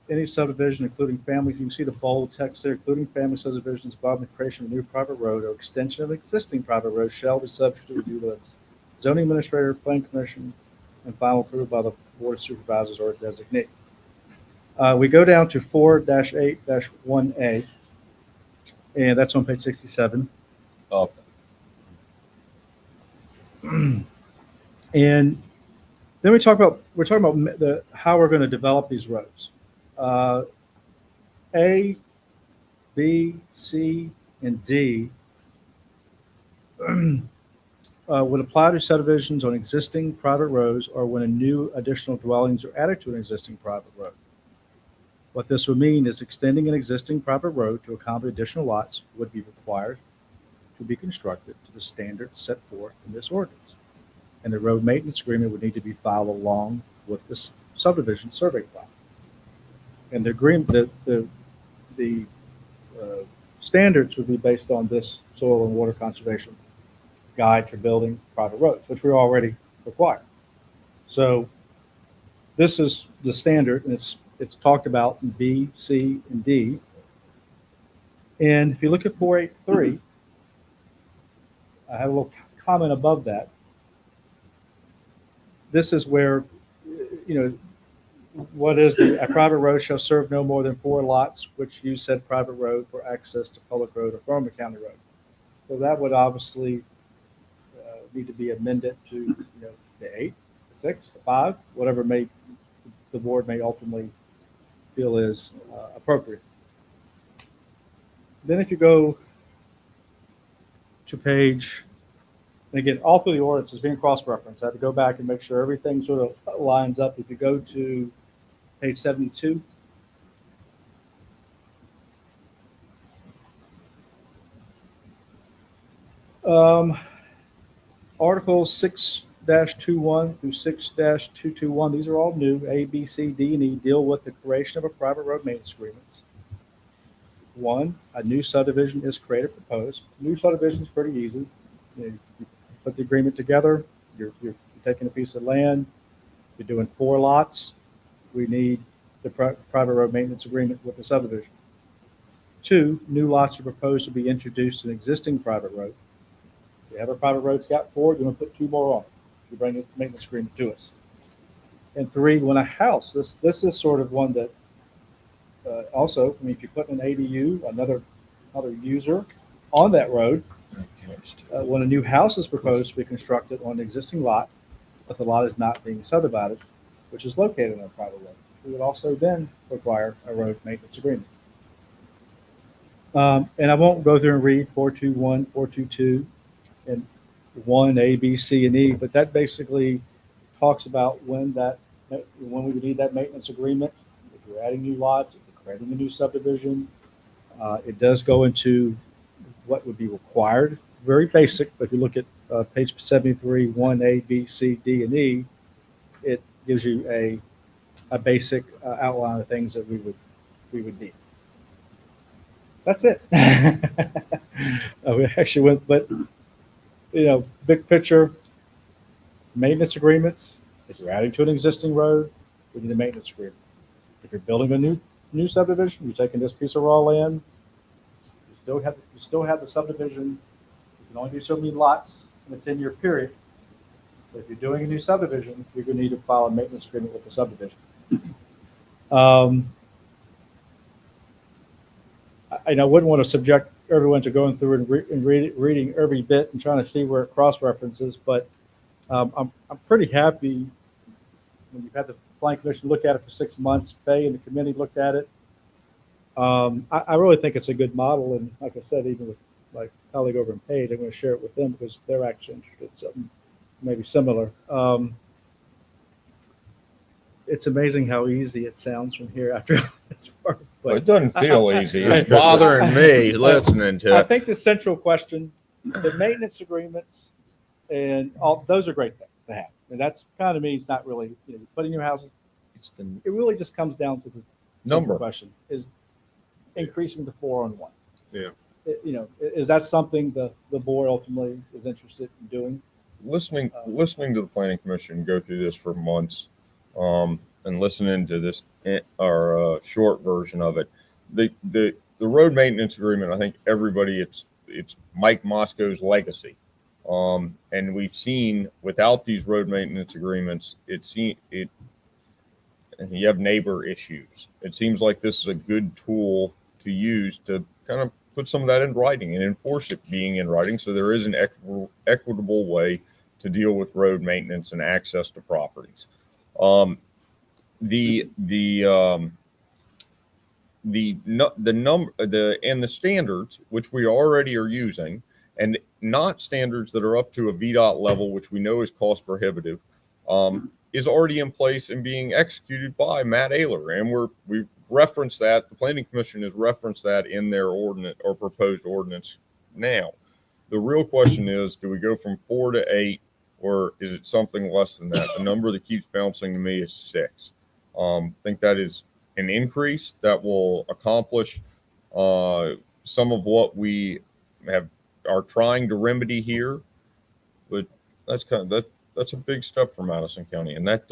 any subdivision, including family. You can see the bold text there, including family subdivisions involving the creation of a new private road or extension of existing private road shall be subject to review by the zoning administrator, planning commission, and final approval by the board of supervisors or designate. We go down to 4-8-1A, and that's on page 67. up. And then we're talking about how we're going to develop these roads. A, B, C, and D would apply to subdivisions on existing private roads or when a new additional dwellings are added to an existing private road. What this would mean is extending an existing private road to accommodate additional lots would be required to be constructed to the standards set forth in this ordinance. And the road maintenance agreement would need to be filed along with this subdivision survey plan. And the agreement, the standards would be based on this soil and water conservation guide for building private roads, which we already require. So this is the standard, and it's talked about in B, C, and D. And if you look at 483, I have a little comment above that. This is where, what is a private road shall serve no more than 4 lots, which use said private road for access to public road or former county road. So that would obviously need to be amended to, the 8, the 6, the 5, whatever the board may ultimately feel is appropriate. Then if you go to page, and again, all through the ordinance is being cross-referenced. I have to go back and make sure everything sort of lines up. If you go to page 72, Articles 6-21 through 6-221, these are all new. A, B, C, D, and E deal with the creation of a private road maintenance agreements. 1, a new subdivision is created, proposed. New subdivision is pretty easy. You put the agreement together. You're taking a piece of land. You're doing 4 lots. We need the private road maintenance agreement with the subdivision. 2, new lots are proposed to be introduced to an existing private road. You have a private road that's got 4, you're going to put 2 more on. You bring the maintenance agreement to us. And 3, when a house, this is sort of one that also, if you put an ADU, another user on that road, when a new house is proposed to be constructed on an existing lot, but the lot is not being subdivided, which is located on a private road, we would also then require a road maintenance agreement. And I won't go through and read 421, 422, and 1, A, B, C, and E, but that basically talks about when we would need that maintenance agreement. If you're adding new lots, if you're creating a new subdivision, it does go into what would be required. Very basic, but if you look at page 73, 1, A, B, C, D, and E, it gives you a basic outline of things that we would need. That's it. We actually went, but big picture, maintenance agreements. If you're adding to an existing road, we need a maintenance agreement. If you're building a new subdivision, you're taking this piece of raw land, you still have the subdivision. You can only do so many lots in a 10-year period. But if you're doing a new subdivision, you're going to need to file a maintenance agreement with the subdivision. I wouldn't want to subject everyone to going through and reading every bit and trying to see where it cross-references, but I'm pretty happy when you've had the Planning Commission look at it for 6 months, Faye and the committee looked at it. I really think it's a good model, and like I said, even with my colleague over in Page, I'm going to share it with them because they're actually interested in something maybe similar. It's amazing how easy it sounds from here after this work. Well, it doesn't feel easy. It's bothering me listening to I it. think the central question, the maintenance agreements, and all those are great things to have. And that's kind of means not really, putting your houses. It really just comes down to the Number question: is increasing the 4 on 1. Yeah. Is that something the board ultimately is interested in doing? Listening to the Planning Commission go through this for months, and listening to this short version of it, the road maintenance agreement, I think everybody, it's Mike Mosco's legacy, and we've seen without these road maintenance agreements, you have neighbor issues. It seems like this is a good tool to use to kind of put some of that in writing and enforce it being in writing, so there is an equitable way to deal with road maintenance and access to properties. The standards which we already are using, and not standards that are up to a VDOT level, which we know is cost prohibitive, is already in place and being executed by Matt Ayler. And we've referenced that. The Planning Commission has referenced that in their ordinance or proposed ordinance now. The real question is, do we go from 4 to 8, or is it something less than that? The number that keeps bouncing to me is 6. I think that is an increase that will accomplish some of what we are trying to remedy here, but that's a big step for Madison County. And that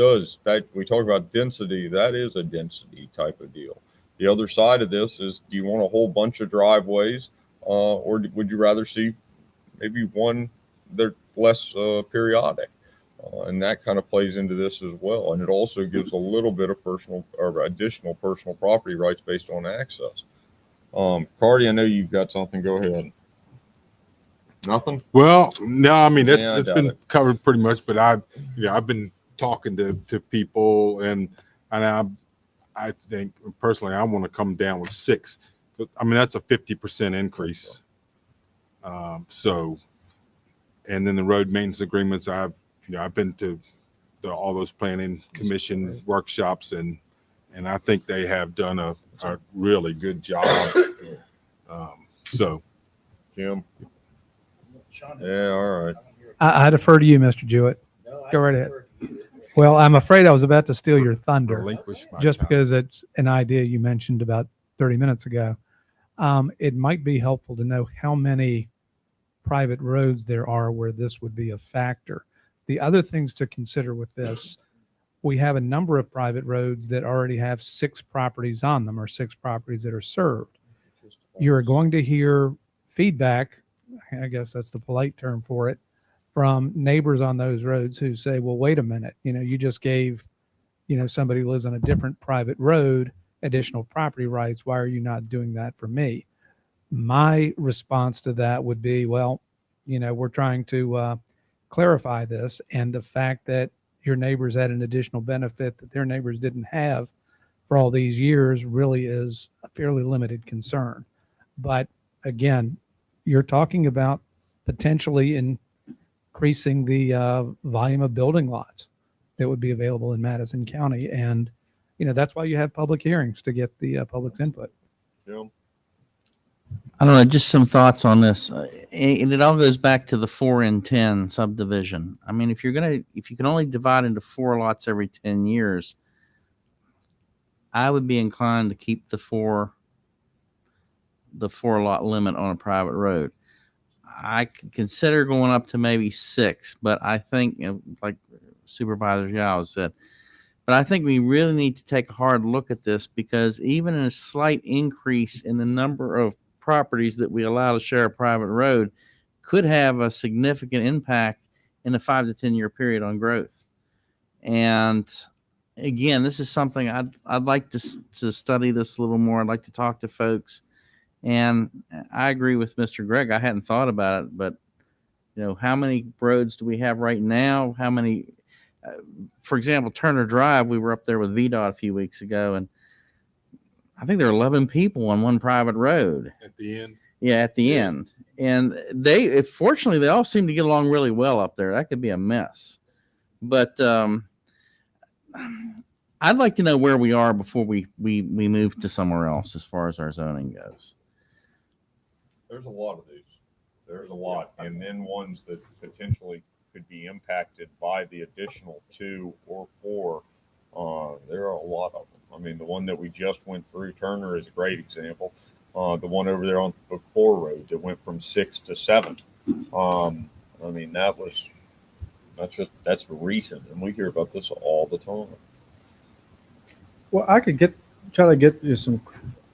we talk about density, that is a density type of deal. The other side of this is, do you want a whole bunch of driveways, or would you rather see maybe one that's less periodic? And that kind of plays into this as well. And it also gives a little bit of additional personal property rights based on access. Cardi, I know you've got something. Go ahead. Nothing? Well, no, I mean, it's doubt been it. covered pretty much, but I've been talking to people, and I think personally I want to come down with 6. I mean, that's a 50% increase. So, and then the road maintenance agreements, I've been to all those planning commission workshops, and I think they have done a really good job. So, Jim. Yeah, all right. I defer to you, Mr. Jewett. Go right ahead. Well, I'm afraid I was about to steal your thunder, Relinquish my just time. because it's an idea you mentioned about 30 minutes ago. It might be helpful to know how many private roads there are where this would be a factor. The other things to consider with this, we have a number of private roads that already have 6 properties on them, or 6 properties that are served. You're going to hear feedback, I guess that's the polite term for it, from neighbors on those roads who say, well, wait a minute, you just gave, somebody who lives on a different private road additional property rights. Why are you not doing that for me? My response to that would be, well, we're trying to clarify this, and the fact that your neighbors had an additional benefit that their neighbors didn't have for all these years really is a fairly limited concern. But again, you're talking about potentially increasing the volume of building lots that would be available in Madison County. And, that's why you have public hearings, to get the public's input. Jim? I don't know, just some thoughts on this. And it all goes back to the 4 in 10 subdivision. I mean, if you can only divide into 4 lots every 10 years, I would be inclined to keep the 4 lot limit on a private road. I could consider going up to maybe 6, but I think, like Supervisor Yao said, but I think we really need to take a hard look at this, because even a slight increase in the number of properties that we allow to share a private road could have a significant impact in a 5 to 10 year period on growth. And again, this is something I'd like to study this a little more. I'd like to talk to folks. And I agree with Mr. Gregg. I hadn't thought about it, but how many roads do we have right now? How many, for example, Turner Drive, we were up there with VDOT a few weeks ago, and I think there are 11 people on one private road. At the end? Yeah, at the end. And fortunately, they all seem to get along really well up there. That could be a mess. But I'd like to know where we are before we move to somewhere else as far as our zoning goes. There's a lot of these. There's a lot. And then ones that potentially could be impacted by the additional 2 or 4. There are a lot of them. I mean, the one that we just went through, Turner, is a great example. The one over there on the Core Road that went from 6 to 7. I mean, that's recent, and we hear about this all the time. Well, I could try to get you some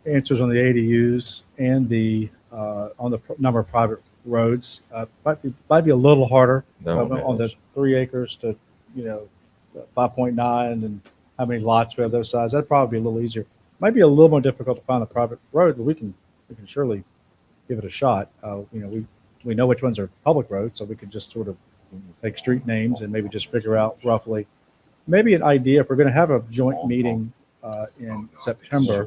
answers on the ADUs and the on the number of private roads. Might be a little harder on the 3 acres to 5.9 and how many lots we have those size. That'd probably be a little easier. Might be a little more difficult to find a private road, but we can surely give it a shot. We know which ones are public roads, so we could just sort of take street names and maybe just figure out roughly, maybe an idea, if we're going to have a joint meeting in September,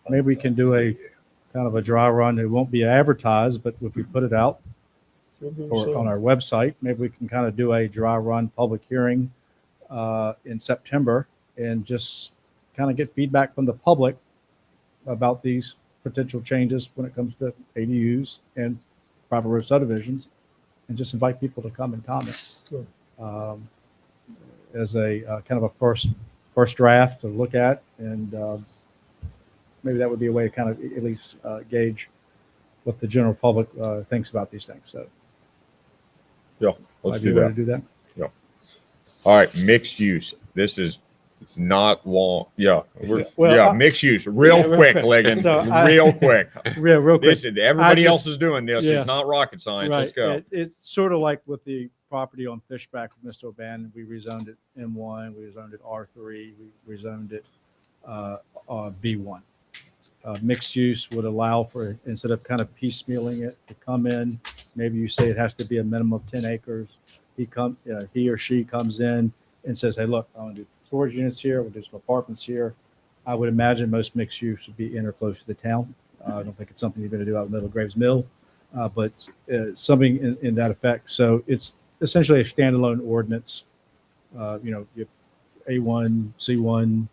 maybe we can do a kind of a dry run. It won't be advertised, but if we put it out or on our website, maybe we can kind of do a dry run public hearing in September and just kind of get feedback from the public about these potential changes when it comes to ADUs and private road subdivisions, and just invite people to come and comment as a kind of a first draft to look at, and maybe that would be a way to kind of at least gauge what the general public thinks about these things. So yeah, let's do might be a way that. to do that. Yeah. All right, mixed use. This is it's not long. Yeah, mixed use. Real quick, Ligon. So real quick. Real quick. Listen, everybody I else just- is doing this. yeah. It's not rocket science. Right. Let's go. It's sort of like with the property on Fishback with Mr. O'Bannon. We rezoned it M1, we rezoned it R3, we rezoned it B1. Mixed use would allow for, instead of kind of piecemealing it, to come in. Maybe you say it has to be a minimum of 10 acres. He or she comes in and says, hey, look, I want to do storage units here, we'll do some apartments here. I would imagine most mixed use would be in or close to the town. I don't think it's something you're going to do out in the middle of Graves Mill, but something in that effect. So it's essentially a standalone ordinance. You have A1, C1,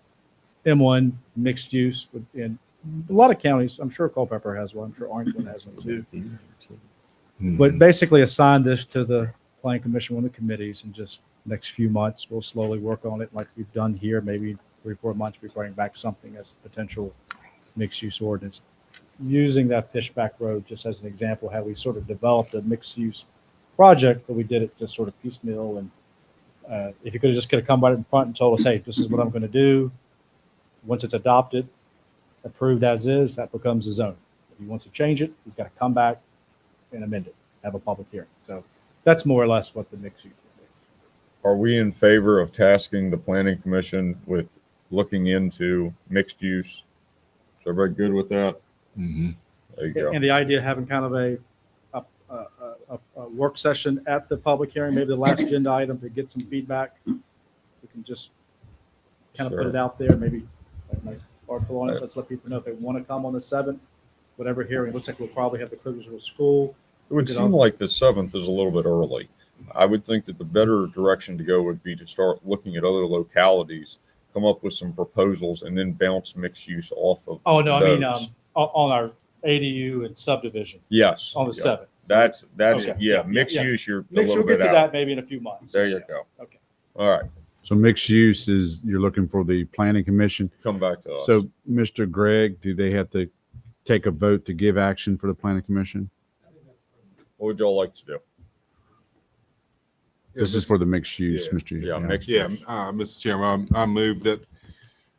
M1 mixed use. In a lot of counties, I'm sure Culpeper has one. I'm sure Orangeland has one too. But basically assign this to the Planning Commission, one of the committees, and just next few months, we'll slowly work on it like we've done here. Maybe 3-4 months, we bring back something as a potential mixed-use ordinance. Using that Fishback Road just as an example, how we sort of developed a mixed-use project, but we did it just sort of piecemeal. And if you could have just come right in front and told us, hey, this is what I'm going to do. Once it's adopted, approved as is, that becomes the zone. If he wants to change it, he's got to come back and amend it, have a public hearing. So that's more or less what the mixed use. Are we in favor of tasking the Planning Commission with looking into mixed use? Is everybody good with that? Mm-hmm. There you go. And the idea of having kind of a work session at the public hearing, maybe the last agenda item, to get some feedback. We can just kind of put it out there, maybe a nice article on it. Let's let people know if they want to come on the 7th, whatever hearing. It looks like we'll probably have the Krugersville School. It would seem like the 7th is a little bit early. I would think that the better direction to go would be to start looking at other localities, come up with some proposals, and then bounce mixed use off of. Oh, no, I mean, those. on our ADU and subdivision. Yes. On the yeah. 7th. That's Okay. yeah. Mixed use, you're a We'll little get bit to out. that maybe in a few months. There you go. Okay. All right. So mixed use is, you're looking for the planning commission. Come back to us. So Mr. Gregg, do they have to take a vote to give action for the planning commission? What would y'all like to do? This is for the mixed use, Yeah. Mr. Yeah, mixed Yeah, use. Mr. Chairman, I move that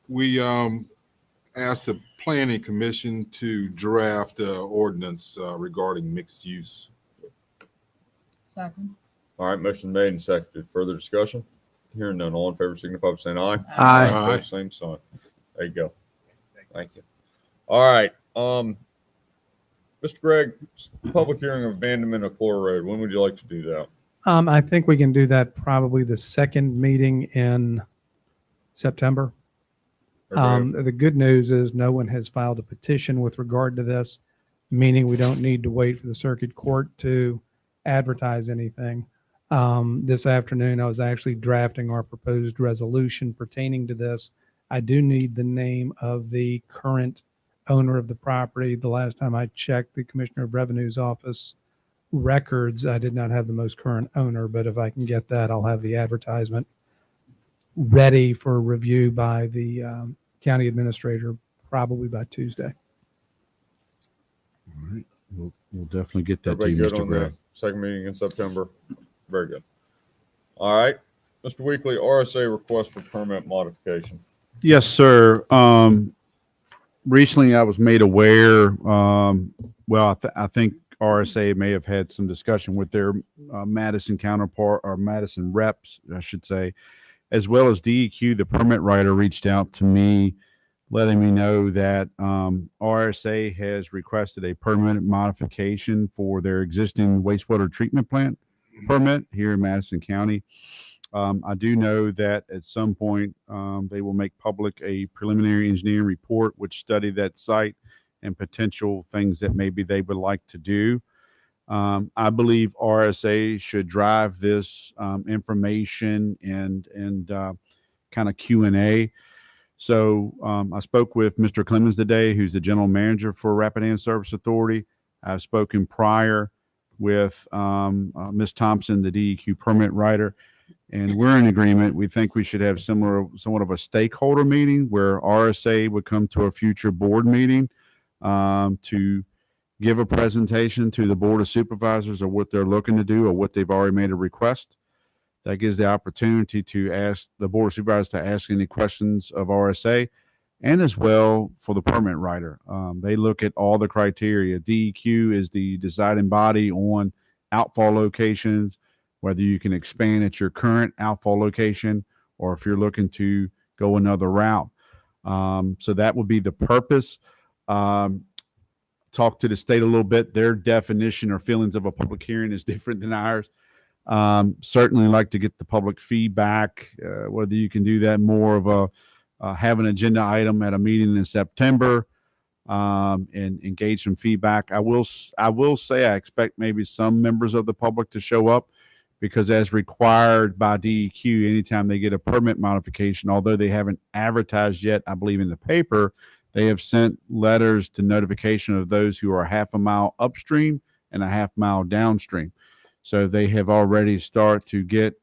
we ask the Planning Commission to draft ordinance regarding mixed use. Second. All right. Motion made and seconded. Further discussion? Hearing none. All in favor signify by saying aye. Aye. Opposed, same sign. There you go. Thank you. All right. Mr. Gregg, public hearing of abandonment of Clore Road. When would you like to do that? I think we can do that probably the second meeting in September. The good news is no one has filed a petition with regard to this, meaning we don't need to wait for the circuit court to advertise anything. This afternoon, I was actually drafting our proposed resolution pertaining to this. I do need the name of the current owner of the property. The last time I checked the Commissioner of Revenue's office records, I did not have the most current owner, but if I can get that, I'll have the advertisement ready for review by the county administrator probably by Tuesday. All right. We'll definitely get that to Everybody you, good Mr. on Gregg. the second meeting in September? Very good. All right. Mr. Weekly, RSA request for permit modification. Yes, sir. Recently I was made aware, I think RSA may have had some discussion with their Madison counterpart, or Madison reps, I should say, as well as DEQ. The permit writer reached out to me letting me know that RSA has requested a permanent modification for their existing wastewater treatment plant permit here in Madison County. I do know that at some point they will make public a preliminary engineering report which study that site and potential things that maybe they would like to do. I believe RSA should drive this information and kind of Q&A. So I spoke with Mr. Clemens today, who's the general manager for Rapidan Service Authority. I've spoken prior with Ms. Thompson, the DEQ permit writer, and we're in agreement. We think we should have somewhat of a stakeholder meeting where RSA would come to a future board meeting to give a presentation to the Board of Supervisors of what they're looking to do or what they've already made a request. That gives the opportunity to ask the Board of Supervisors to ask any questions of RSA and as well for the permit writer. They look at all the criteria. DEQ is the deciding body on outfall locations, whether you can expand at your current outfall location or if you're looking to go another route. So that would be the purpose. Talk to the state a little bit. Their definition or feelings of a public hearing is different than ours. Certainly like to get the public feedback, whether you can do that more of a have an agenda item at a meeting in September and engage some feedback. I will say I expect maybe some members of the public to show up because as required by DEQ, anytime they get a permit modification, although they haven't advertised yet, I believe in the paper, they have sent letters to notification of those who are half a mile upstream and a half mile downstream. So they have already started to get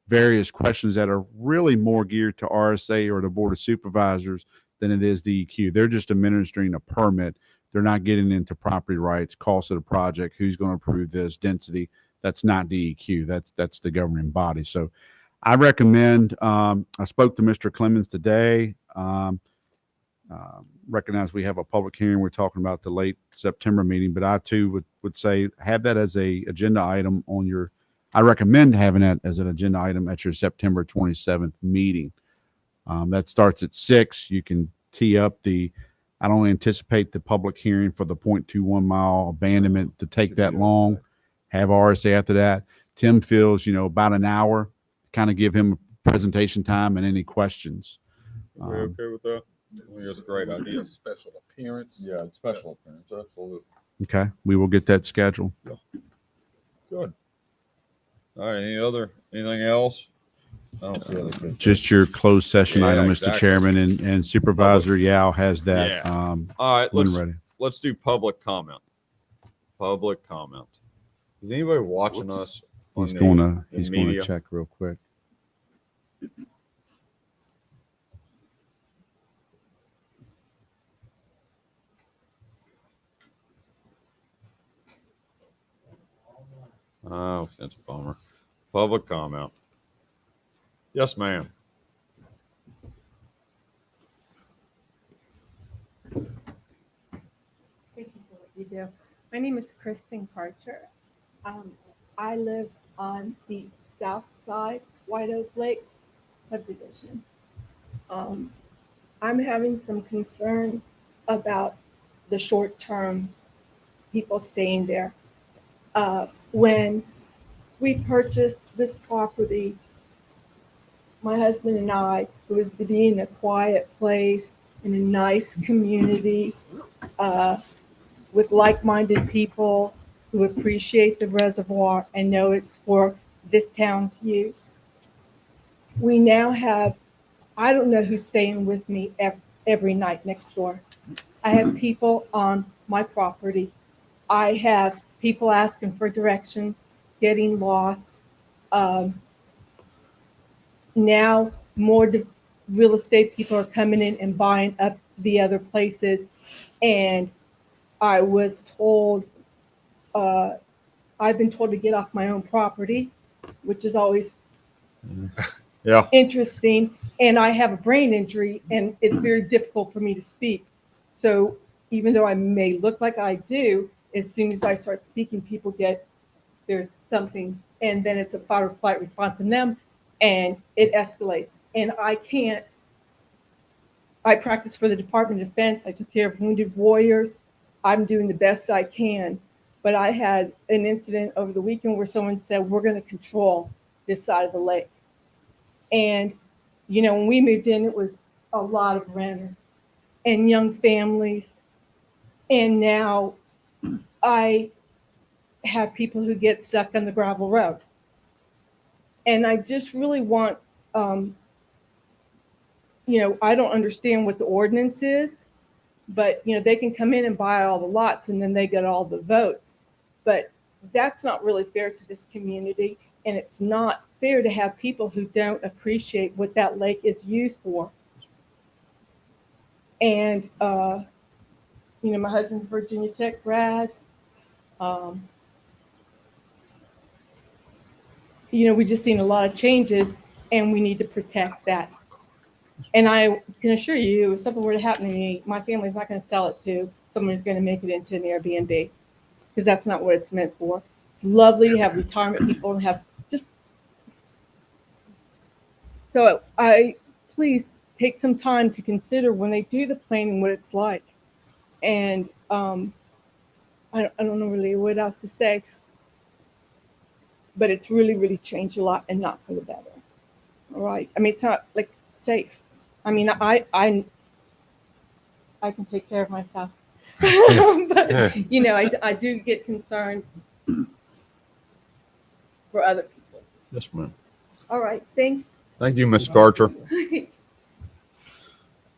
various questions that are really more geared to RSA or the Board of Supervisors than it is DEQ. They're just administering a permit. They're not getting into property rights, cost of the project, who's going to approve this, density. That's not DEQ. That's the governing body. So I recommend, I spoke to Mr. Clemens today. Recognize we have a public hearing. We're talking about the late September meeting, but I too would say have that as a agenda item on your, I recommend having that as an agenda item at your September 27th meeting. That starts at 6. You can tee up I don't anticipate the public hearing for the 0.21 mile abandonment to take that long. Have RSA after that. Tim feels, about an hour, kind of give him a presentation time and any questions. Are we okay with that? I think that's a great idea. Special appearance. Yeah, it's special appearance. Absolutely. Okay. We will get that scheduled. Good. All right. Anything else? I don't see anything. Just your closed session Yeah, item, Mr. exactly. Chairman, and Supervisor Yao has that. Yeah. All right. when ready. Let's do public comment. Public comment. Is anybody watching us? He's on going the to media? check real quick. Oh, that's a bummer. Public comment. Yes, ma'am. Thank you for what you do. My name is Kristen Karcher. I live on the south side, White Oak Lake subdivision. I'm having some concerns about the short-term people staying there. When we purchased this property, my husband and I, it was to be in a quiet place, in a nice community, with like-minded people who appreciate the reservoir and know it's for this town's use. We now have, I don't know who's staying with me every night next door. I have people on my property. I have people asking for directions, getting lost. Now more real estate people are coming in and buying up the other places. And I was told, I've been told to get off my own property, which is always interesting. And I have a brain injury and it's very difficult for me to speak. So even though I may look like I do, as soon as I start speaking, people there's something, and then it's a fight or flight response in them, and it escalates. And I can't I practice for the Department of Defense. I took care of wounded warriors. I'm doing the best I can. But I had an incident over the weekend where someone said, we're going to control this side of the lake. And, you know, when we moved in, it was a lot of renters and young families. And now I have people who get stuck on the gravel road. And I just really want, you know, I don't understand what the ordinance is, but, you know, they can come in and buy all the lots and then they get all the votes. But that's not really fair to this community. And it's not fair to have people who don't appreciate what that lake is used for. And, you know, my husband's Virginia Tech grad. You know, we just seen a lot of changes and we need to protect that. And I can assure you, if something were to happen to me, my family's not going to sell it to someone who's going to make it into an Airbnb, because that's not what it's meant for. It's lovely to have retirement people and have just. So please take some time to consider when they do the planning what it's like. And I don't know really what else to say, but it's really, really changed a lot and not for the better. All right. I mean, it's not like safe. I mean, I can take care of myself, but you know, I do get concerned for other people. Yes, ma'am. All right. Thanks. Thank you, Ms. Carter.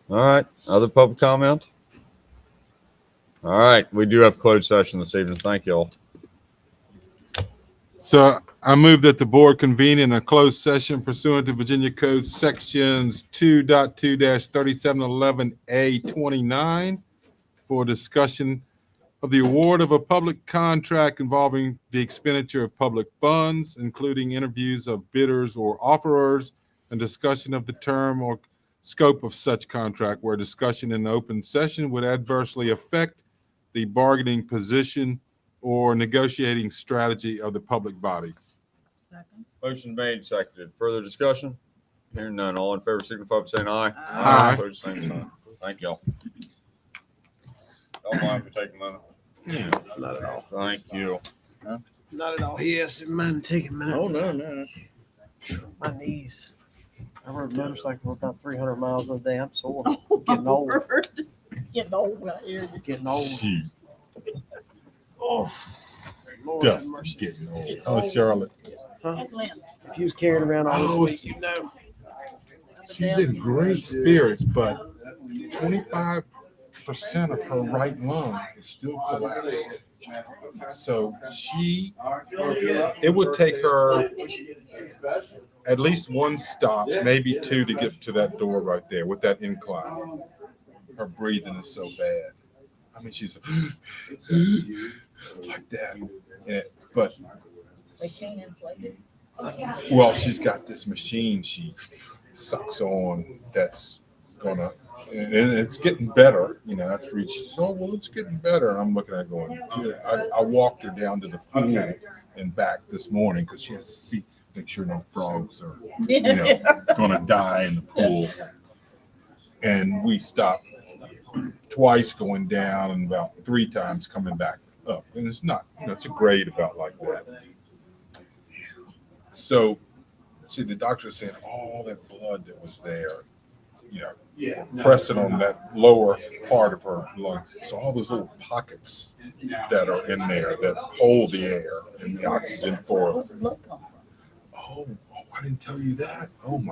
All right. Other public comment? All right. We do have closed session this evening. Thank you all. So I move that the board convene in a closed session pursuant to Virginia Code Sections 2.2-3711A29 for discussion of the award of a public contract involving the expenditure of public funds, including interviews of bidders or offerers, and discussion of the term or scope of such contract, where discussion in open session would adversely affect the bargaining position or negotiating strategy of the public body. Motion made, seconded. Further discussion? Hearing none. All in favor, signify by saying aye. Aye. Opposed, same sign. Thank y'all. Don't mind if we take a minute. Yeah, not at all. Thank you. Not at all. Yes, it might take a minute. Oh, no. My knees. I rode a motorcycle for about 300 miles a day. I'm sore. Getting old. Getting old out here. Getting old. Jeez. Oh, Lord have Dust mercy. getting old. Oh, Charlotte. Huh? If you was carrying around all this weight, you know. She's in great spirits, but 25% of her right lung is still collapsed. So it would take her at least one stop, maybe two, to get to that door right there with that incline. Her breathing is so bad. I mean, she's like that. But They can't inflate it. well, she's got this machine she sucks on that's gonna, and it's getting better. You know, that's reached. So well, it's getting better. And I'm looking at it going. Good. I walked her down to the pool and back this morning because she has to see, make sure no frogs are, you know, gonna die in the pool. And we stopped twice going down and about 3 times coming back up. And it's not, you know, it's a grade about like that. So, see, the doctor said all that blood that was there, you know, pressing on that lower part of her lung. So all those little pockets that are in there that hold the air and the oxygen for us. Oh, I didn't tell you that. Oh my